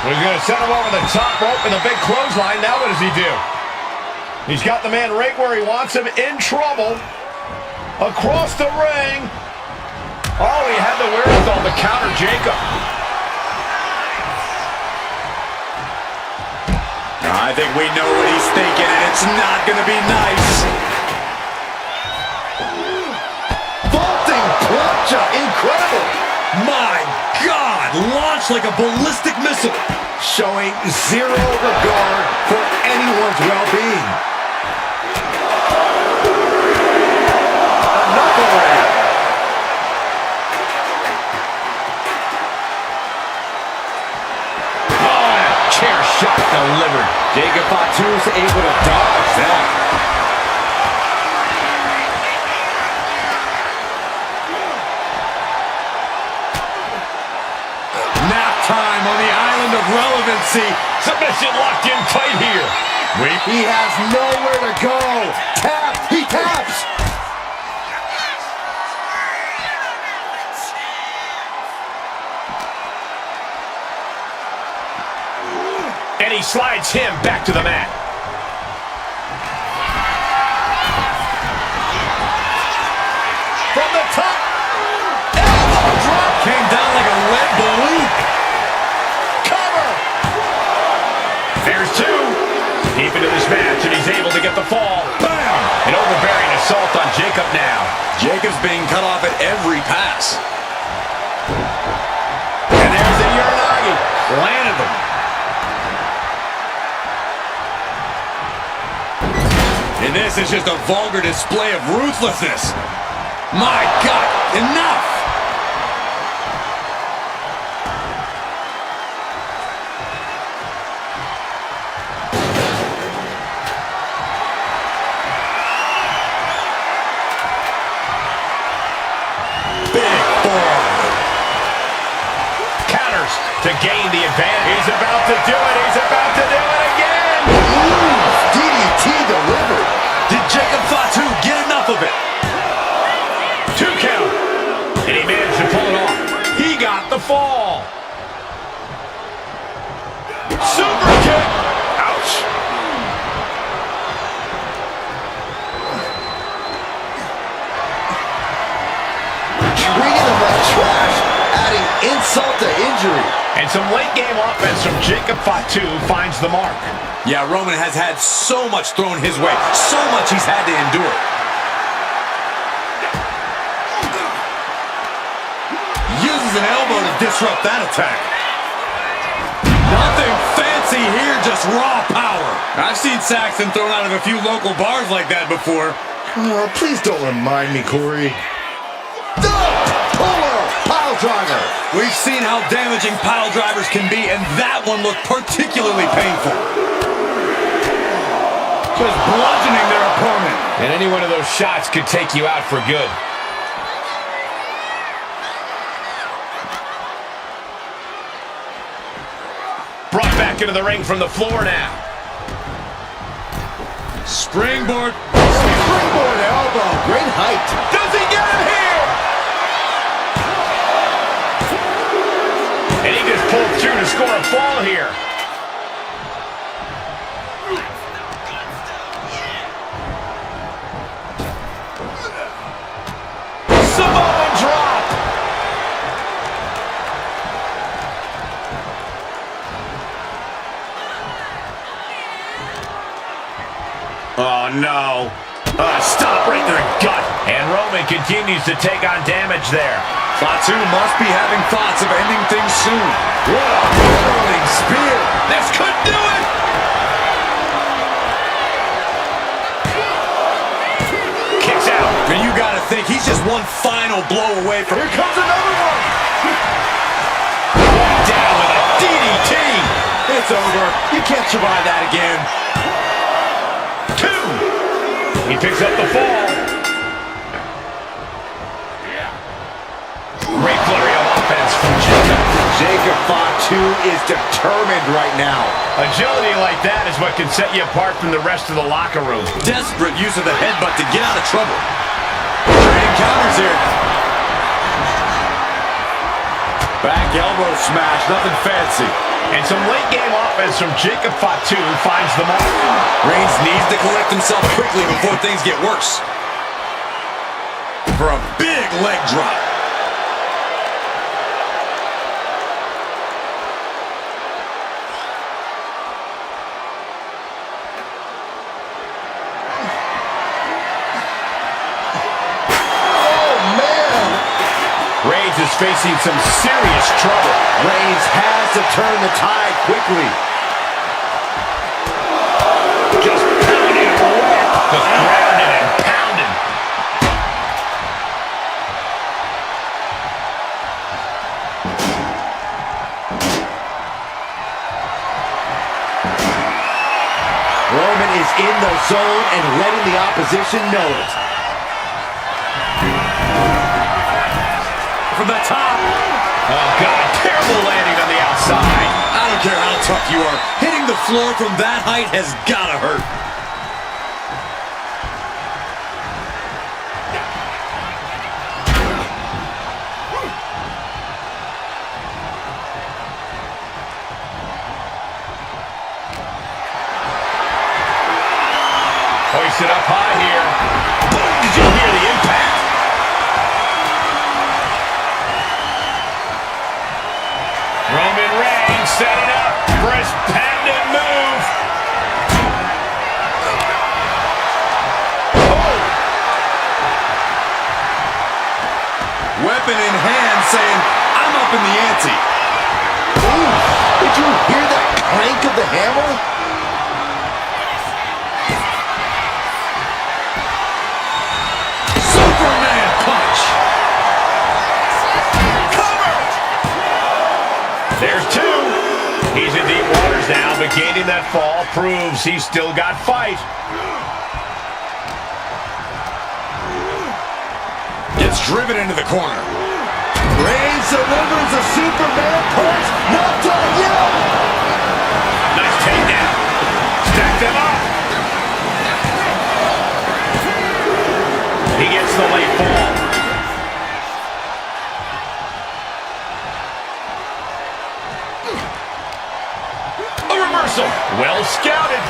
He's going to send him over the top rope with a big clothesline. Now what does he do? He's got the man right where he wants him, in trouble. Across the ring. Oh, he had the wherewithal to counter Jacob. I think we know what he's thinking, and it's not going to be nice. Vaulting plancha, incredible. My God, launched like a ballistic missile. Showing zero regard for anyone's well-being. Enough already. Oh, chair shot delivered. Jacob Fatu's able to dodge that. time on the island of relevancy. Submission locked in tight here. He has nowhere to go. Tap. He taps. And he slides him back to the mat. From the top. Elbow drop. Came down like a lead balloon. Cover. There's two. Deep into this match, and he's able to get the fall. Bam! An overbearing assault on Jacob now. Jacob's being cut off at every pass. And there's the Uranagi. Landed them. And this is just a vulgar display of ruthlessness. My God, enough! To gain the advantage. He's about to do it. He's about to do it again. Ooh, DDT delivered. Did Jacob Fatu get enough of it? 2 count. And he managed to pull it off. He got the fall. Super kick. Ouch. Treating him like trash, adding insult to injury. And some late game offense from Jacob Fatu finds the mark. Yeah, Roman has had so much thrown his way, so much he's had to endure. Uses an elbow to disrupt that attack. Nothing fancy here, just raw power. I've seen Saxton thrown out of a few local bars like that before. Oh, please don't remind me, Corey. Pile driver. We've seen how damaging pile drivers can be, and that one looked particularly painful. Just bludgeoning their opponent. And any one of those shots could take you out for good. Brought back into the ring from the floor now. Springboard. Springboard elbow. Great height. Does he get him here? And he just pulled through to score a fall here. Samoan drop. Oh, no. Stop right in their gut. And Roman continues to take on damage there. Fatu must be having thoughts of ending things soon. What a whirling spear. This could do it. Kicks out. And you gotta think he's just one final blow away from... Here comes another one. Down with a DDT. It's over. You can't survive that again. 2. He picks up the fall. Great flurry of offense from Jacob. Jacob Fatu is determined right now. Agility like that is what can set you apart from the rest of the locker room. Desperate use of the headbutt to get out of trouble. Turning counters here. Back elbow smash, nothing fancy. And some late game offense from Jacob Fatu finds the mark. Reigns needs to collect himself quickly before things get worse. For a big leg drop. Reigns is facing some serious trouble. Reigns has to turn the tide quickly. Just pounding away. Just grounding and pounding. Roman is in the zone and letting the opposition know it. From the top. Oh, God. Terrible landing on the outside. tough you are. Hitting the floor from that height has gotta hurt. Hoisted up high here. Boom! Did you hear the impact? Roman Reigns setting up for his patented move. Oh! Weapon in hand saying, I'm up in the ante. Ooh, did you hear that clank of the hammer? Superman punch. Cover! There's two. He's in deep waters now, but gaining that fall proves he's still got fight. Gets driven into the corner. Reigns delivers a Superman punch. Not done yet. Nice takedown. Stack them up. He gets the late fall. A reversal. Well scouted.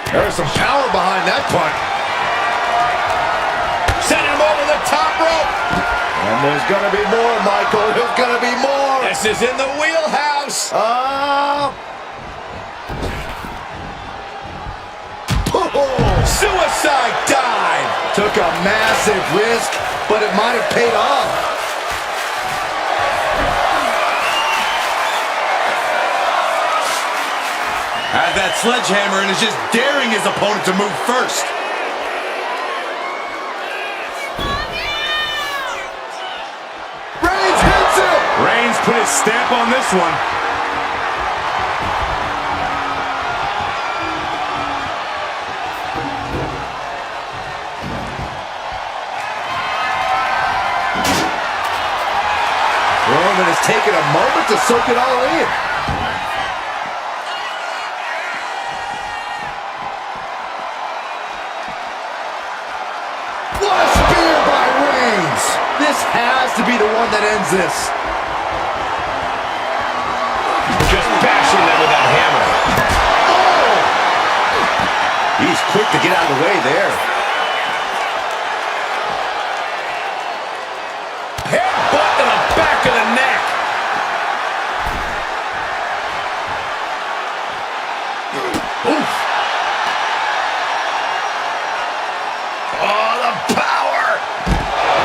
There's some power behind that punch. Send him over the top rope. And there's gonna be more, Michael. There's gonna be more. This is in the wheelhouse. Suicide dive. Took a massive risk, but it might have paid off. Has that sledgehammer and is just daring his opponent to move first. Reigns hits it. Reigns put his stamp on this one. Roman has taken a moment to soak it all in. What a spear by Reigns! This has to be the one that ends this. Just bashing them with that hammer. Oh! He's quick to get out of the way there. Headbutt to the back of the neck. Oof. Oh, the power.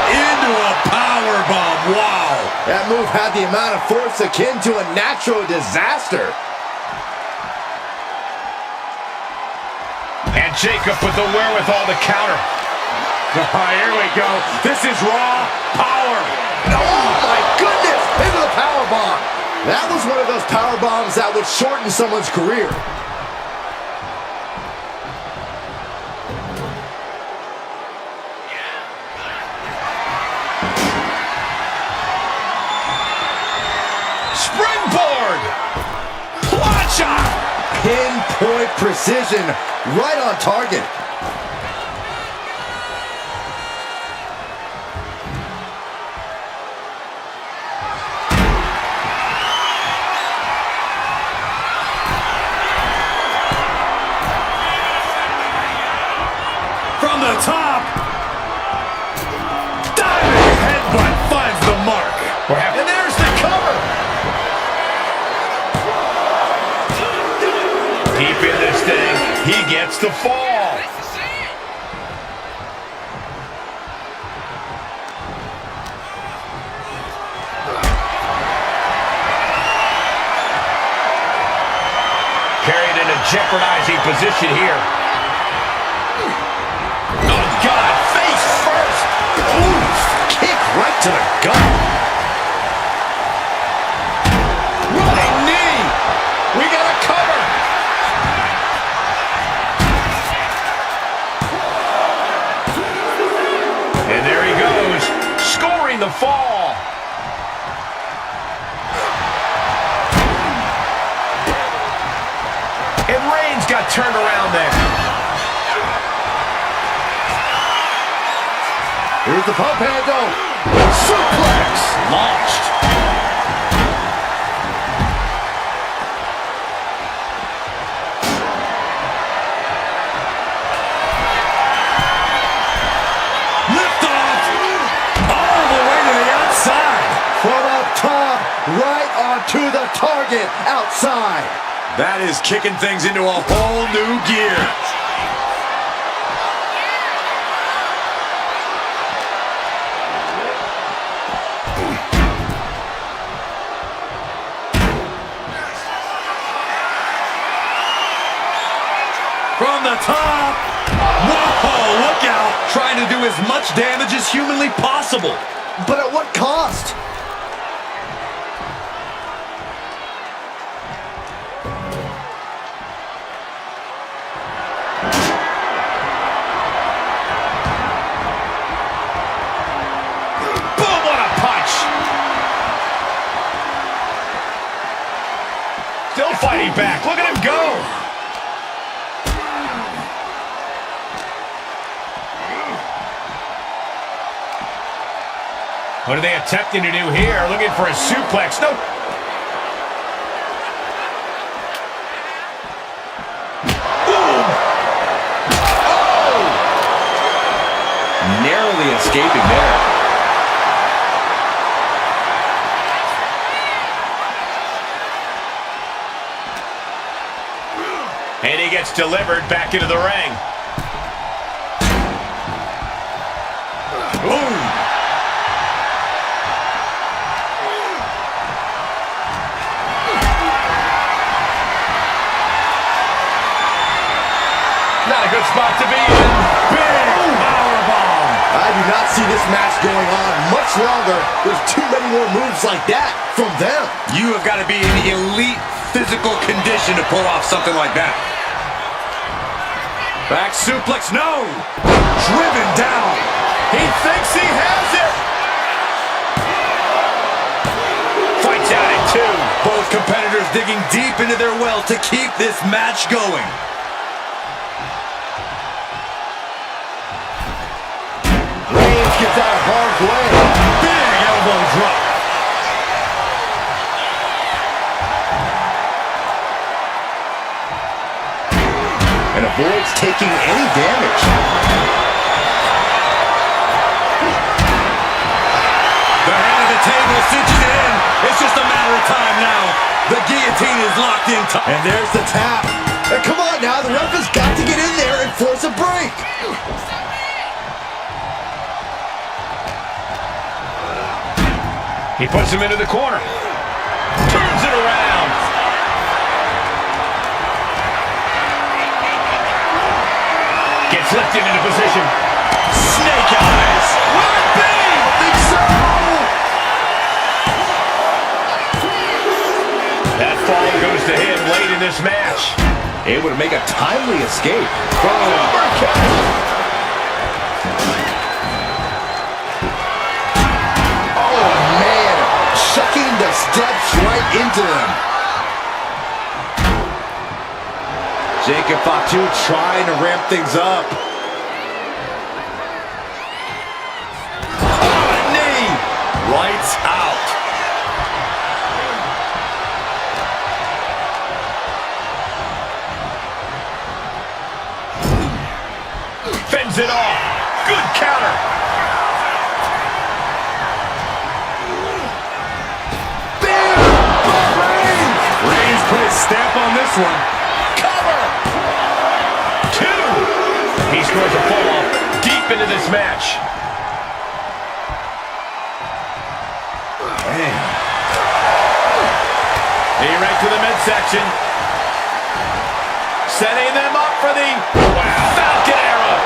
Into a power bomb. Wow. That move had the amount of force akin to a natural disaster. And Jacob with the wherewithal to counter. Here we go. This is raw power. Oh my goodness! Into the power bomb. That was one of those power bombs that would shorten someone's career. Springboard. Plancha. Pinpoint precision, right on target. From the top. Diving headbutt finds the mark. And there's the cover. Deep in this thing, he gets the fall. Carried in a jeopardizing position here. Oh, God, face first. Oof, kick right to the gut. Running knee. We got a cover. And there he goes, scoring the fall. turned around there. Here's the pump handle. Suplex. Launched. Lift off. All the way to the outside. From up top, right onto the target outside. That is kicking things into a whole new gear. From the top. Whoa, look out. Trying to do as much damage as humanly possible. But at what cost? Boom, what a punch. Still fighting back. Look at him go. What are they attempting to do here? Looking for a suplex. No. Boom. Oh! Narrowly escaping there. And he gets delivered back into the ring. Boom. Not a good spot to be in. Big powerbomb. I do not see this match going on much longer. There's too many more moves like that from them. You have got to be in elite physical condition to pull off something like that. Back suplex, no! Driven down. He thinks he has it. Fights out at two. Both competitors digging deep into their well to keep this match going. Reigns gets out hard way. Big elbow drop. And avoids taking any damage. The head of the table cinches it in. It's just a matter of time now. The guillotine is locked in tight. And there's the tap. And come on now, the ref has got to get in there and force a break. He puts him into the corner. Turns it around. Gets lifted into position. Snake eyes. Will it be? I think so. That fall goes to him late in this match. Able to make a timely escape. Oh, man. Chucking the steps right into them. Jacob Fatu trying to ramp things up. Oh, a knee. Lights out. Fends it off. Good counter. Reigns put his stamp on this one. Cover. Two. He scores a fall deep into this match. Man. He right to the midsection. Setting them up for the Falcon Arrow.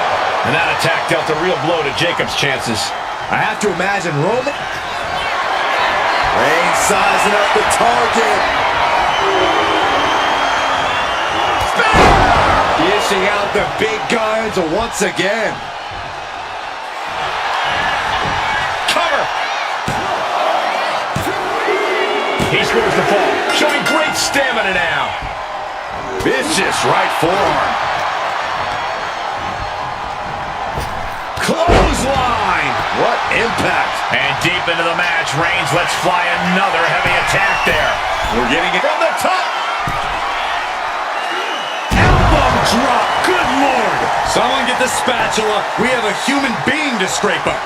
And that attack dealt a real blow to Jacob's chances. I have to imagine Roman. Reigns sizing up the target. Dishing out the big guns once again. Cover. He scores the fall, showing great stamina now. Vicious right forearm. Clothesline. What impact. And deep into the match, Reigns lets fly another heavy attack there. We're getting it From the top. elbow drop. Good Lord. Someone get the spatula. We have a human being to scrape up.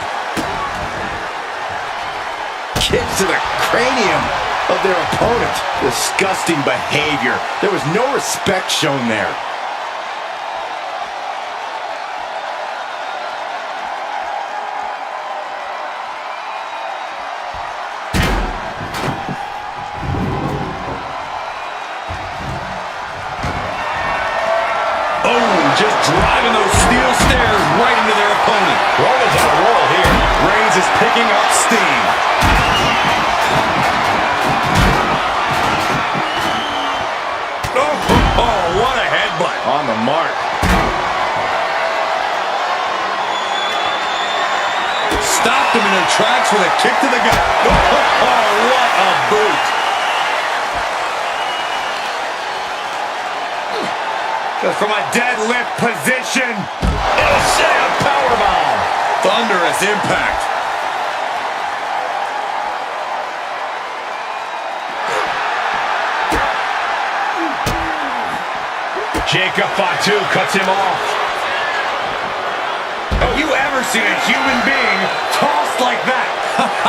Kicks to the cranium of their opponent. Disgusting behavior. There was no respect shown there. Just driving those steel stairs right into their opponent. Roman's on a roll here. Reigns is picking up steam. Oh, what a headbutt. On the mark. Stopped him in their tracks with a kick to the gut. Oh, what a boot. From a deadlift position. It'll set a powerbomb. Thunderous impact. Jacob Fatu cuts him off. Have you ever seen a human being tossed like that?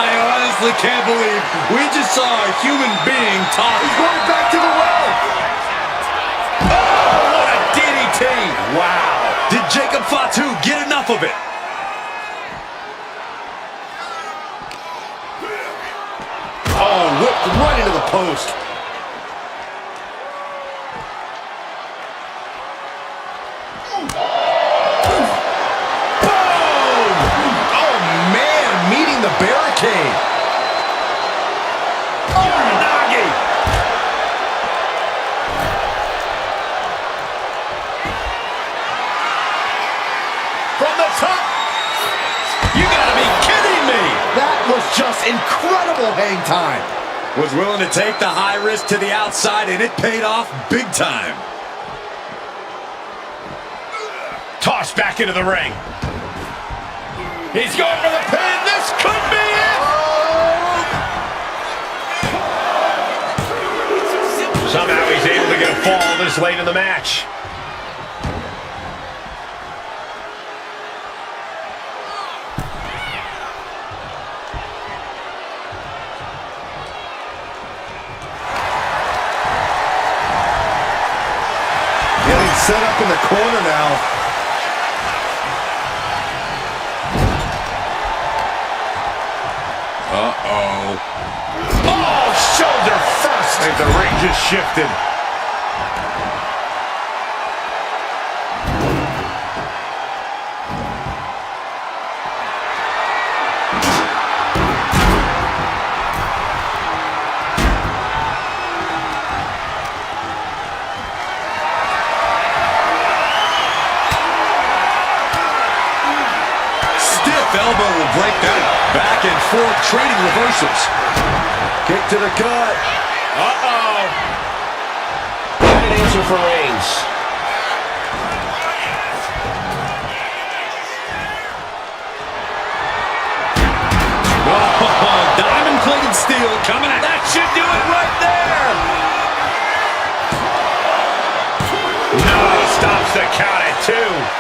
I honestly can't believe we just saw a human being tossed. He's going back to the well. Oh, what a DDT. Wow. Did Jacob Fatu get enough of it? Oh, whipped right into the post. Barricade. Uranagi. From the top. You gotta be kidding me. That was just incredible hang time. Was willing to take the high risk to the outside, and it paid off big time. Tossed back into the ring. He's going for the pin. This could be it. Somehow he's able to get a fall this late in the match. Getting set up in the corner now. Uh-oh. Oh, shoulder first. I think the ring just shifted. Stiff elbow will break that. Back and forth, trading reversals. Kick to the gut. Uh-oh. And an answer for Reigns. Oh, diamond-plated steel coming out. That should do it right there. No, stops the count at 2.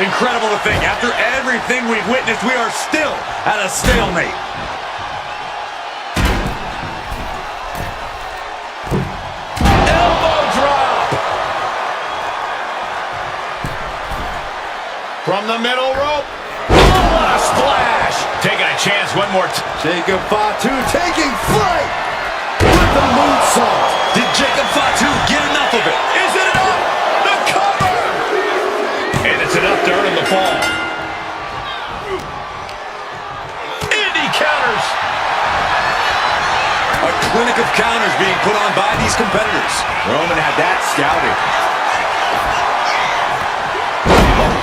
Incredible to think. After everything we've witnessed, we are still at a stalemate. Elbow drop. From the middle rope. Oh, what a splash. Taking a chance one more time. Jacob Fatu taking flight with the moonsault. Did Jacob Fatu get enough of it? Is it enough? The cover. And it's enough to earn him the fall. Indy counters. A clinic of counters being put on by these competitors. Roman had that scouted.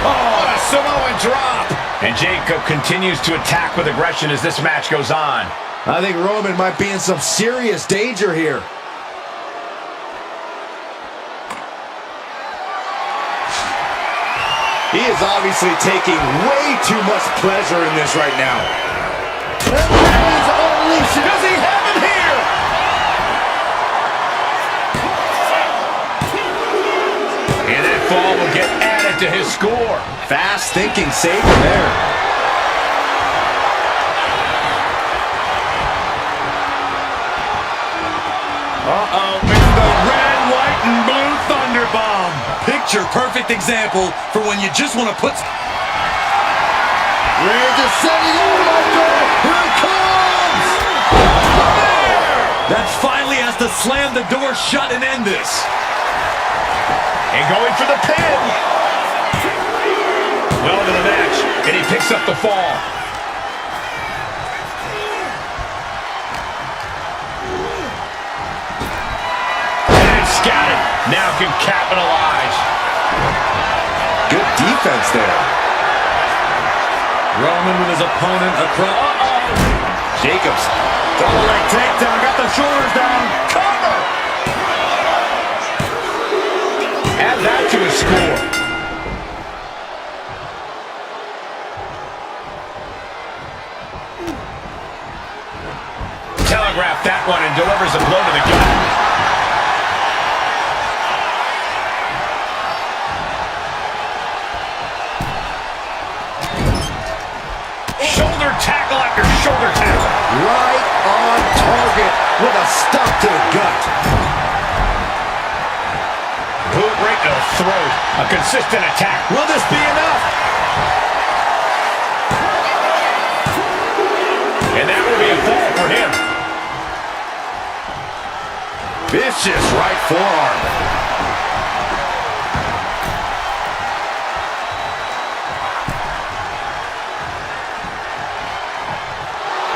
Oh, a Samoan drop. And Jacob continues to attack with aggression as this match goes on. I think Roman might be in some serious danger here. He is obviously taking way too much pleasure in this right now. And Reigns unleashes. Does he have him here? And that fall will get added to his score. Fast thinking saver there. Uh-oh, it's the red, white, and blue Thunder Bomb. Picture perfect example for when you just want to put... Reigns is setting up right there. Here it comes. That finally has to slam the door shut and end this. And going for the pin. Well into the match, and he picks up the fall. And scouted. Now can capitalize. Good defense there. Roman with his opponent across. Jacobs. Double leg takedown. Got the shoulders down. Cover! Add that to his score. Telegraph that one and delivers a blow to the gut. Shoulder tackle after shoulder tackle. Right on target with a stop to the gut. Boot right to the throat. A consistent attack. Will this be enough? And that will be a fall for him. Vicious right forearm.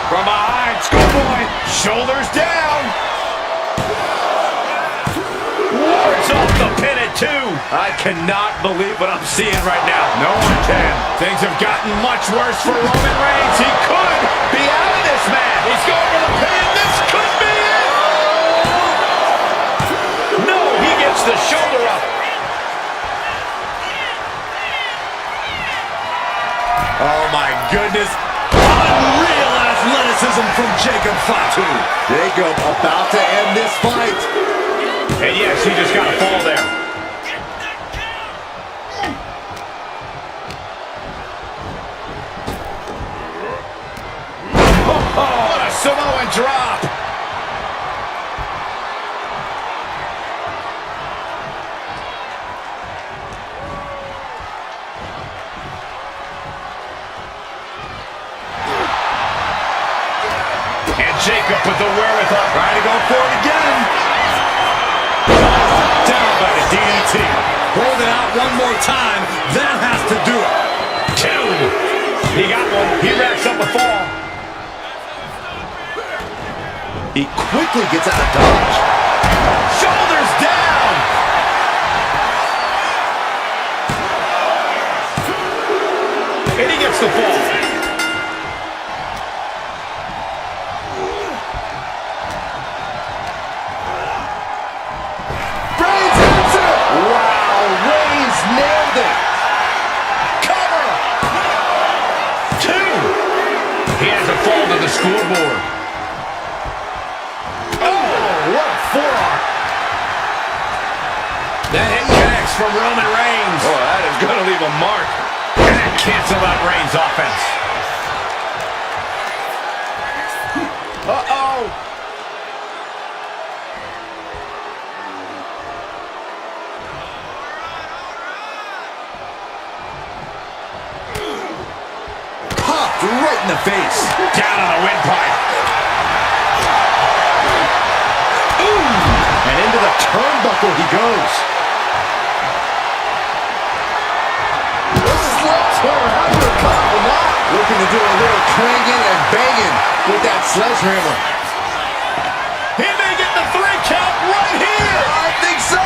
From behind, schoolboy. Shoulders down. Wards off the pin at 2. I cannot believe what I'm seeing right now. No one can. Things have gotten much worse for Roman Reigns. He could be out of this match. He's going for the pin. This could be it. No, he gets the shoulder up. Oh my goodness. Unreal athleticism from Jacob Fatu. Jacob about to end this fight. And yes, he just got a fall there. Oh, what a Samoan drop. And Jacob with the wherewithal. Trying to go for it again. Down by the DDT. Hold it out one more time. That has to do it. 2. He got one. He racks up a fall. He quickly gets out of dodge. Shoulders down. And he gets the fall. Reigns hits it. Wow, Reigns nailed it. Cover. 2. He has a fall to the scoreboard. What a forearm. That hit connects from Roman Reigns. Oh, that is going to leave a mark. And that canceled out Reigns' offense. Uh-oh. Popped right in the face. Down on the windpipe. And into the turnbuckle he goes. Sledgehammer, how do you recover from that? Looking to do a little clanging and banging with that sledgehammer. He may get the 3 count right here. I think so.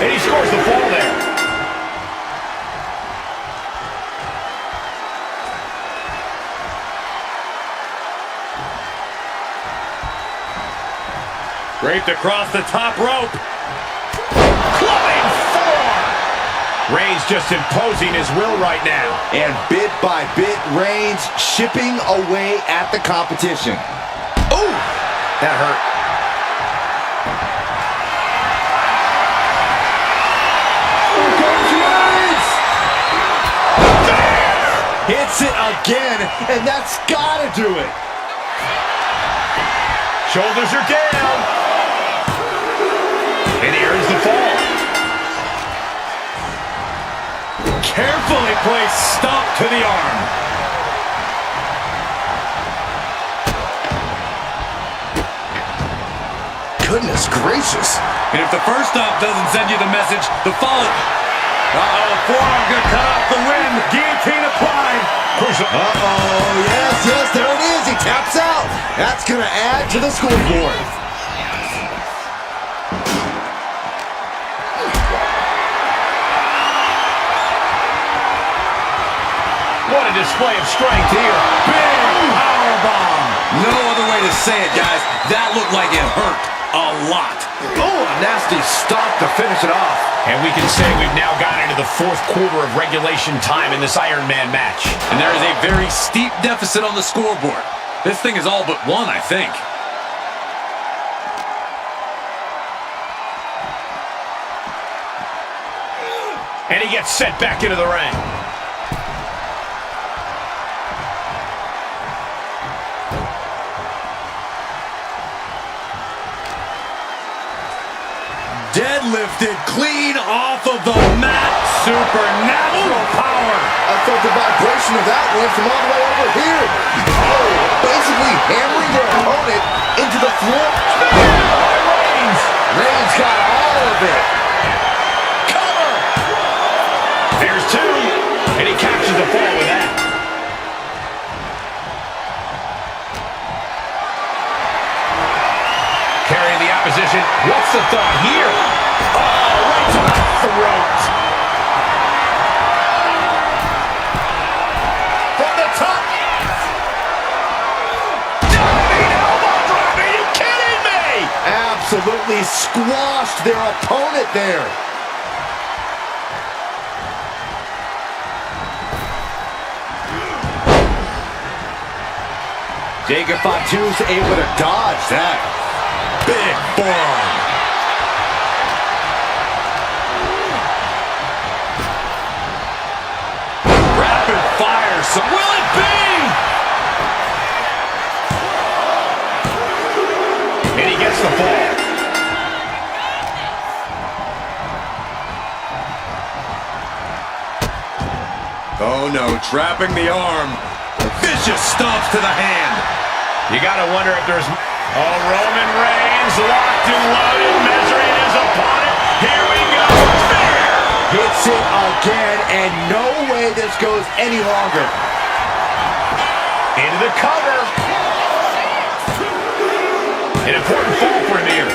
And he scores the fall there. Draped across the top rope. just imposing his will right now. And bit by bit, Reigns chipping away at the competition. Ooh, that hurt. Hits it again, and that's gotta do it. Shoulders are down. And here is the fall. Carefully placed stomp to the arm. Goodness gracious. And if the first stomp doesn't send you the message, the follow. Uh-oh, forearm gonna cut off the wind. Guillotine applied. Uh-oh, yes, there it is. He taps out. That's gonna add to the scoreboard. What a display of strength here. Big powerbomb. No other way to say it, guys. That looked like it hurt a lot. Oh, a nasty stop to finish it off. And we can say we've now gotten into the fourth quarter of regulation time in this Iron Man match. And there is a very steep deficit on the scoreboard. This thing is all but won, I think. And he gets sent back into the ring. Deadlifted clean off of the mat. Supernatural power. I felt the vibration of that one from all the way over here. Oh, basically hammering their opponent into the floor. Reigns got all of it. Cover. There's two. And he captures the fall with that. Carrying the opposition. What's the thought here? Oh, right to the throat. From the top. Diving elbow drop. Are you kidding me? Absolutely squashed their opponent there. Jacob Fatu's able to dodge that. Big forearm. Rapid fire. So will it be? And he gets the fall. Oh no, trapping the arm. Vicious stomps to the hand. You gotta wonder if there's... Oh, Roman Reigns locked and loaded, measuring his opponent. Here we go. Spear! Hits it again, and no way this goes any longer. Into the cover. An important fall for him here.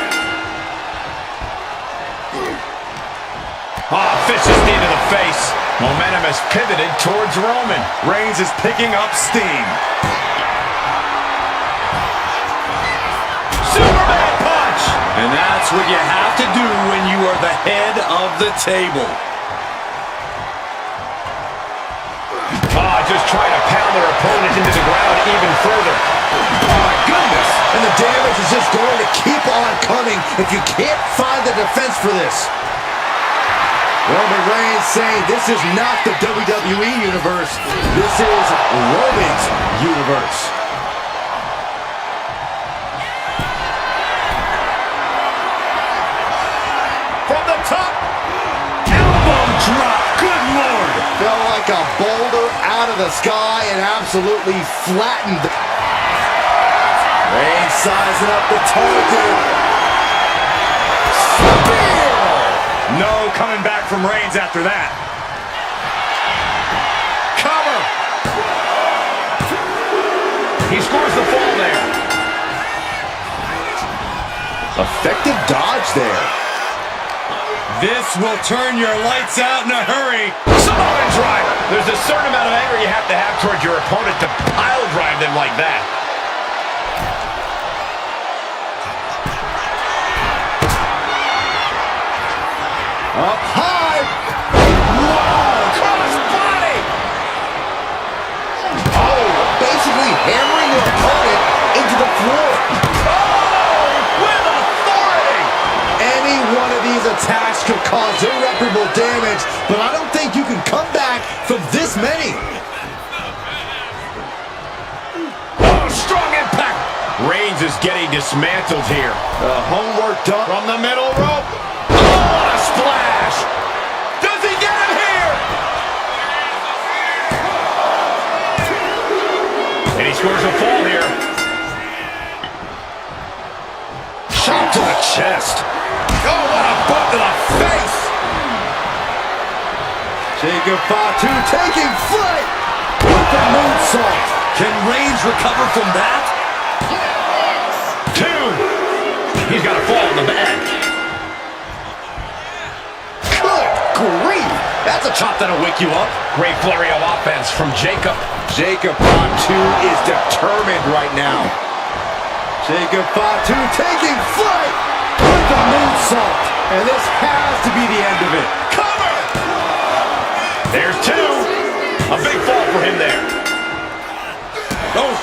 Oh, vicious knee to the face. Momentum has pivoted towards Roman. Reigns is picking up steam. Superman punch! And that's what you have to do when you are the head of the table. Just trying to pound their opponent into the ground even further. Oh my goodness! And the damage is just going to keep on coming if you can't find the defense for this. Roman Reigns saying this is not the WWE Universe. This is Roman's Universe. From the top. Elbow drop. Good Lord. Fell like a boulder out of the sky and absolutely flattened. Reigns sizing up the target. Spear! No coming back from Reigns after that. Cover. He scores the fall there. Effective dodge there. This will turn your lights out in a hurry. Samoan driver. There's a certain amount of anger you have to have towards your opponent to pile drive them like that. Up high. Wow. attacks could cause irreparable damage, but I don't think you can come back from this many. Oh, strong impact. Reigns is getting dismantled here. Homework done. From the middle rope. Oh, what a splash. Does he get him here? And he scores a fall here. Shot to the chest. Oh, what a boot to the face. Jacob Fatu taking flight with the moonsault. Can Reigns recover from that? 2. He's got a fall in the bag. Good grief. That's a chop that'll wake you up. Great flurry of offense from Jacob. Jacob Fatu is determined right now. Jacob Fatu taking flight with the moonsault. And this has to be the end of it. Cover! There's 2. A big fall for him there. Oh.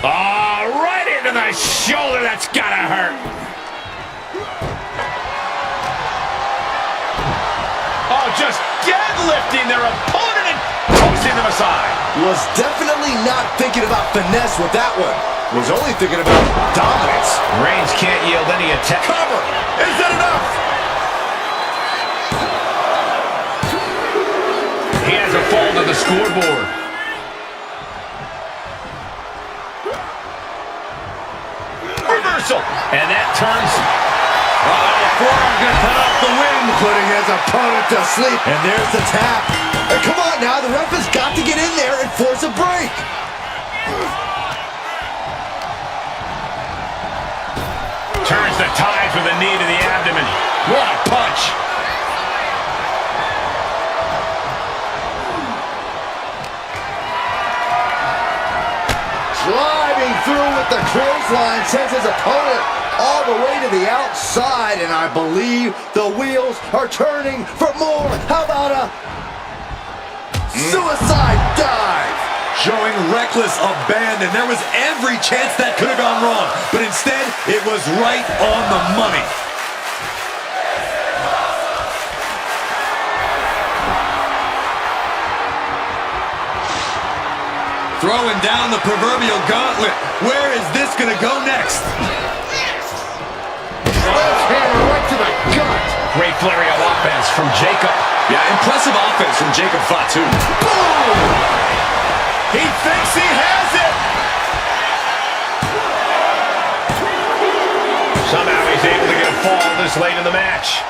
Oh, right into the shoulder. That's gotta hurt. Oh, just deadlifting their opponent and tossing them aside. Was definitely not thinking about finesse with that one. Was only thinking about dominance. Reigns can't yield any attack. Cover! Is that enough? He has a fall to the scoreboard. Reversal! And that turns... Forearm gonna cut off the wind, putting his opponent to sleep. And there's the tap. And come on now, the ref has got to get in there and force a break. Turns the tides with a knee to the abdomen. What a punch! Driving through with the clothesline, sends his opponent all the way to the outside, and I believe the wheels are turning for more. How about a suicide dive? Showing reckless abandon. There was every chance that could have gone wrong, but instead, it was right on the money. Throwing down the proverbial gauntlet. Where is this going to go next? Sledgehammer right to the gut. Great flurry of offense from Jacob. Yeah, impressive offense from Jacob Fatu. Boom! He thinks he has it! Somehow he's able to get a fall this late in the match.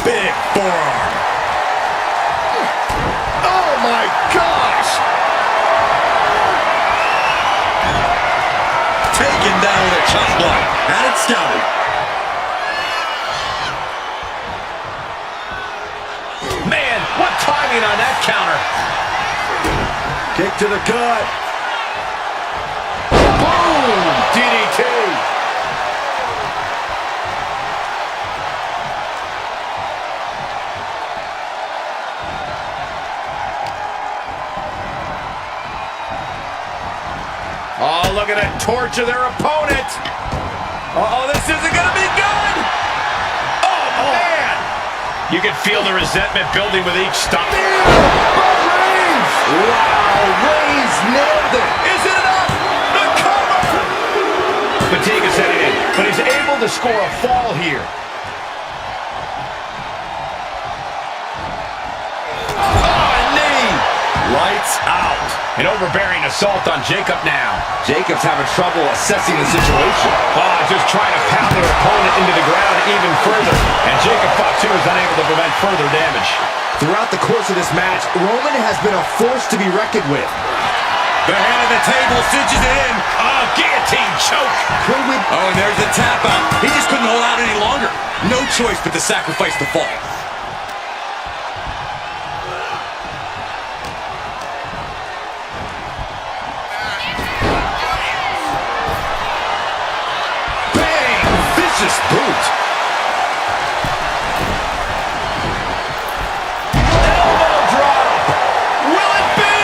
Big forearm. Oh my gosh! Taken down with a chop block. Had it scouted. Man, what timing on that counter. Kick to the gut. Boom! DDT. Oh, look at that torture their opponent. Uh-oh, this isn't going to be good. Oh, man. You can feel the resentment building with each stop. Reigns! Wow, Reigns nailed it. Is it enough? The cover. Fatigue is setting in, but he's able to score a fall here. Oh, knee. Lights out. An overbearing assault on Jacob now. Jacob's having trouble assessing the situation. Just trying to pound their opponent into the ground even further. And Jacob Fatu is unable to prevent further damage. Throughout the course of this match, Roman has been a force to be reckoned with. The hand of the table cinches it in. Oh, guillotine choke. Could we... Oh, and there's the tap out. He just couldn't hold out any longer. No choice but to sacrifice the fall. Vicious boot. Elbow drop. Will it be?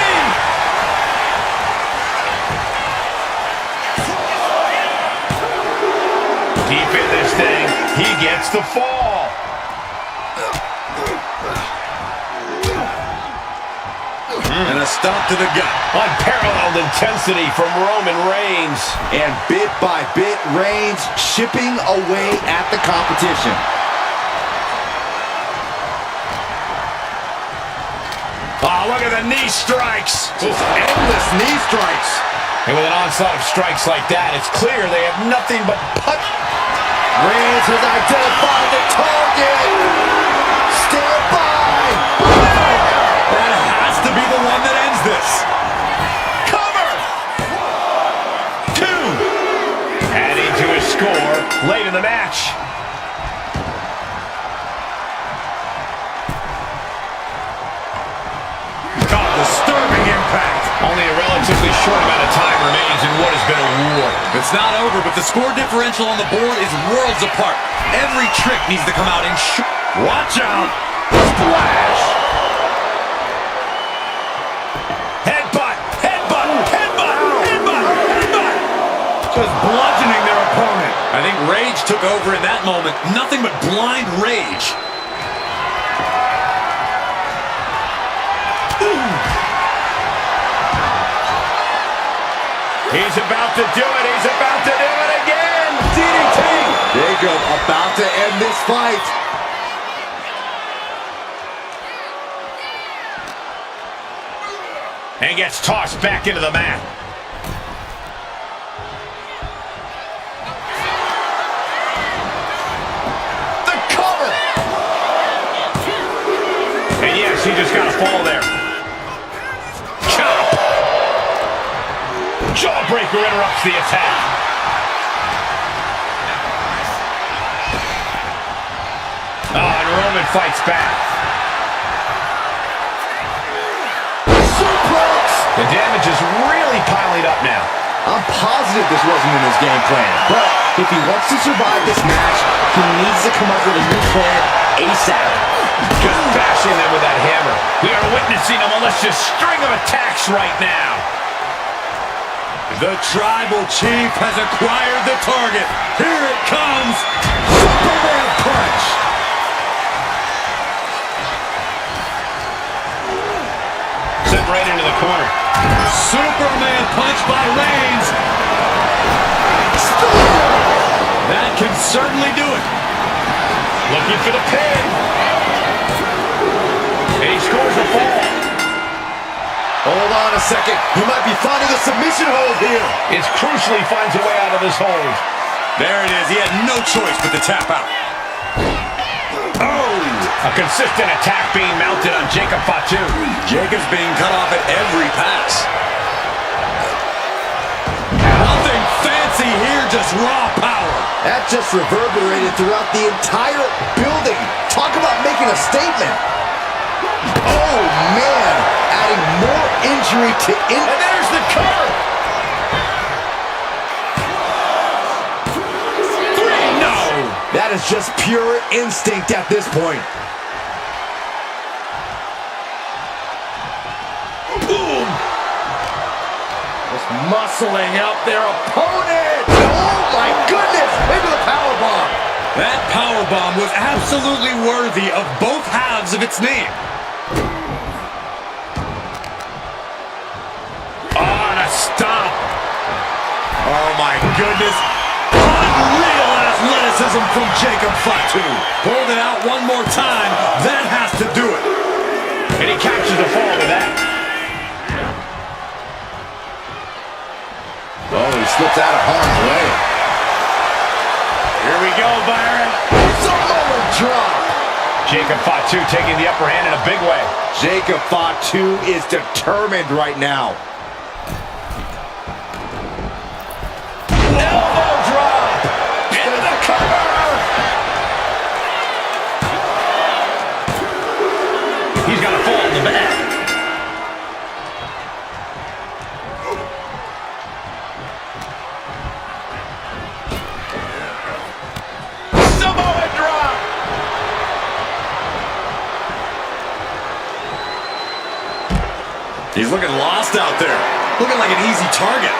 Deep in this thing, he gets the fall. And a stomp to the gut. Unparalleled intensity from Roman Reigns. And bit by bit, Reigns chipping away at the competition. Oh, look at the knee strikes. Just endless knee strikes. And with an onslaught of strikes like that, it's clear they have nothing but punch. Reigns has identified the target. Stand by. That has to be the one that ends this. Cover! 2. Adding to his score late in the match. God, disturbing impact. Only a relatively short amount of time remains in what has been a war. It's not over, but the score differential on the board is worlds apart. Every trick needs to come out in Watch out! Splash! Headbutt! Headbutt! Headbutt! Headbutt! Headbutt! Just bludgeoning their opponent. I think rage took over in that moment. Nothing but blind rage. He's about to do it. He's about to do it again. DDT. Jacob about to end this fight. And gets tossed back into the mat. The cover. And yes, he just got a fall there. Chop. Jawbreaker interrupts the attack. Oh, and Roman fights back. Suplex. The damage is really piling up now. I'm positive this wasn't in his game plan, but if he wants to survive this match, he needs to come up with a new plan ASAP. Just bashing them with that hammer. We are witnessing a malicious string of attacks right now. The tribal chief has acquired the target. Here it comes. Superman punch. Sent right into the corner. Superman punch by Reigns. That can certainly do it. Looking for the pin. And he scores a fall. Hold on a second. He might be finding a submission hold here. It's crucial he finds a way out of this hold. There it is. He had no choice but to tap out. Oh! A consistent attack being mounted on Jacob Fatu. Jacob's being cut off at every pass. Nothing fancy here, just raw power. That just reverberated throughout the entire building. Talk about making a statement. Oh, man. Adding more injury to injury. And there's the cover. 3, no. That is just pure instinct at this point. Boom. Just muscling out their opponent. Oh, my goodness. Into the powerbomb. That powerbomb was absolutely worthy of both halves of its name. Stop. Oh my goodness. Unreal athleticism from Jacob Fatu. Hold it out one more time. That has to do it. And he captures the fall with that. Oh, he slipped out of harm's way. Here we go, Byron. Samoan drop. Jacob Fatu taking the upper hand in a big way. Jacob Fatu is determined right now. Elbow drop. Into the cover. He's got a fall in the back. Samoan drop. He's looking lost out there. Looking like an easy target.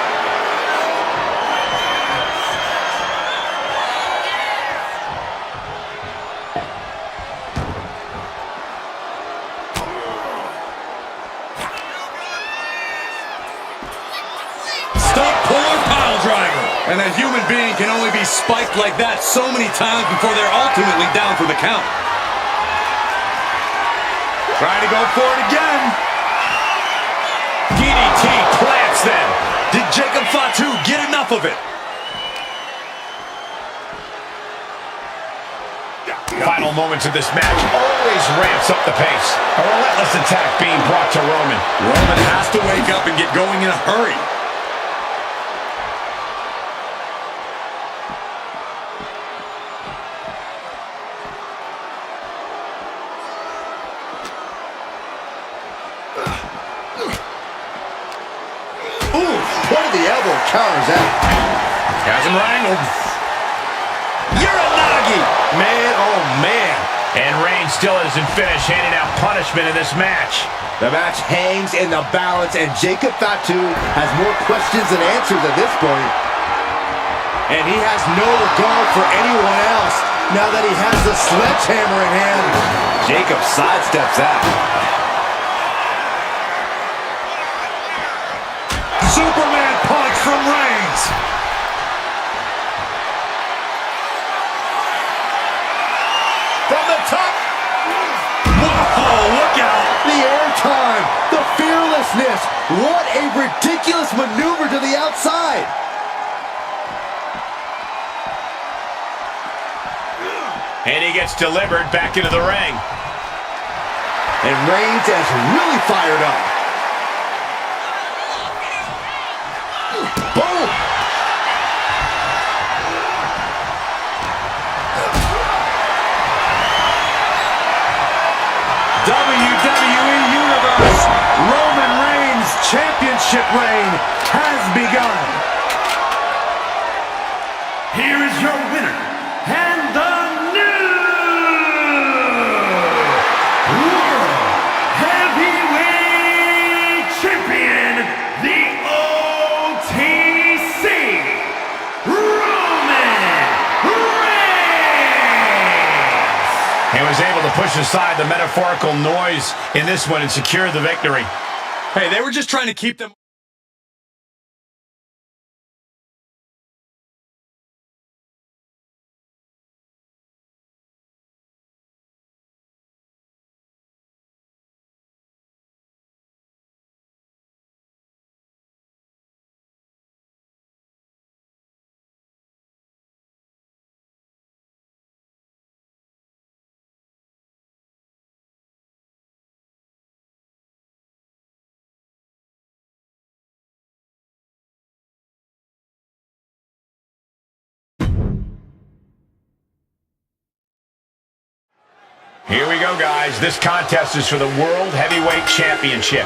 And a human being can only be spiked like that so many times before they're ultimately down for the count. Trying to go for it again. DDT plants them. Did Jacob Fatu get enough of it? Final moments of this match always ramps up the pace. A relentless attack being brought to Roman. Roman has to wake up and get going in a hurry. Ooh, point of the elbow counters out. Has him wrangled. Uranagi! Man, oh man. And Reigns still isn't finished handing out punishment in this match. The match hangs in the balance, and Jacob Fatu has more questions than answers at this point. And he has no regard for anyone else now that he has the sledgehammer in hand. Jacob sidesteps that. Superman punch from Reigns. From the top. Whoa, look out. The airtime, the fearlessness. What a ridiculous maneuver to the outside. And he gets delivered back into the ring. And Reigns is really fired up. Boom! WWE Universe Roman Reigns championship reign has begun. Here is your winner and the new World Heavyweight Champion, the OTC, Roman Reigns. He was able to push aside the metaphorical noise in this one and secure the victory. Hey, they were just trying to keep them. Here we go, guys. This contest is for the World Heavyweight Championship.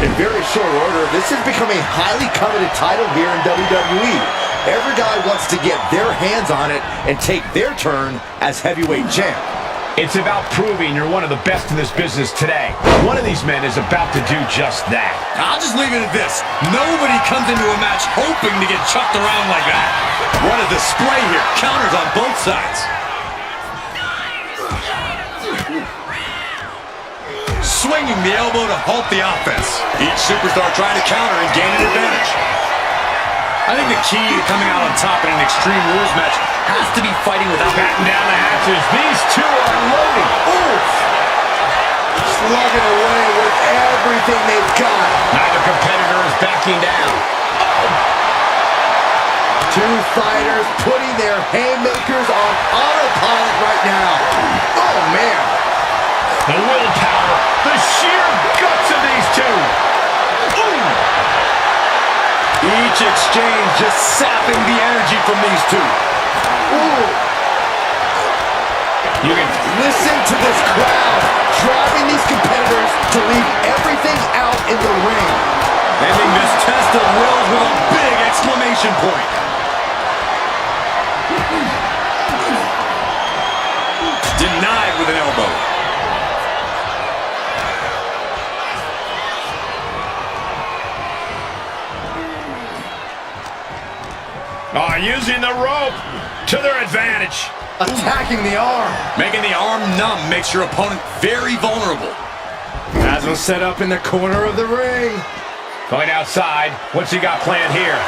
In very short order, this has become a highly coveted title here in WWE. Every guy wants to get their hands on it and take their turn as heavyweight champ. It's about proving you're one of the best in this business today. One of these men is about to do just that. I'll just leave it at this. Nobody comes into a match hoping to get chucked around like that. What a display here. Counters on both sides. Swinging the elbow to halt the offense. Each superstar trying to counter and gain an advantage. I think the key to coming out on top in an Extreme Rules match has to be fighting without Batten down the hatches. These two are loading. Oof! Slugging away with everything they've got. Neither competitor is backing down. Two fighters putting their haymakers on autopilot right now. Oh, man. The willpower, the sheer guts of these two. Ooh. each exchange just sapping the energy from these two. Ooh. You can listen to this crowd driving these competitors to leave everything out in the ring. Ending this test of wills with a big exclamation point. Denied with an elbow. Using the rope to their advantage. Attacking the arm. Making the arm numb makes your opponent very vulnerable. Has him set up in the corner of the ring. Going outside. What's he got planned here?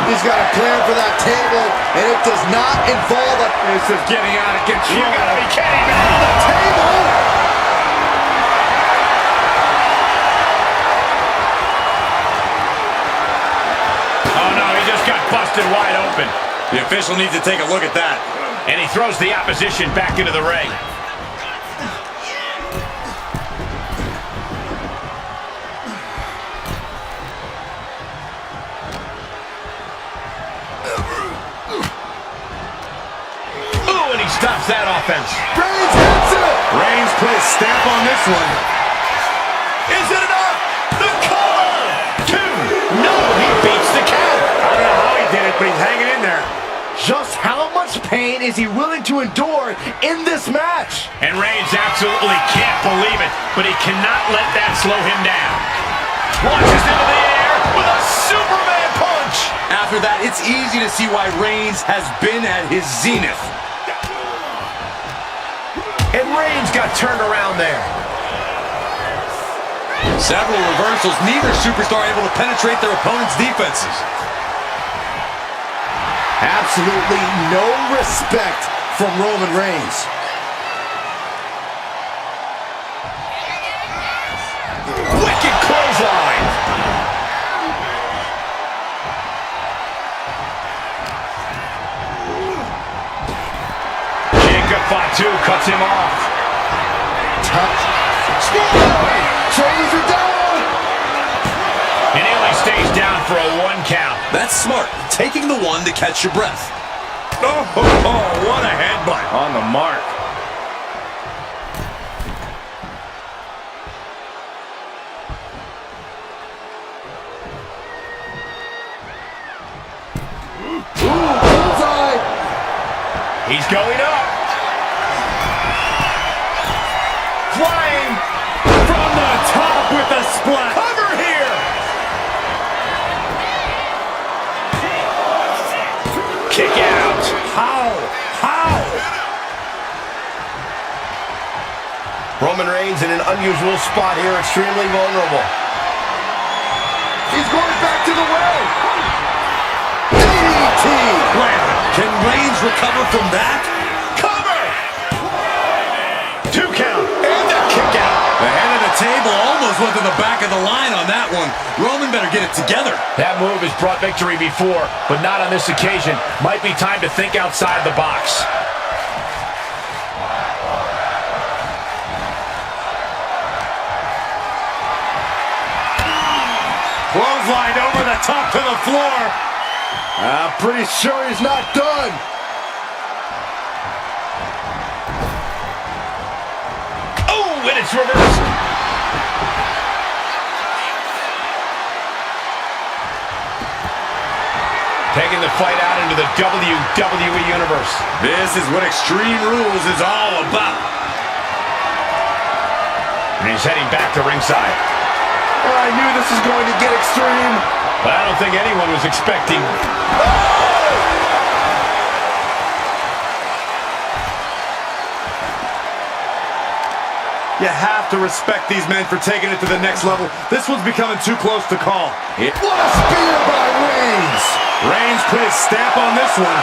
He's got a plan for that table, and it does not involve a... This is getting out of control. You gotta be kidding me. The table! Oh no, he just got busted wide open. The official needs to take a look at that. And he throws the opposition back into the ring. Ooh, and he stops that offense. Reigns hits it! Reigns put a stamp on this one. Is it enough? The cover! 2. No, he beats the count. I don't know how he did it, but he's hanging in there. Just how much pain is he willing to endure in this match? And Reigns absolutely can't believe it, but he cannot let that slow him down. Launches into the air with a Superman punch. After that, it's easy to see why Reigns has been at his zenith. And Reigns got turned around there. Several reversals, neither superstar able to penetrate their opponent's defenses. Absolutely no respect from Roman Reigns. Wicked clothesline. Fatu cuts him off. Shoulders are down. And he only stays down for a 1 count. That's smart, taking the 1 to catch your breath. Oh, what a headbutt. On the mark. Bullseye. He's going up. Flying from the top with a splat. Cover here. Kick out. How? Roman Reigns in an unusual spot here, extremely vulnerable. He's going back to the well. DDT. Can Reigns recover from that? Cover. 2 count. And a kick out. The head of the table almost went to the back of the line on that one. Roman better get it together. That move has brought victory before, but not on this occasion. Might be time to think outside the box. Clothesline over the top to the floor. I'm pretty sure he's not done. Oh, and it's reversed. Taking the fight out into the WWE Universe. This is what Extreme Rules is all about. And he's heading back to ringside. I knew this was going to get extreme. But I don't think anyone was expecting... You have to respect these men for taking it to the next level. This one's becoming too close to call. What a spear by Reigns. Reigns put his stamp on this one.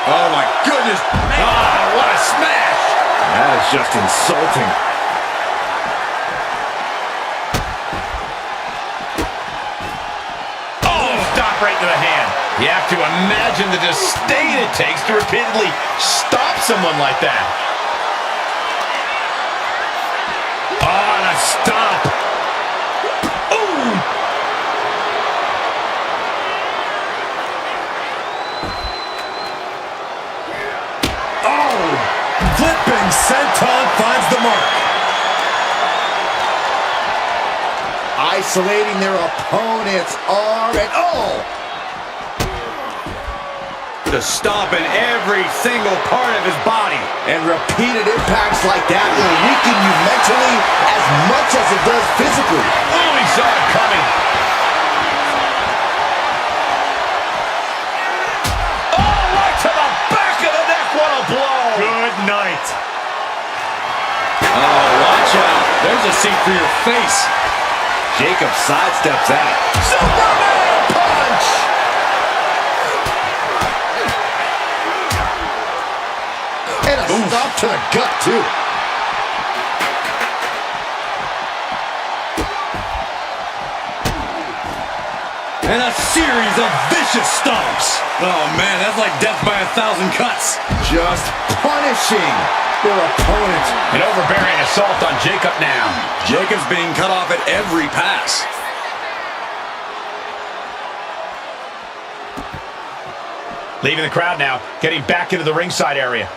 Oh my goodness. Oh, what a smash. That is just insulting. Oh, stop right to the hand. You have to imagine the disdain it takes to repeatedly stop someone like that. Oh, and a stop. Ooh. Oh, flipping senton finds the mark. Isolating their opponent's arm and The stomp in every single part of his body. And repeated impacts like that will weaken you mentally as much as it does physically. Oh, he saw it coming. Oh, right to the back of the neck. What a blow. Good night. Oh, watch out. There's a seat for your face. Jacob sidesteps that. Superman punch! And a stop to the gut, too. And a series of vicious stomps. Oh, man, that's like death by 1,000 cuts. Just punishing their opponent. An overbearing assault on Jacob now. Jacob's being cut off at every pass. Leaving the crowd now, getting back into the ringside area.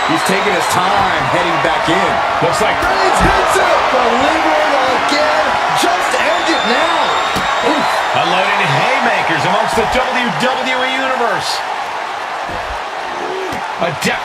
He's taking his time heading back in. Looks like Reigns hits it! Delivering again. Just end it now. Oof. unloading haymakers amongst the WWE Universe. A definite